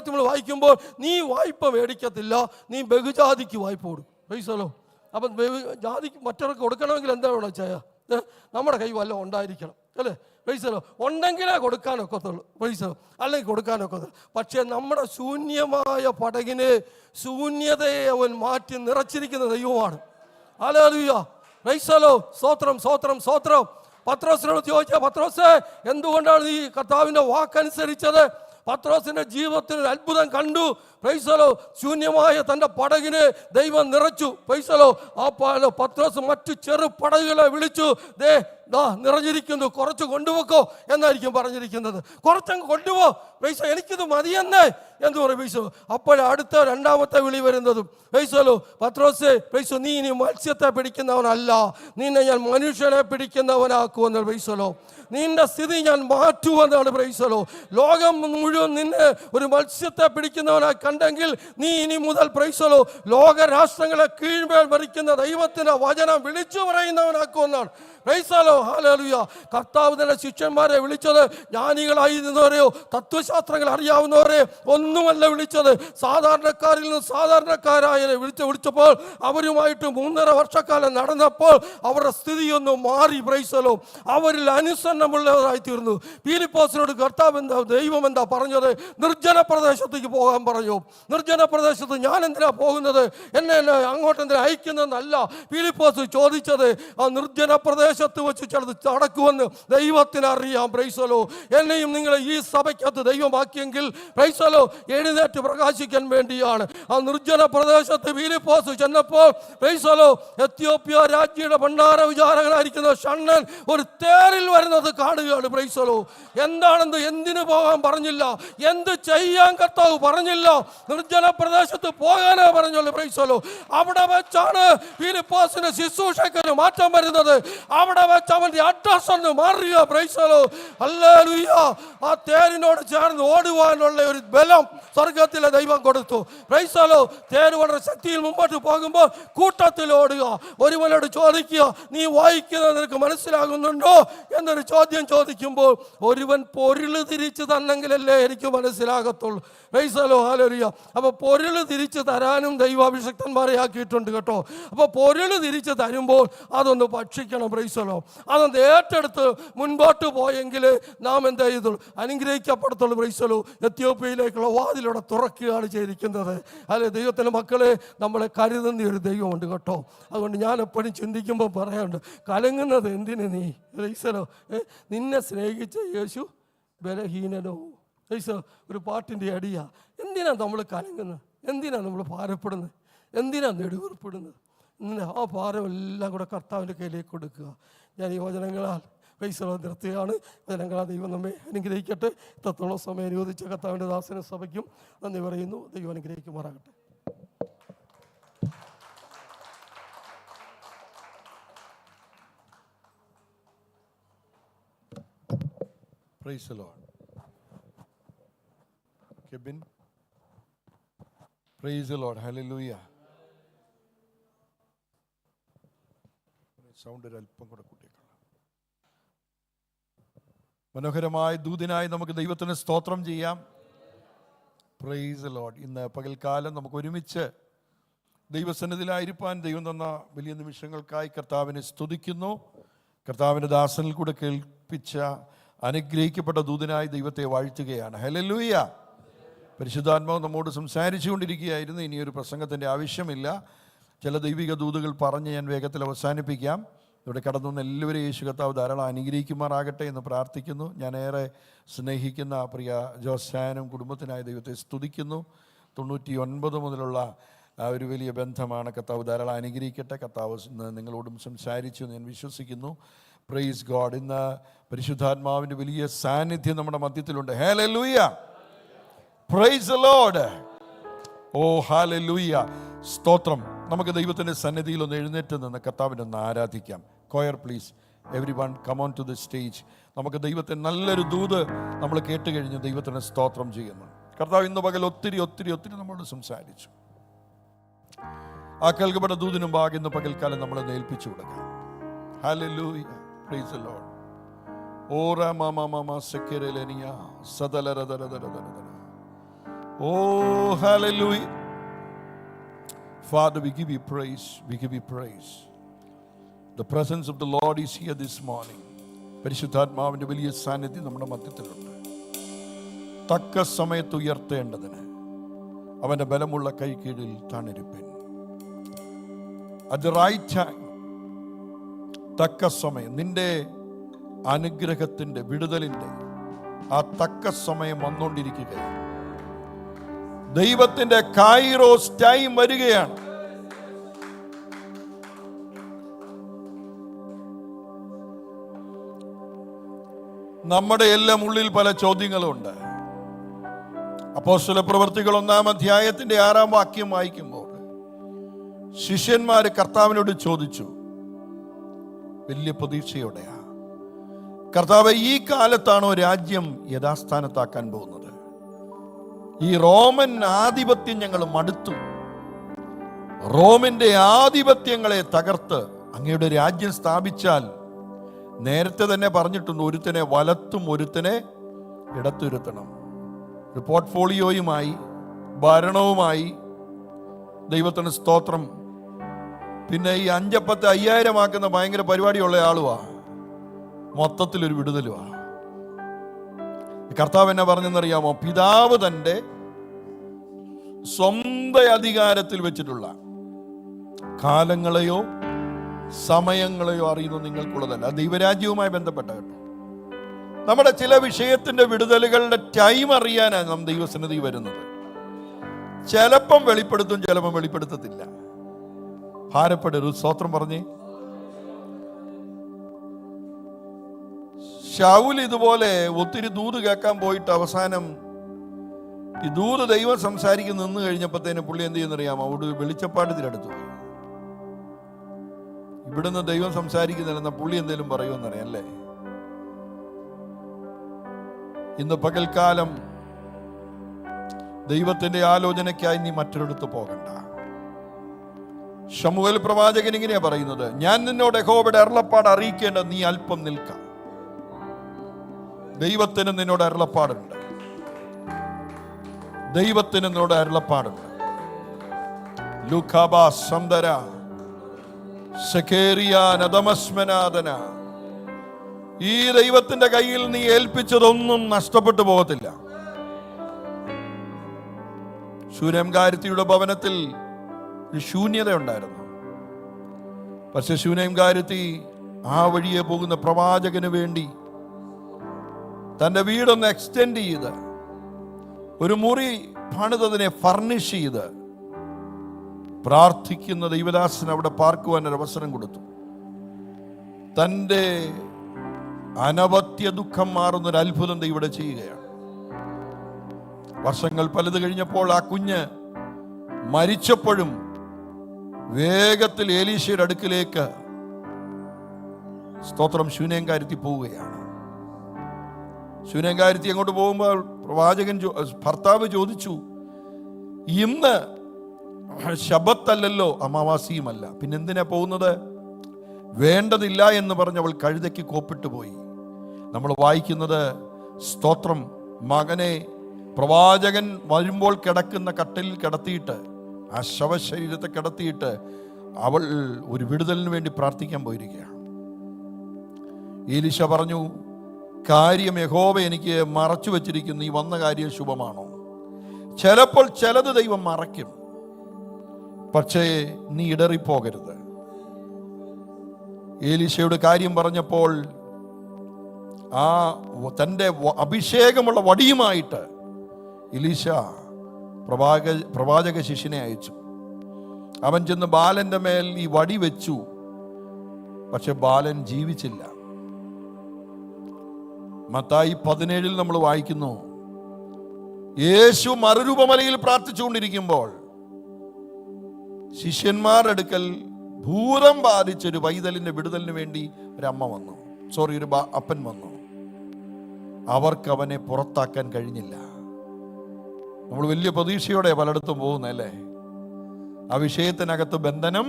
നമ്മൾ വായിക്കുമ്പോൾ നീ വായ്പ മേടിക്കത്തില്ല, നീ ബഹുജാതിക്ക് വായ്പ കൊടുക്കും. Price the Lord. അപ്പം ജാതിക്ക് മറ്റവർക്ക് കൊടുക്കണമെങ്കിൽ എന്താ വേണം ചെയ്യാ? നമ്മുടെ കൈ വല്ലതും ഉണ്ടായിരിക്കണം, അല്ലേ? Price the Lord. ഉണ്ടെങ്കിലേ കൊടുക്കാനൊക്കത്തുള്ളൂ. Price the Lord. അല്ലെങ്കിൽ കൊടുക്കാനൊക്കത്തുള്ളൂ. പക്ഷേ നമ്മുടെ ശൂന്യമായ പടകിന് ശൂന്യതയെ അവൻ മാറ്റി നിറച്ചിരിക്കുന്ന ദൈവമാണ്. ഹല്ലേലൂയ. Praise the Lord. സ്തോത്രം, സ്തോത്രം, സ്തോത്രം. പത്രോസിനോട് ചോദിച്ചാൽ, പത്രോസേ, എന്തുകൊണ്ടാണ് നീ കർത്താവിൻ്റെ വാക്കനുസരിച്ചത്? പത്രോസിന്റെ ജീവിതത്തിൽ ഒരു അത്ഭുതം കണ്ടു. Price the Lord. ശൂന്യമായ തൻ്റെ പടകിനെ ദൈവം നിറച്ചു. Price the Lord. ആ പത്രോസ് മറ്റു ചെറു പടകുകളെ വിളിച്ചു, ദേ നിറഞ്ഞിരിക്കുന്നു, കുറച്ച് കൊണ്ടുപോക്കോ എന്നായിരിക്കും പറഞ്ഞിരിക്കുന്നത്. കുറച്ചങ്ങ് കൊണ്ടുപോ, പൈസ എനിക്കിത് മതിയെന്നേ എന്ന് പറയും. പൈസ അപ്പോഴടുത്ത രണ്ടാമത്തെ വിളി വരുന്നതും, പൈസലോ പത്രോസേ, പൈസ നീ ഇനി മത്സ്യത്തെ പിടിക്കുന്നവനല്ല, നിന്നെ ഞാൻ മനുഷ്യനെ പിടിക്കുന്നവനാക്കുമെന്ന്. പൈസലോ നിന്റെ സ്ഥിതി ഞാൻ മാറ്റുമെന്നാണ്. പ്രൈസലോ. ലോകം മുഴുവൻ നിന്നെ ഒരു മത്സ്യത്തെ പിടിക്കുന്നവനായി കണ്ടെങ്കിൽ നീ ഇനി മുതൽ പ്രൈസലോ ലോകരാഷ്ട്രങ്ങളെ കീഴ്മേൽ ഭരിക്കുന്ന ദൈവത്തിന്റെ വചനം വിളിച്ചു പറയുന്നവനാക്കുമെന്നാണ്. പ്രൈസലോ. ഹല്ലേലൂയ. കർത്താവ് തന്നെ ശിഷ്യന്മാരെ വിളിച്ചത് ജ്ഞാനികളായിരുന്നവരെയോ തത്വശാസ്ത്രങ്ങൾ അറിയാവുന്നവരെ ഒന്നുമല്ല വിളിച്ചത്, സാധാരണക്കാരിൽ നിന്ന് സാധാരണക്കാരായവരെ വിളിച്ചപ്പോൾ അവരുമായിട്ട് 3.5 വർഷക്കാലം നടന്നപ്പോൾ അവരുടെ സ്ഥിതിയൊന്നും മാറി. പ്രൈസലോ. അവരിൽ അനുസരണമുള്ളവരായി തീർന്നു. ഫിലിപ്പോസിനോട് കർത്താവ് ദൈവം എന്താ പറഞ്ഞത്? നിർജ്ജന പ്രദേശത്തേക്ക് പോകാൻ പറഞ്ഞു. നിർജ്ജന പ്രദേശത്ത് ഞാൻ എന്തിനാ പോകുന്നത്, എന്നെ അങ്ങോട്ട് എന്തിനാ അയക്കുന്നതെന്നല്ല ഫിലിപ്പോസ് ചോദിച്ചത്. ആ നിർജ്ജന പ്രദേശത്ത് വെച്ച് ചിലത് നടക്കുമെന്ന് ദൈവത്തിനറിയാം. പ്രൈസലോ, എന്നെയും നിങ്ങളെ ഈ സഭയ്ക്കകത്ത് ദൈവമാക്കിയെങ്കിൽ പ്രൈസലോ എഴുന്നേറ്റ് പ്രകാശിക്കാൻ വേണ്ടിയാണ്. ആ നിർജ്ജന പ്രദേശത്ത് ഫിലിപ്പോസ് ചെന്നപ്പോൾ പ്രൈസലോ എത്യോപ്യ രാജ്യയുടെ ഭണ്ഡാര വിചാരകനായിരിക്കുന്ന ഷണ്ണൻ ഒരു തേരിൽ വരുന്നത് കാണുകയാണ്. പ്രൈസലോ, എന്താണെന്ന് എന്തിനു പോകാൻ പറഞ്ഞില്ല, എന്ത് ചെയ്യാൻ കർത്താവ് പറഞ്ഞില്ല, നിർജ്ജന പ്രദേശത്ത് പോകാനേ പറഞ്ഞുള്ളൂ. പ്രൈസലോ, അവിടെ വെച്ചാണ് ഫിലിപ്പോസിന്റെ ശുശ്രൂഷയ്ക്ക് മാറ്റം വരുന്നത്. അവിടെ വെച്ച് അവന്റെ അഡ്രസ് ഒന്ന് മാറുക. പ്രൈസലോ, ഹല്ലേലൂയ. ആ തേരിനോട് ചേർന്ന് ഓടുവാനുള്ള ഒരു ബലം സ്വർഗത്തിലെ ദൈവം കൊടുത്തു. പ്രൈസലോ, തേര് വളരെ ശക്തിയിൽ മുമ്പോട്ട് പോകുമ്പോൾ കൂട്ടത്തിൽ ഓടുക. ഒരുവനോട് ചോദിക്കുക, നീ വായിക്കുന്നത് നിനക്ക് മനസ്സിലാകുന്നുണ്ടോ എന്നൊരു ചോദ്യം ചോദിക്കുമ്പോൾ ഒരുവൻ പൊരുള് തിരിച്ചു തന്നെങ്കിലല്ലേ എനിക്ക് മനസ്സിലാകത്തുള്ളൂ. പ്രൈസലോ, ഹല്ലേലൂയ. അപ്പോൾ പൊരുള് തിരിച്ചു തരാനും ദൈവാഭിഷക്തന്മാരെ ആക്കിയിട്ടുണ്ട് കേട്ടോ. അപ്പോൾ പൊരുള് തിരിച്ചു തരുമ്പോൾ അതൊന്ന് ഭക്ഷിക്കണം. പ്രൈസലോ, അതൊന്ന് ഏറ്റെടുത്ത് മുൻപോട്ട് പോയെങ്കിൽ നാം എന്താ ചെയ്തുള്ളൂ, അനുഗ്രഹിക്കപ്പെടത്തുള്ളൂ. പ്രൈസലോ, എത്യോപ്യയിലേക്കുള്ള വാതിലൂടെ തുറക്കുകയാണ് ചെയ്തിരിക്കുന്നത്. അല്ലെ, ദൈവത്തിൻ്റെ മക്കളെ നമ്മളെ കരുതുന്ന ഒരു ദൈവമുണ്ട് കേട്ടോ. അതുകൊണ്ട് ഞാൻ എപ്പോഴും ചിന്തിക്കുമ്പോൾ പറയാറുണ്ട്, കലങ്ങുന്നത് എന്തിന് നീ? പ്രൈസലോ, നിന്നെ സ്നേഹിച്ച യേശു ബലഹീനനോ. പ്രൈസലോ, ഒരു പാട്ടിൻ്റെ അടിയാ. എന്തിനാ നമ്മൾ കലങ്ങുന്നത്? എന്തിനാ നമ്മൾ ഭാരപ്പെടുന്നത്? എന്തിനാ നെടുവേർപ്പെടുന്നത്? ആ ഭാരമെല്ലാം കൂടെ കർത്താവിൻ്റെ കയ്യിലേക്ക് കൊടുക്കുക. ഞാൻ ഈ വചനങ്ങളാൽ പ്രൈസലോ നിർത്തുകയാണ്. വചനങ്ങളാൽ ദൈവം നമ്മെ അനുഗ്രഹിക്കട്ടെ. ഇത്രത്തോളം സമയം അനുവദിച്ച കർത്താവിൻ്റെ ദാസന സഭയ്ക്കും നന്ദി പറയുന്നു. ദൈവം അനുഗ്രഹിക്കുമാറാകട്ടെ. Praise the Lord. Kevin. Praise the Lord. Hallelujah. Sound ഒരു അല്പം കൂടെ കൂട്ടിയേക്കണം. മനോഹരമായ ദൂതനായി നമുക്ക് ദൈവത്തിന് സ്തോത്രം ചെയ്യാം. Price the Lord. ഇന്ന് പകൽക്കാലം നമുക്ക് ഒരുമിച്ച് ദൈവസന്നിധിയിലായിരിക്കാൻ ദൈവം തന്ന വലിയ നിമിഷങ്ങൾക്കായി കർത്താവിനെ സ്തുതിക്കുന്നു. കർത്താവിൻ്റെ ദാസനിൽ കൂടെ കേൾപ്പിച്ച അനുഗ്രഹിക്കപ്പെട്ട ദൂതനായി ദൈവത്തെ വാഴ്ത്തുകയാണ്. ഹല്ലേലൂയ. പരിശുദ്ധാത്മാവ് നമ്മോട് സംസാരിച്ചു കൊണ്ടിരിക്കുകയായിരുന്നു. ഇനിയൊരു പ്രസംഗത്തിൻ്റെ ആവശ്യമില്ല. ചില ദൈവിക ദൂതുകൾ പറഞ്ഞ് ഞാൻ വേഗത്തിൽ അവസാനിപ്പിക്കാം. ഇവിടെ കടന്നു വന്ന എല്ലാവരെയും യേശു കർത്താവ് ധാരാളം അനുഗ്രഹിക്കുമാറാകട്ടെ എന്ന് പ്രാർത്ഥിക്കുന്നു. ഞാൻ ഏറെ സ്നേഹിക്കുന്ന പ്രിയ ജോസാനും കുടുംബത്തിനായി ദൈവത്തെ സ്തുതിക്കുന്നു. 99 മുതലുള്ള ഒരു വലിയ ബന്ധമാണ്. കർത്താവ് ധാരാളം അനുഗ്രഹിക്കട്ടെ. കർത്താവ് നിങ്ങളോടും സംസാരിച്ചു എന്ന് ഞാൻ വിശ്വസിക്കുന്നു. Praise God. ഇന്ന് പരിശുദ്ധാത്മാവിൻ്റെ വലിയ സാന്നിധ്യം നമ്മുടെ മധ്യത്തിലുണ്ട്. ഹല്ലേലൂയ. Praise the Lord. ഓ ഹല്ലേലൂയ. സ്തോത്രം. നമുക്ക് ദൈവത്തിൻ്റെ സന്നിധിയിൽ ഒന്ന് എഴുന്നേറ്റ് നിന്ന് കർത്താവിനെ ഒന്ന് ആരാധിക്കാം. Choir please, everyone come on to the stage. നമുക്ക് ദൈവത്തിന് നല്ലൊരു ദൂത് നമ്മൾ കേട്ട് കഴിഞ്ഞ് ദൈവത്തിന് സ്തോത്രം ചെയ്യുന്നു. കർത്താവ് ഇന്ന് പകൽ ഒത്തിരി ഒത്തിരി ഒത്തിരി നമ്മളോട് സംസാരിച്ചു. ആ കേൾക്കപ്പെട്ട ദൂതിനും ഭാഗം ഇന്ന് പകൽക്കാലം നമ്മളെ ഏൽപ്പിച്ചു കൊടുക്കാം. ഹല്ലേലൂയ. Praise the Lord. ഓ രാമ സെക്കരലനിയ സദലരദരദരദര. ഓ ഹല്ലേലൂയ. Father, we give you praise. We give you praise. The presence of the Lord is here this morning. പരിശുദ്ധാത്മാവിൻ്റെ വലിയ സാന്നിധ്യം നമ്മുടെ മധ്യത്തിലുണ്ട്. തക്ക സമയത്ത് ഉയർത്തേണ്ടതിന് അവൻ്റെ ബലമുള്ള കൈ കീഴിൽ താണിരിപ്പൻ. At the right time, തക്ക സമയം, നിന്റെ അനുഗ്രഹത്തിൻ്റെ വിടുതലിൻ്റെ ആ തക്ക സമയം വന്നുകൊണ്ടിരിക്കുകയാണ്. ദൈവത്തിന്റെ കൈറോസ് ടൈം വരികയാണ്. നമ്മുടെ എല്ലാം ഉള്ളിൽ പല ചോദ്യങ്ങളുണ്ട്. അപ്പോസ്തല പ്രവൃത്തികൾ 1-ാം അധ്യായത്തിന്റെ 6-ാം വാക്യം വായിക്കുമ്പോൾ ശിഷ്യന്മാര് കർത്താവിനോട് ചോദിച്ചു, വലിയ പ്രതീക്ഷയോടെയാ, കർത്താവ് ഈ കാലത്താണോ രാജ്യം യഥാസ്ഥാനത്താക്കാൻ പോകുന്നത്? ഈ റോമൻ ആധിപത്യം ഞങ്ങൾ മടുത്തു. റോമിന്റെ ആധിപത്യങ്ങളെ തകർത്ത് അങ്ങയുടെ രാജ്യം സ്ഥാപിച്ചാൽ, നേരത്തെ തന്നെ പറഞ്ഞിട്ടുണ്ട്, ഒരുത്തനെ വലത്തും ഒരുത്തനെ ഇടത്തുരുത്തണം. ഒരു പോർട്ട്ഫോളിയോയുമായി ഭരണവുമായി ദൈവത്തിന് സ്തോത്രം. പിന്നെ ഈ 5 5,000 ആക്കുന്ന ഭയങ്കര പരിപാടിയുള്ള ആളുവാ. മൊത്തത്തിലൊരു വിടുതലുവാ. കർത്താവ് എന്നെ പറഞ്ഞെന്നറിയാമോ? പിതാവ് തൻ്റെ സ്വന്തം അധികാരത്തിൽ വെച്ചിട്ടുള്ള കാലങ്ങളെയോ സമയങ്ങളെയോ അറിയുന്നത് നിങ്ങൾക്കുള്ളതല്ല. ദൈവരാജ്യവുമായി ബന്ധപ്പെട്ട കേട്ടോ. നമ്മുടെ ചില വിഷയത്തിന്റെ വിടുതലുകളുടെ ടൈം അറിയാനാണ് നാം ദൈവസന്നിധി വരുന്നത്. ചിലപ്പം വെളിപ്പെടുത്തും, ചിലപ്പം വെളിപ്പെടുത്തത്തില്ല. ഭാരപ്പെടരുത്. സ്തോത്രം പറഞ്ഞേ. ശൗൽ ഇതുപോലെ ഒത്തിരി ദൂത് കേൾക്കാൻ പോയിട്ട് അവസാനം ഈ ദൂത് ദൈവം സംസാരിക്കുന്ന നിന്ന് കഴിഞ്ഞപ്പോഴത്തേന് പുള്ളി എന്ത് ചെയ്യുന്നറിയാമോ? അവിടെ വെളിച്ചപ്പാടത്തിനടുത്ത് പോയി. ഇവിടുന്ന് ദൈവം സംസാരിക്കുന്നില്ലെന്ന പുള്ളി എന്തെങ്കിലും പറയുമെന്നറിയാം അല്ലേ? ഇന്ന് പകൽക്കാലം ദൈവത്തിന്റെ ആലോചനയ്ക്കായി നീ മറ്റൊരിടത്ത് പോകണ്ട. ശമൂവേൽ പ്രവാചകൻ ഇങ്ങനെയാ പറയുന്നത്, ഞാൻ നിന്നോട് യഹോവയുടെ അരുളപ്പാട് അറിയിക്കേണ്ട, നീ അല്പം നിൽക്കാം. ദൈവത്തിന് നിന്നോട് അരുളപ്പാടുണ്ട്. ദൈവത്തിന് നിന്നോട് അരുളപ്പാടുണ്ട്. ലുഖാബ സന്ദര സഖേറിയ നദമസ്മനാദന. ഈ ദൈവത്തിന്റെ കയ്യിൽ നീ ഏൽപ്പിച്ചതൊന്നും നഷ്ടപ്പെട്ടു പോകത്തില്ല. ശൂനേംകാരത്തിയുടെ ഭവനത്തിൽ ഒരു ശൂന്യത ഉണ്ടായിരുന്നു. പക്ഷെ ശൂനേംകാരത്തി ആ വഴിയെ പോകുന്ന പ്രവാചകന് വേണ്ടി തന്റെ വീടൊന്ന് എക്സ്റ്റെൻഡ് ചെയ്ത് ഒരു മുറി പണിതതിനെ ഫർണിഷ് ചെയ്ത് പ്രാർത്ഥിക്കുന്ന ദൈവദാസന് അവിടെ പാർക്കുവാൻ ഒരു അവസരം കൊടുത്തു. തൻ്റെ അനവത്യ ദുഃഖം മാറുന്നൊരു അത്ഭുതം ഇവിടെ ചെയ്യുകയാണ്. വർഷങ്ങൾ പലത് കഴിഞ്ഞപ്പോൾ ആ കുഞ്ഞ് മരിച്ചപ്പോഴും വേഗത്തിൽ എലീശയുടെ അടുക്കിലേക്ക് സ്തോത്രം ശൂനേംകാരത്തി പോവുകയാണ്. ശൂനേംകാരത്തി അങ്ങോട്ട് പോകുമ്പോൾ പ്രവാചകൻ ഭർത്താവ് ചോദിച്ചു, ഇന്ന് ശബത്തല്ലല്ലോ, അമാവാസിയുമല്ല, പിന്നെന്തിനാ പോകുന്നത്? വേണ്ടതില്ല എന്ന് പറഞ്ഞ് അവൾ കഴുതയ്ക്ക് കോപ്പിട്ട് പോയി. നമ്മൾ വായിക്കുന്നത് സ്തോത്രം, മകനെ പ്രവാചകൻ വരുമ്പോൾ കിടക്കുന്ന കട്ടിലിൽ കിടത്തിയിട്ട്, ആ ശവശരീരത്തെ കിടത്തിയിട്ട് അവൾ ഒരു വിടുതലിന് വേണ്ടി പ്രാർത്ഥിക്കാൻ പോയിരിക്കുകയാണ്. എലീശ പറഞ്ഞു, കാര്യം യഹോവ എനിക്ക് മറച്ചു വെച്ചിരിക്കുന്നു, ഈ വന്ന കാര്യം ശുഭമാണോ? ചിലപ്പോൾ ചിലത് ദൈവം മറയ്ക്കും, പക്ഷേ നീ ഇടറിപ്പോകരുത്. എലീശയുടെ കാര്യം പറഞ്ഞപ്പോൾ ആ തൻ്റെ അഭിഷേകമുള്ള വടിയുമായിട്ട് എലീശ പ്രവാചക ശിഷ്യനെ അയച്ചു. അവൻ ചെന്ന് ബാലന്റെ മേൽ ഈ വടി വെച്ചു. പക്ഷെ ബാലൻ ജീവിച്ചില്ല. മത്തായി 17 നമ്മൾ വായിക്കുന്നു, യേശു മറുരൂപമലയിൽ പ്രാർത്ഥിച്ചുകൊണ്ടിരിക്കുമ്പോൾ ശിഷ്യന്മാരുടെ അടുക്കൽ ഭൂതം ബാധിച്ചൊരു പൈതലിന്റെ വിടുതലിന് വേണ്ടി ഒരു അപ്പൻ വന്നു. അവർക്ക് അവനെ പുറത്താക്കാൻ കഴിഞ്ഞില്ല. നമ്മൾ വലിയ പ്രതീക്ഷയോടെ പലയിടത്തും പോകുന്നല്ലേ, ആ വിഷയത്തിനകത്ത് ബന്ധനം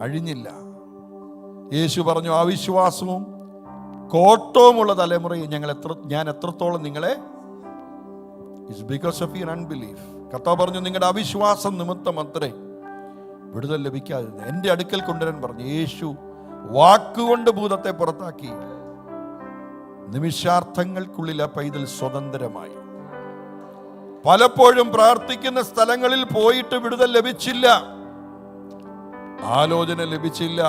അഴിഞ്ഞില്ല. യേശു പറഞ്ഞു, അവിശ്വാസവും കോട്ടവുമുള്ള തലമുറയെ ഞാൻ എത്രത്തോളം നിങ്ങളെ, it's because of your unbelief. കർത്താവ് പറഞ്ഞു, നിങ്ങളുടെ അവിശ്വാസം നിമിത്തം അത്രേ വിടുതൽ ലഭിക്കാതിരുന്നത്. എൻ്റെ അടുക്കൽ കൊണ്ടുവരാൻ പറഞ്ഞു. യേശു വാക്കുകൊണ്ട് ഭൂതത്തെ പുറത്താക്കി. നിമിഷാർത്ഥങ്ങൾക്കുള്ളിൽ ആ പൈതൽ സ്വതന്ത്രമായി. പലപ്പോഴും പ്രാർത്ഥിക്കുന്ന സ്ഥലങ്ങളിൽ പോയിട്ട് വിടുതൽ ലഭിച്ചില്ല, ആലോചന ലഭിച്ചില്ല,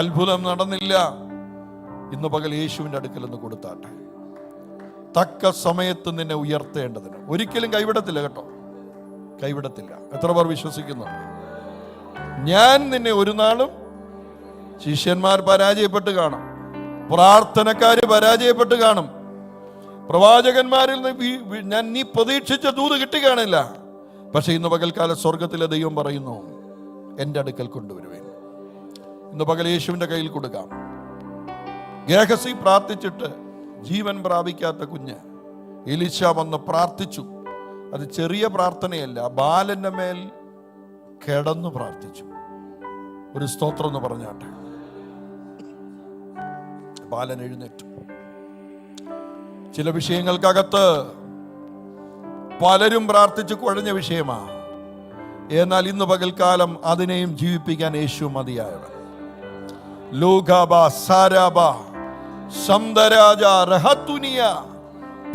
അത്ഭുതം നടന്നില്ല. ഇന്ന് പകൽ യേശുവിൻ്റെ അടുക്കൽ ഒന്ന് കൊടുത്താട്ടെ. തക്ക സമയത്ത് നിന്നെ ഉയർത്തേണ്ടതിന്. ഒരിക്കലും കൈവിടത്തില്ല കേട്ടോ, കൈവിടത്തില്ല. എത്ര പേർ വിശ്വസിക്കുന്നു? ഞാൻ നിന്നെ ഒരു നാളും, ശിഷ്യന്മാർ പരാജയപ്പെട്ട് കാണും, പ്രാർത്ഥനക്കാര് പരാജയപ്പെട്ട് കാണും, പ്രവാചകന്മാരിൽ നിന്ന് നീ പ്രതീക്ഷിച്ച ദൂത് കിട്ടിക്കാണില്ല. പക്ഷെ ഇന്ന് പകൽക്കാല സ്വർഗത്തിലെ ദൈവം പറയുന്നു, എൻ്റെ അടുക്കൽ കൊണ്ടുവരുവേൻ. ഇന്ന് പകൽ യേശുവിൻ്റെ കയ്യിൽ കൊടുക്കാം. ഗേഹസി പ്രാർത്ഥിച്ചിട്ട് ജീവൻ പ്രാപിക്കാത്ത കുഞ്ഞ് എലീശ വന്ന് പ്രാർത്ഥിച്ചു. അത് ചെറിയ പ്രാർത്ഥനയല്ല, ബാലന്റെ മേൽ കിടന്നു പ്രാർത്ഥിച്ചു. ഒരു സ്തോത്രം എന്ന് പറഞ്ഞാട്ടെ. ബാലൻ എഴുന്നേറ്റു. ചില വിഷയങ്ങൾക്കകത്ത് പലരും പ്രാർത്ഥിച്ച് കുഴഞ്ഞ വിഷയമാ. എന്നാൽ ഇന്ന് പകൽക്കാലം അതിനെയും ജീവിപ്പിക്കാൻ യേശു മതിയായവൻ. ലൂഗാബ സാരാബ സംദരാജ റഹത്തുനിയ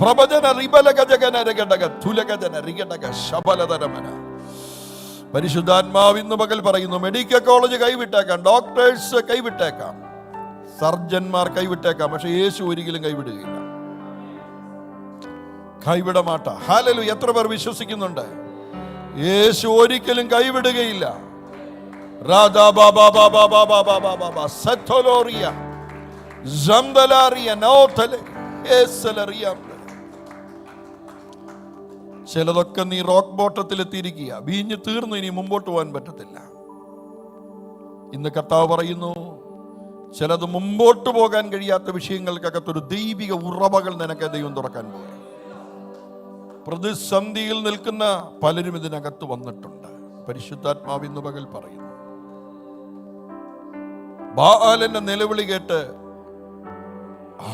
പ്രവചന റിബലഗജഗന രഗടക തുലഗജന റിഗടക ശബലതരമന. പരിശുദ്ധാത്മാവ് ഇന്ന് പകൽ പറയുന്നു, മെഡിക്കൽ കോളേജ് കൈവിട്ടേക്കാം, ഡോക്ടേഴ്സ് കൈവിട്ടേക്കാം, സർജന്മാർ കൈവിട്ടേക്കാം, പക്ഷെ യേശു ഒരിക്കലും കൈവിടുകയില്ല. കൈവിടമാട്ട. ഹല്ലേലൂയ. എത്ര പേർ വിശ്വസിക്കുന്നുണ്ട്? യേശു ഒരിക്കലും കൈവിടുകയില്ല. രാധാ ബാബാ ബാബാ ബാബാ ബാബാ ബാബാ സത്തോലോറിയ ജംദലാറിയ നോതലെ ഏസലറിയ. ചിലതൊക്കെ നീ റോക്ക് ബോട്ടത്തിൽ എത്തിയിരിക്കുക, വീഞ്ഞ് തീർന്നു, ഇനി മുമ്പോട്ട് പോകാൻ പറ്റത്തില്ല. ഇന്ന് കർത്താവ് പറയുന്നു, ചിലത് മുമ്പോട്ട് പോകാൻ കഴിയാത്ത വിഷയങ്ങൾക്കകത്തൊരു ദൈവിക ഉറവകൾ നിനക്ക് ദൈവം തുറക്കാൻ പോകും. പ്രതിസന്ധിയിൽ നിൽക്കുന്ന പലരും ഇതിനകത്ത് വന്നിട്ടുണ്ട്. പരിശുദ്ധാത്മാവ് ഇന്ന് പകൽ പറയുന്നു, ബാലന്റെ നിലവിളി കേട്ട്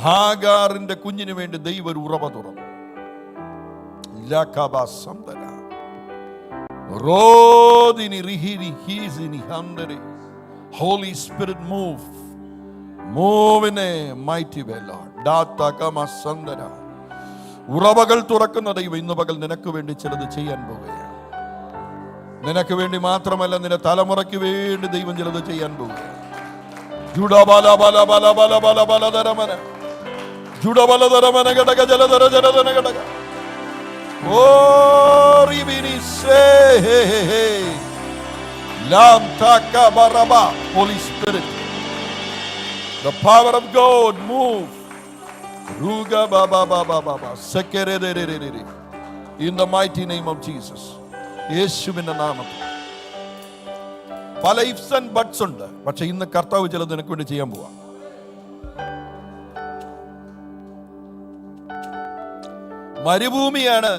ഹാഗാറിന്റെ കുഞ്ഞിന് വേണ്ടി ദൈവം ഒരു ഉറവ തുറന്നു. Holy Spirit, move in a mighty way, Lord. ഉറവകൾ തുറക്കുന്ന ദൈവം ഇന്ന് പകൽ നിനക്ക് വേണ്ടി ചിലത് ചെയ്യാൻ പോവുകയാണ്. നിനക്ക് വേണ്ടി മാത്രമല്ല, നിന്റെ തലമുറയ്ക്ക് വേണ്ടി ദൈവം ചിലത് ചെയ്യാൻ പോവുകയാണ്. Holy Spirit, the power of God, move. Ruga baba baba baba sekere de de de de. In the mighty name of Jesus. യേശുവിന്റെ നാമത്തിൽ. പല ഇഫ്സ് ആൻഡ് ബട്ട്സ് ഉണ്ട്, പക്ഷെ ഇന്ന് കർത്താവ് ചിലത് നിനക്ക് വേണ്ടി ചെയ്യാൻ പോവാ. മരുഭൂമിയാണ്,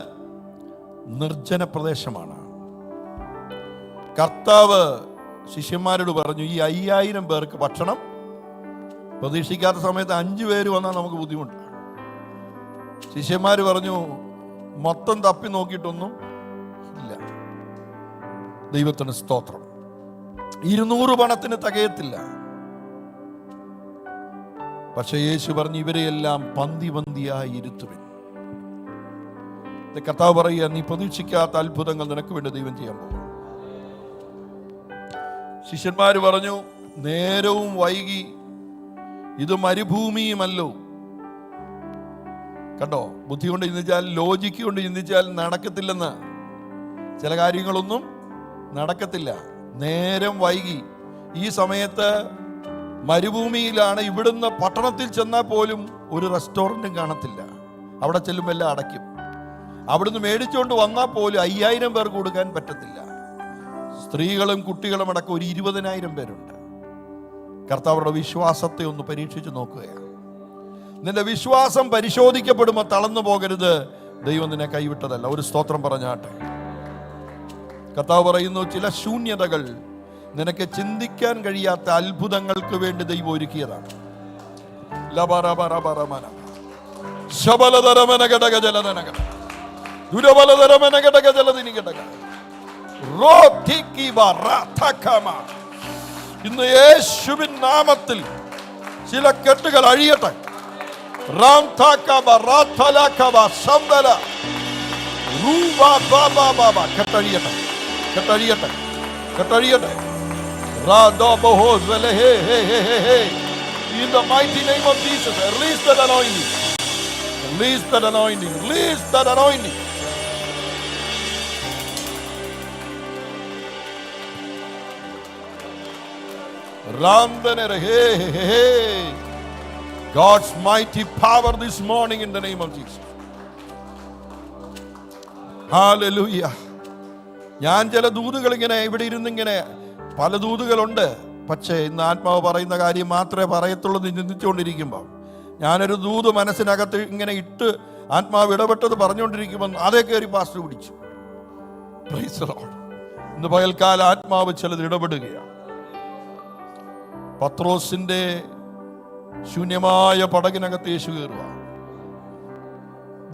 നിർജ്ജന പ്രദേശമാണ്. കർത്താവ് ശിഷ്യന്മാരോട് പറഞ്ഞു, ഈ 5000 പേർക്ക് ഭക്ഷണം പ്രതീക്ഷിക്കാത്ത സമയത്ത് 5 പേര് വന്നാൽ നമുക്ക് ബുദ്ധിമുട്ട്. ശിഷ്യന്മാർ പറഞ്ഞു, മൊത്തം തപ്പി നോക്കിയിട്ടൊന്നും ഇല്ല. ദൈവത്തിന് സ്തോത്രം. 200 പണത്തിന് തികയത്തില്ല. പക്ഷെ യേശു പറഞ്ഞു, ഇവരെയെല്ലാം പന്തി പന്തിയായി ഇരുത്തുവിൻ. കർത്താവ് പറയുക, നീ പ്രതീക്ഷിക്കാത്ത അത്ഭുതങ്ങൾ നിനക്ക് വേണ്ടി ദൈവം ചെയ്യാൻ പോകും. ശിഷ്യന്മാര് പറഞ്ഞു, നേരവും വൈകി, ഇത് മരുഭൂമിയുമല്ലോ. കണ്ടോ, ബുദ്ധി കൊണ്ട് ചിന്തിച്ചാൽ, ലോജിക്ക് കൊണ്ട് ചിന്തിച്ചാൽ നടക്കത്തില്ലെന്ന്. ചില കാര്യങ്ങളൊന്നും നടക്കത്തില്ല. നേരം വൈകി. ഈ സമയത്ത് മരുഭൂമിയിലാണ്. ഇവിടുന്ന് പട്ടണത്തിൽ ചെന്നാൽ പോലും ഒരു റെസ്റ്റോറൻറ്റും കാണത്തില്ല. അവിടെ ചെല്ലുമ്പോൾ എല്ലാം അടയ്ക്കും. അവിടുന്ന് മേടിച്ചുകൊണ്ട് വന്നാൽ പോലും 5000 പേർക്ക് കൊടുക്കാൻ പറ്റത്തില്ല. സ്ത്രീകളും കുട്ടികളും അടക്കം ഒരു 20,000 പേരുണ്ട്. കർത്താവരുടെ വിശ്വാസത്തെ ഒന്ന് പരീക്ഷിച്ച് നോക്കുകയാണ്. നിന്റെ വിശ്വാസം പരിശോധിക്കപ്പെടുമ്പോൾ തളർന്നു പോകരുത്. ദൈവം നിന്നെ കൈവിട്ടതല്ല. ഒരു സ്തോത്രം പറഞ്ഞാട്ടെ. കർത്താവ് പറയുന്നു, ചില ശൂന്യതകൾ നിനക്ക് ചിന്തിക്കാൻ കഴിയാത്ത അത്ഭുതങ്ങൾക്ക് വേണ്ടി ദൈവം ഒരുക്കിയതാണ്. ഇന്ന് യേശുവിൻ നാമത്തിൽ ചില കെട്ടുകൾ അഴിയട്ടെ. കെട്ടഴിയട്ടെ, കെട്ടഴിയട്ടെ, കെട്ടഴിയട്ടെ. In the mighty name of Jesus, release that anointing. Release that anointing. Release that anointing. God's mighty power this morning in the name of Jesus. Hallelujah. ഞാൻ ചില ദൂതുകൾ ഇങ്ങനെ ഇവിടെ ഇരുന്നിങ്ങനെ, പല ദൂതുകളുണ്ട്, പക്ഷേ ഇന്ന് ആത്മാവ് പറയുന്ന കാര്യം മാത്രമേ പറയത്തുള്ളൂ എന്ന് ചിന്തിച്ചുകൊണ്ടിരിക്കുമ്പോൾ, ഞാനൊരു ദൂത് മനസ്സിനകത്ത് ഇങ്ങനെ ഇട്ട് ആത്മാവ് ഇടപെട്ടത് പറഞ്ഞുകൊണ്ടിരിക്കുമ്പോൾ അതേ കയറി പാസ്റ്റർ പിടിച്ചു. Price the Lord. ഇന്ന് പകൽക്കാലം ആത്മാവ് ചിലത് ഇടപെടുകയാണ്. പത്രോസിന്റെ ശൂന്യമായ പടകിനകത്ത് യേശു കയറുക.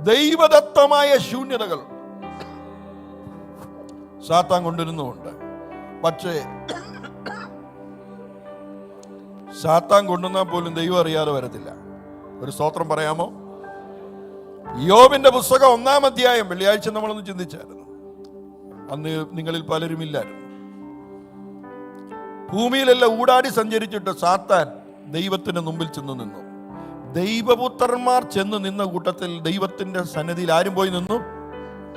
ദൈവദത്തമായ ശൂന്യതകൾ സാത്താൻ കൊണ്ടുവരുന്നുമുണ്ട്. പക്ഷേ സാത്താൻ കൊണ്ടുവന്നാൽ പോലും ദൈവം അറിയാതെ വരത്തില്ല. ഒരു സ്തോത്രം പറയാമോ? യോബിന്റെ പുസ്തകം 1-ാം അധ്യായം വെള്ളിയാഴ്ച നമ്മളൊന്ന് ചിന്തിച്ചായിരുന്നു. അന്ന് നിങ്ങളിൽ പലരും ഇല്ലായിരുന്നു. ഭൂമിയിലെല്ലാം ഊടാടി സഞ്ചരിച്ചിട്ട് സാത്താൻ ദൈവത്തിന് മുമ്പിൽ ചെന്ന് നിന്നു. ദൈവപുത്രന്മാർ ചെന്ന് നിന്ന കൂട്ടത്തിൽ ദൈവത്തിന്റെ സന്നിധിയിൽ ആരും പോയി നിന്നു?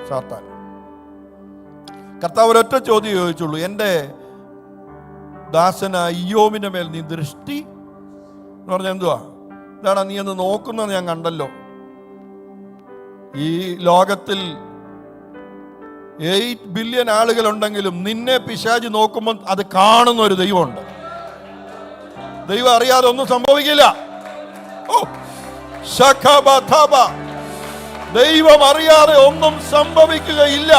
സാത്താൻ. കർത്താവ് ഒരൊറ്റ ചോദ്യം ചോദിച്ചുള്ളൂ, എൻ്റെ ദാസനായ ഇയ്യോബിന്റെ മേൽ നീ ദൃഷ്ടി എന്ന് പറഞ്ഞാൽ എന്തുവാ? ഇതാടാ നീ ഒന്ന് നോക്കുന്നത് ഞാൻ കണ്ടല്ലോ. ഈ ലോകത്തിൽ 8 ബില്യൺ ആളുകളുണ്ടെങ്കിലും നിന്നെ പിശാച് നോക്കുമ്പോൾ അത് കാണുന്ന ഒരു ദൈവമുണ്ട്. ദൈവം അറിയാതെ ഒന്നും സംഭവിക്കില്ല. ദൈവം അറിയാതെ ഒന്നും സംഭവിക്കുകയില്ല.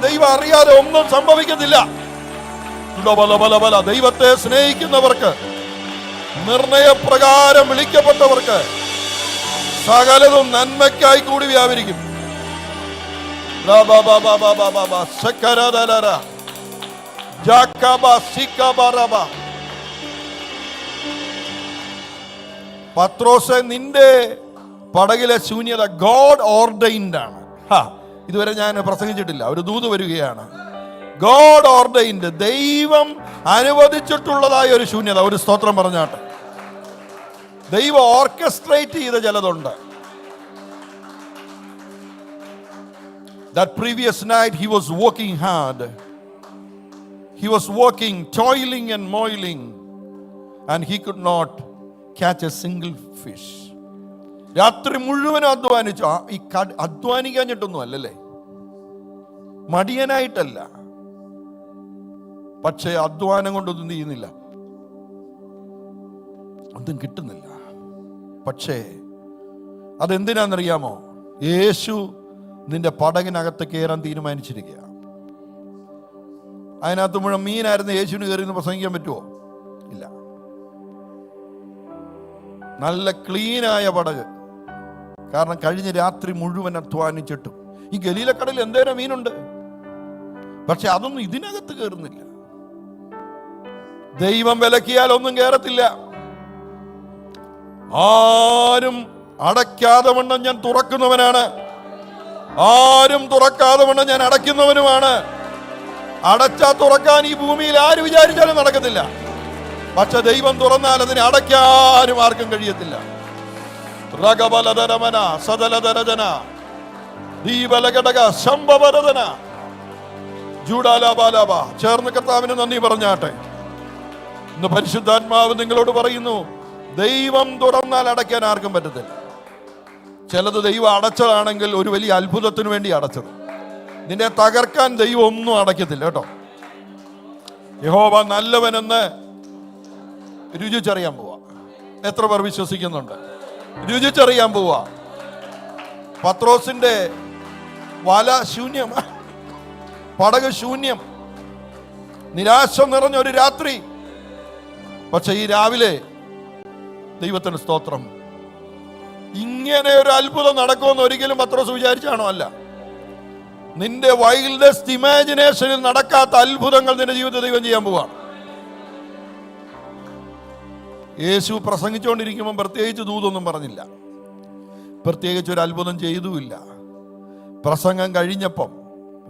ദൈവം അറിയാതെ ഒന്നും സംഭവിക്കത്തില്ല. ദൈവത്തെ സ്നേഹിക്കുന്നവർക്ക്, നിർണയപ്രകാരം വിളിക്കപ്പെട്ടവർക്ക് സകലതും നന്മയ്ക്കായി കൂടി വ്യാപരിക്കും. പത്രോസേ, നിന്റെ പടകിലെ ശൂന്യത ഗോഡ് ഓർഡൈൻഡ് ആണ്. ഇതുവരെ ഞാൻ പ്രസംഗിച്ചിട്ടില്ല. ഒരു ദൂത് വരികയാണ്. ഗോഡ് ഓർഡൈൻഡ്, ദൈവം അനുവദിച്ചിട്ടുള്ളതായ ഒരു ശൂന്യത. ഒരു സ്തോത്രം പറഞ്ഞാട്ടെ. ദൈവം ഓർക്കസ്ട്രേറ്റ് ചെയ്ത ചിലതുണ്ട്. That previous night he was working hard. He was working, toiling and moiling, and he could not catch a single fish. രാത്രി മുഴുവനും അധ്വാനിച്ചു. ഈ അധ്വാനിക്കാഞ്ഞിട്ടൊന്നും അല്ലല്ലേ, മടിയനായിട്ടല്ല. പക്ഷേ അധ്വാനം കൊണ്ടൊന്നും ചെയ്യുന്നില്ല, ഒന്നും കിട്ടുന്നില്ല. പക്ഷേ അതെന്തിനാണെന്നറിയാമോ? യേശു നിന്റെ പടകിനകത്ത് കയറാൻ തീരുമാനിച്ചിരിക്കുക. അതിനകത്ത് മുഴുവൻ മീനായിരുന്നു. യേശുവിന് കയറി എന്ന് പ്രസംഗിക്കാൻ പറ്റുമോ? ഇല്ല. നല്ല ക്ലീനായ പടക്. കാരണം കഴിഞ്ഞ രാത്രി മുഴുവൻ അധ്വാനിച്ചിട്ടും ഈ ഗലീലക്കടലിൽ എന്തേരം മീനുണ്ട്, പക്ഷെ അതൊന്നും ഇതിനകത്ത് കയറുന്നില്ല. ദൈവം വിലക്കിയാൽ ഒന്നും കയറത്തില്ല. ആരും അടയ്ക്കാതെ വണ്ണം ഞാൻ തുറക്കുന്നവനാണ്, ആരും തുറക്കാതെ വണ്ണം ഞാൻ അടയ്ക്കുന്നവനുമാണ്. അടച്ചാ തുറക്കാൻ ഈ ഭൂമിയിൽ ആര് വിചാരിച്ചാലും നടക്കത്തില്ല. പക്ഷെ ദൈവം തുറന്നാൽ അതിനെ അടയ്ക്കാനും ആർക്കും കഴിയത്തില്ല. ചേർന്ന് കർത്താവിന് നന്ദി പറഞ്ഞാട്ടെ. ഇന്ന് പരിശുദ്ധാത്മാവ് നിങ്ങളോട് പറയുന്നു, ദൈവം തുറന്നാൽ അടയ്ക്കാൻ ആർക്കും പറ്റത്തില്ല. ചിലത് ദൈവം അടച്ചതാണെങ്കിൽ ഒരു വലിയ അത്ഭുതത്തിന് വേണ്ടി അടച്ചത്. നിന്നെ തകർക്കാൻ ദൈവം ഒന്നും അടയ്ക്കത്തില്ല കേട്ടോ. യഹോവ നല്ലവനെന്ന് രുചിച്ചറിയാൻ പോവാ. എത്ര പേർ വിശ്വസിക്കുന്നുണ്ട്? രുചിച്ചറിയാൻ പോവാ. പത്രോസിന്റെ വല ശൂന്യം, പടക് ശൂന്യം, നിരാശ നിറഞ്ഞ ഒരു രാത്രി. പക്ഷെ ഈ രാവിലെ ദൈവത്തിന് സ്തോത്രം, ഇങ്ങനെ ഒരു അത്ഭുതം നടക്കുമെന്ന് ഒരിക്കലും പത്രോസ് വിചാരിച്ചാണോ? അല്ല. നിന്റെ വൈൽഡസ്റ്റ് ഇമാജിനേഷനിൽ നടക്കാത്ത അത്ഭുതങ്ങൾ നിന്റെ ജീവിതത്തിൽ ദൈവം ചെയ്യാൻ പോവാ. യേശു പ്രസംഗിച്ചുകൊണ്ടിരിക്കുമ്പോൾ പ്രത്യേകിച്ച് ദൂതൊന്നും പറഞ്ഞില്ല, പ്രത്യേകിച്ച് ഒരു അത്ഭുതം ചെയ്തുമില്ല. പ്രസംഗം കഴിഞ്ഞപ്പം,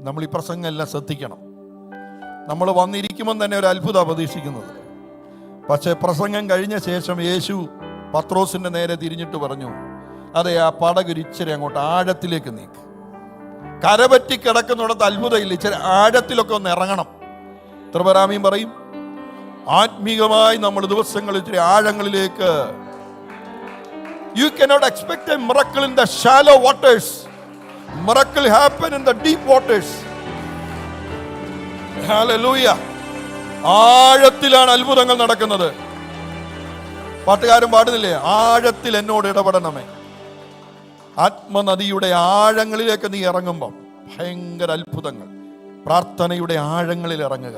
നമ്മൾ ഈ പ്രസംഗം എല്ലാം ശ്രദ്ധിക്കണം. നമ്മൾ വന്നിരിക്കുമ്പം തന്നെ ഒരു അത്ഭുതം പ്രതീക്ഷിക്കുന്നത്. പക്ഷേ പ്രസംഗം കഴിഞ്ഞ ശേഷം യേശു പത്രോസിന്റെ നേരെ തിരിഞ്ഞിട്ട് പറഞ്ഞു, അതെ, ആ പടകൊരു ഇച്ചിരി അങ്ങോട്ട് ആഴത്തിലേക്ക് നീക്ക്. കരപറ്റി കിടക്കുന്നിടത്ത് അത്ഭുതമില്ല, ഇച്ചിരി ആഴത്തിലൊക്കെ ഒന്ന് ഇറങ്ങണം. ത്രിപരാമീം പറയും, ആത്മീകമായി നമ്മൾ ദിവസങ്ങൾ ഇച്ചിരി ആഴങ്ങളിലേക്ക്. You cannot expect a miracle in the shallow waters. Miracle happen in the deep waters. Hallelujah. ആഴത്തിലാണ് അത്ഭുതങ്ങൾ നടക്കുന്നത്. പാട്ടുകാരും പാടുന്നില്ലേ, ആഴത്തിൽ എന്നോട് ഇടപെടണമേ. ആത്മനദിയുടെ ആഴങ്ങളിലേക്ക് നീ ഇറങ്ങുമ്പം ഭയങ്കര അത്ഭുതങ്ങൾ. പ്രാർത്ഥനയുടെ ആഴങ്ങളിൽ ഇറങ്ങുക,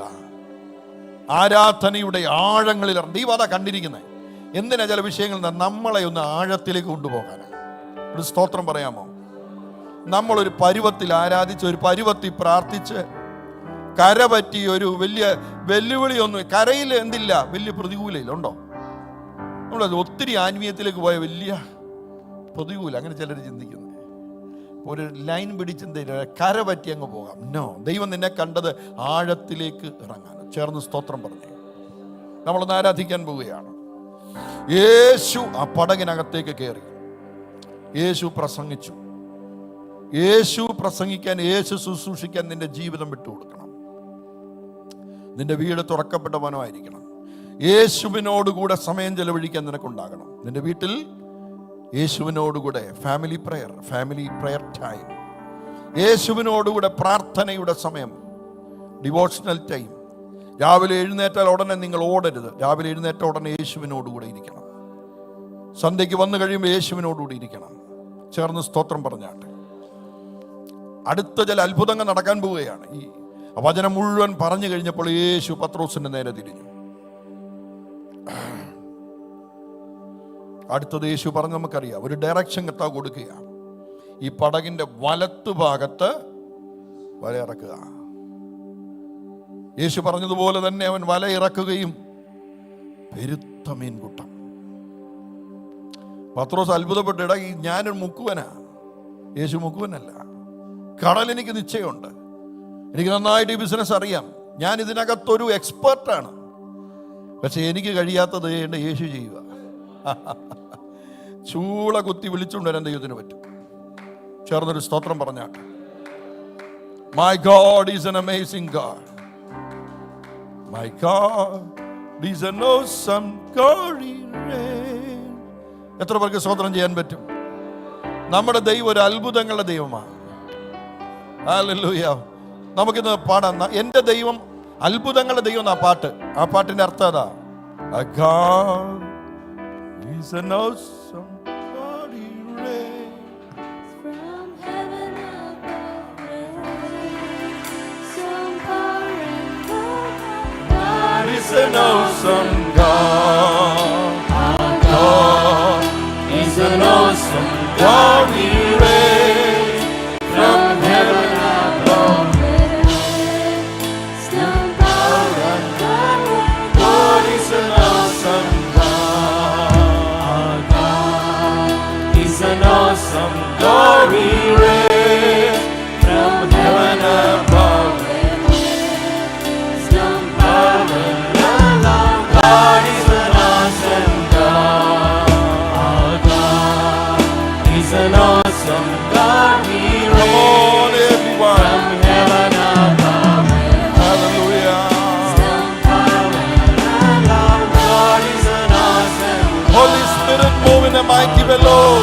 ആരാധനയുടെ ആഴങ്ങളിൽ ഇറങ്ങുക. ദൈവം അതാ കണ്ടിരിക്കുന്നത്. എന്തിനാ ചില വിഷയങ്ങൾ നമ്മളെ ഒന്ന് ആഴത്തിലേക്ക് കൊണ്ടുപോകാനാണ്. ഒരു സ്തോത്രം പറയാമോ? നമ്മളൊരു പരുവത്തിൽ ആരാധിച്ച്, ഒരു പരുവത്തിൽ പ്രാർത്ഥിച്ച്, കര പറ്റി ഒരു വലിയ വെല്ലുവിളിയൊന്നും, കരയിൽ എന്തില്ല, വലിയ പ്രതികൂലയില്ല ഉണ്ടോ? നമ്മളത് ഒത്തിരി ആത്മീയത്തിലേക്ക് പോയ വലിയ പ്രതികൂല, അങ്ങനെ ചിലർ ചിന്തിക്കുന്നത്. ഒരു ലൈൻ പിടിച്ചെന്തെങ്കിലും കര പറ്റി അങ്ങ് പോകാം. നോ, ദൈവം നിന്നെ കണ്ടത് ആഴത്തിലേക്ക് ഇറങ്ങാൻ. ചേർന്ന് സ്തോത്രം പറഞ്ഞു നമ്മളൊന്ന് ആരാധിക്കാൻ പോവുകയാണ്. യേശു ആ പടകിനകത്തേക്ക് കയറി. യേശു പ്രസംഗിച്ചു. യേശു പ്രസംഗിക്കാൻ, യേശു ശുശ്രൂഷിക്കാൻ നിന്റെ ജീവിതം വിട്ടുകൊടുക്കണം. നിന്റെ വീട് തുറക്കപ്പെട്ട വനമായിരിക്കണം. യേശുവിനോടുകൂടെ സമയം ചെലവഴിക്കാൻ നിനക്കുണ്ടാകണം. നിന്റെ വീട്ടിൽ യേശുവിനോടുകൂടെ ഫാമിലി പ്രയർ ടൈം, യേശുവിനോടുകൂടെ പ്രാർത്ഥനയുടെ സമയം, ഡിവോഷണൽ ടൈം. രാവിലെ എഴുന്നേറ്റാൽ ഉടനെ നിങ്ങൾ ഓടരുത്. രാവിലെ എഴുന്നേറ്റ ഉടനെ യേശുവിനോടുകൂടെ ഇരിക്കണം. സന്ധ്യയ്ക്ക് വന്നു കഴിയുമ്പോൾ യേശുവിനോടുകൂടി ഇരിക്കണം. ചേർന്ന് സ്തോത്രം പറഞ്ഞാട്ടെ. അടുത്ത ചില അത്ഭുതങ്ങൾ നടക്കാൻ പോവുകയാണ്. ഈ വചനം മുഴുവൻ പറഞ്ഞു കഴിഞ്ഞപ്പോൾ യേശു പത്രോസിന്റെ നേരെ തിരിഞ്ഞു. അടുത്തത് യേശു പറഞ്ഞ് നമുക്കറിയാം, ഒരു ഡയറക്ഷൻ കർത്താവ് കൊടുക്കുക. ഈ പടകിന്റെ വലത്തു ഭാഗത്ത് വല ഇറക്കുക. യേശു പറഞ്ഞതുപോലെ തന്നെ അവൻ വല ഇറക്കുകയും പെരുത്ത മീൻകൂട്ടം. പത്രോസ് അത്ഭുതപ്പെട്ടിട, ഈ ഞാനൊരു മുക്കുവനാ. യേശു മുക്കുവനല്ല. കടൽ എനിക്ക് നിശ്ചയമുണ്ട്, എനിക്ക് നന്നായിട്ട് ഈ ബിസിനസ് അറിയാം, ഞാൻ ഇതിനകത്തൊരു എക്സ്പേർട്ടാണ്. പക്ഷെ എനിക്ക് കഴിയാത്തത് എൻ്റെ യേശു ചെയ്യുക. ചൂള കുത്തി വിളിച്ചുകൊണ്ടുവരാൻ ദൈവത്തിന് പറ്റും. ചേർന്നൊരു സ്തോത്രം പറഞ്ഞാട്ടെ. My God is an amazing God. My God is an awesome God. എത്ര പേർക്ക് സ്തോത്രം ചെയ്യാൻ പറ്റും? നമ്മുടെ ദൈവം ഒരു അത്ഭുതങ്ങളുടെ ദൈവമാണ്. ഹല്ലേലൂയ. നമുക്കിന്ന് പാടാം, എൻ്റെ ദൈവം അത്ഭുതങ്ങളുടെ ദൈവം എന്നാ പാട്ട്. ആ പാട്ടിന്റെ അർത്ഥം അതാ, God is an awesome God. He reigns from heaven above, some power and love. God is an awesome God. Our God is an awesome God. He reigns from heaven above. some power and love. God is an awesome God. Our God is an awesome God. He reigns from heaven above. some power and love. God is an awesome God. Our God is an awesome God. He reigns. Come on, everyone. From heaven above. Hallelujah. some power and love. God is an awesome God. Holy Spirit, move in a mighty way, Lord.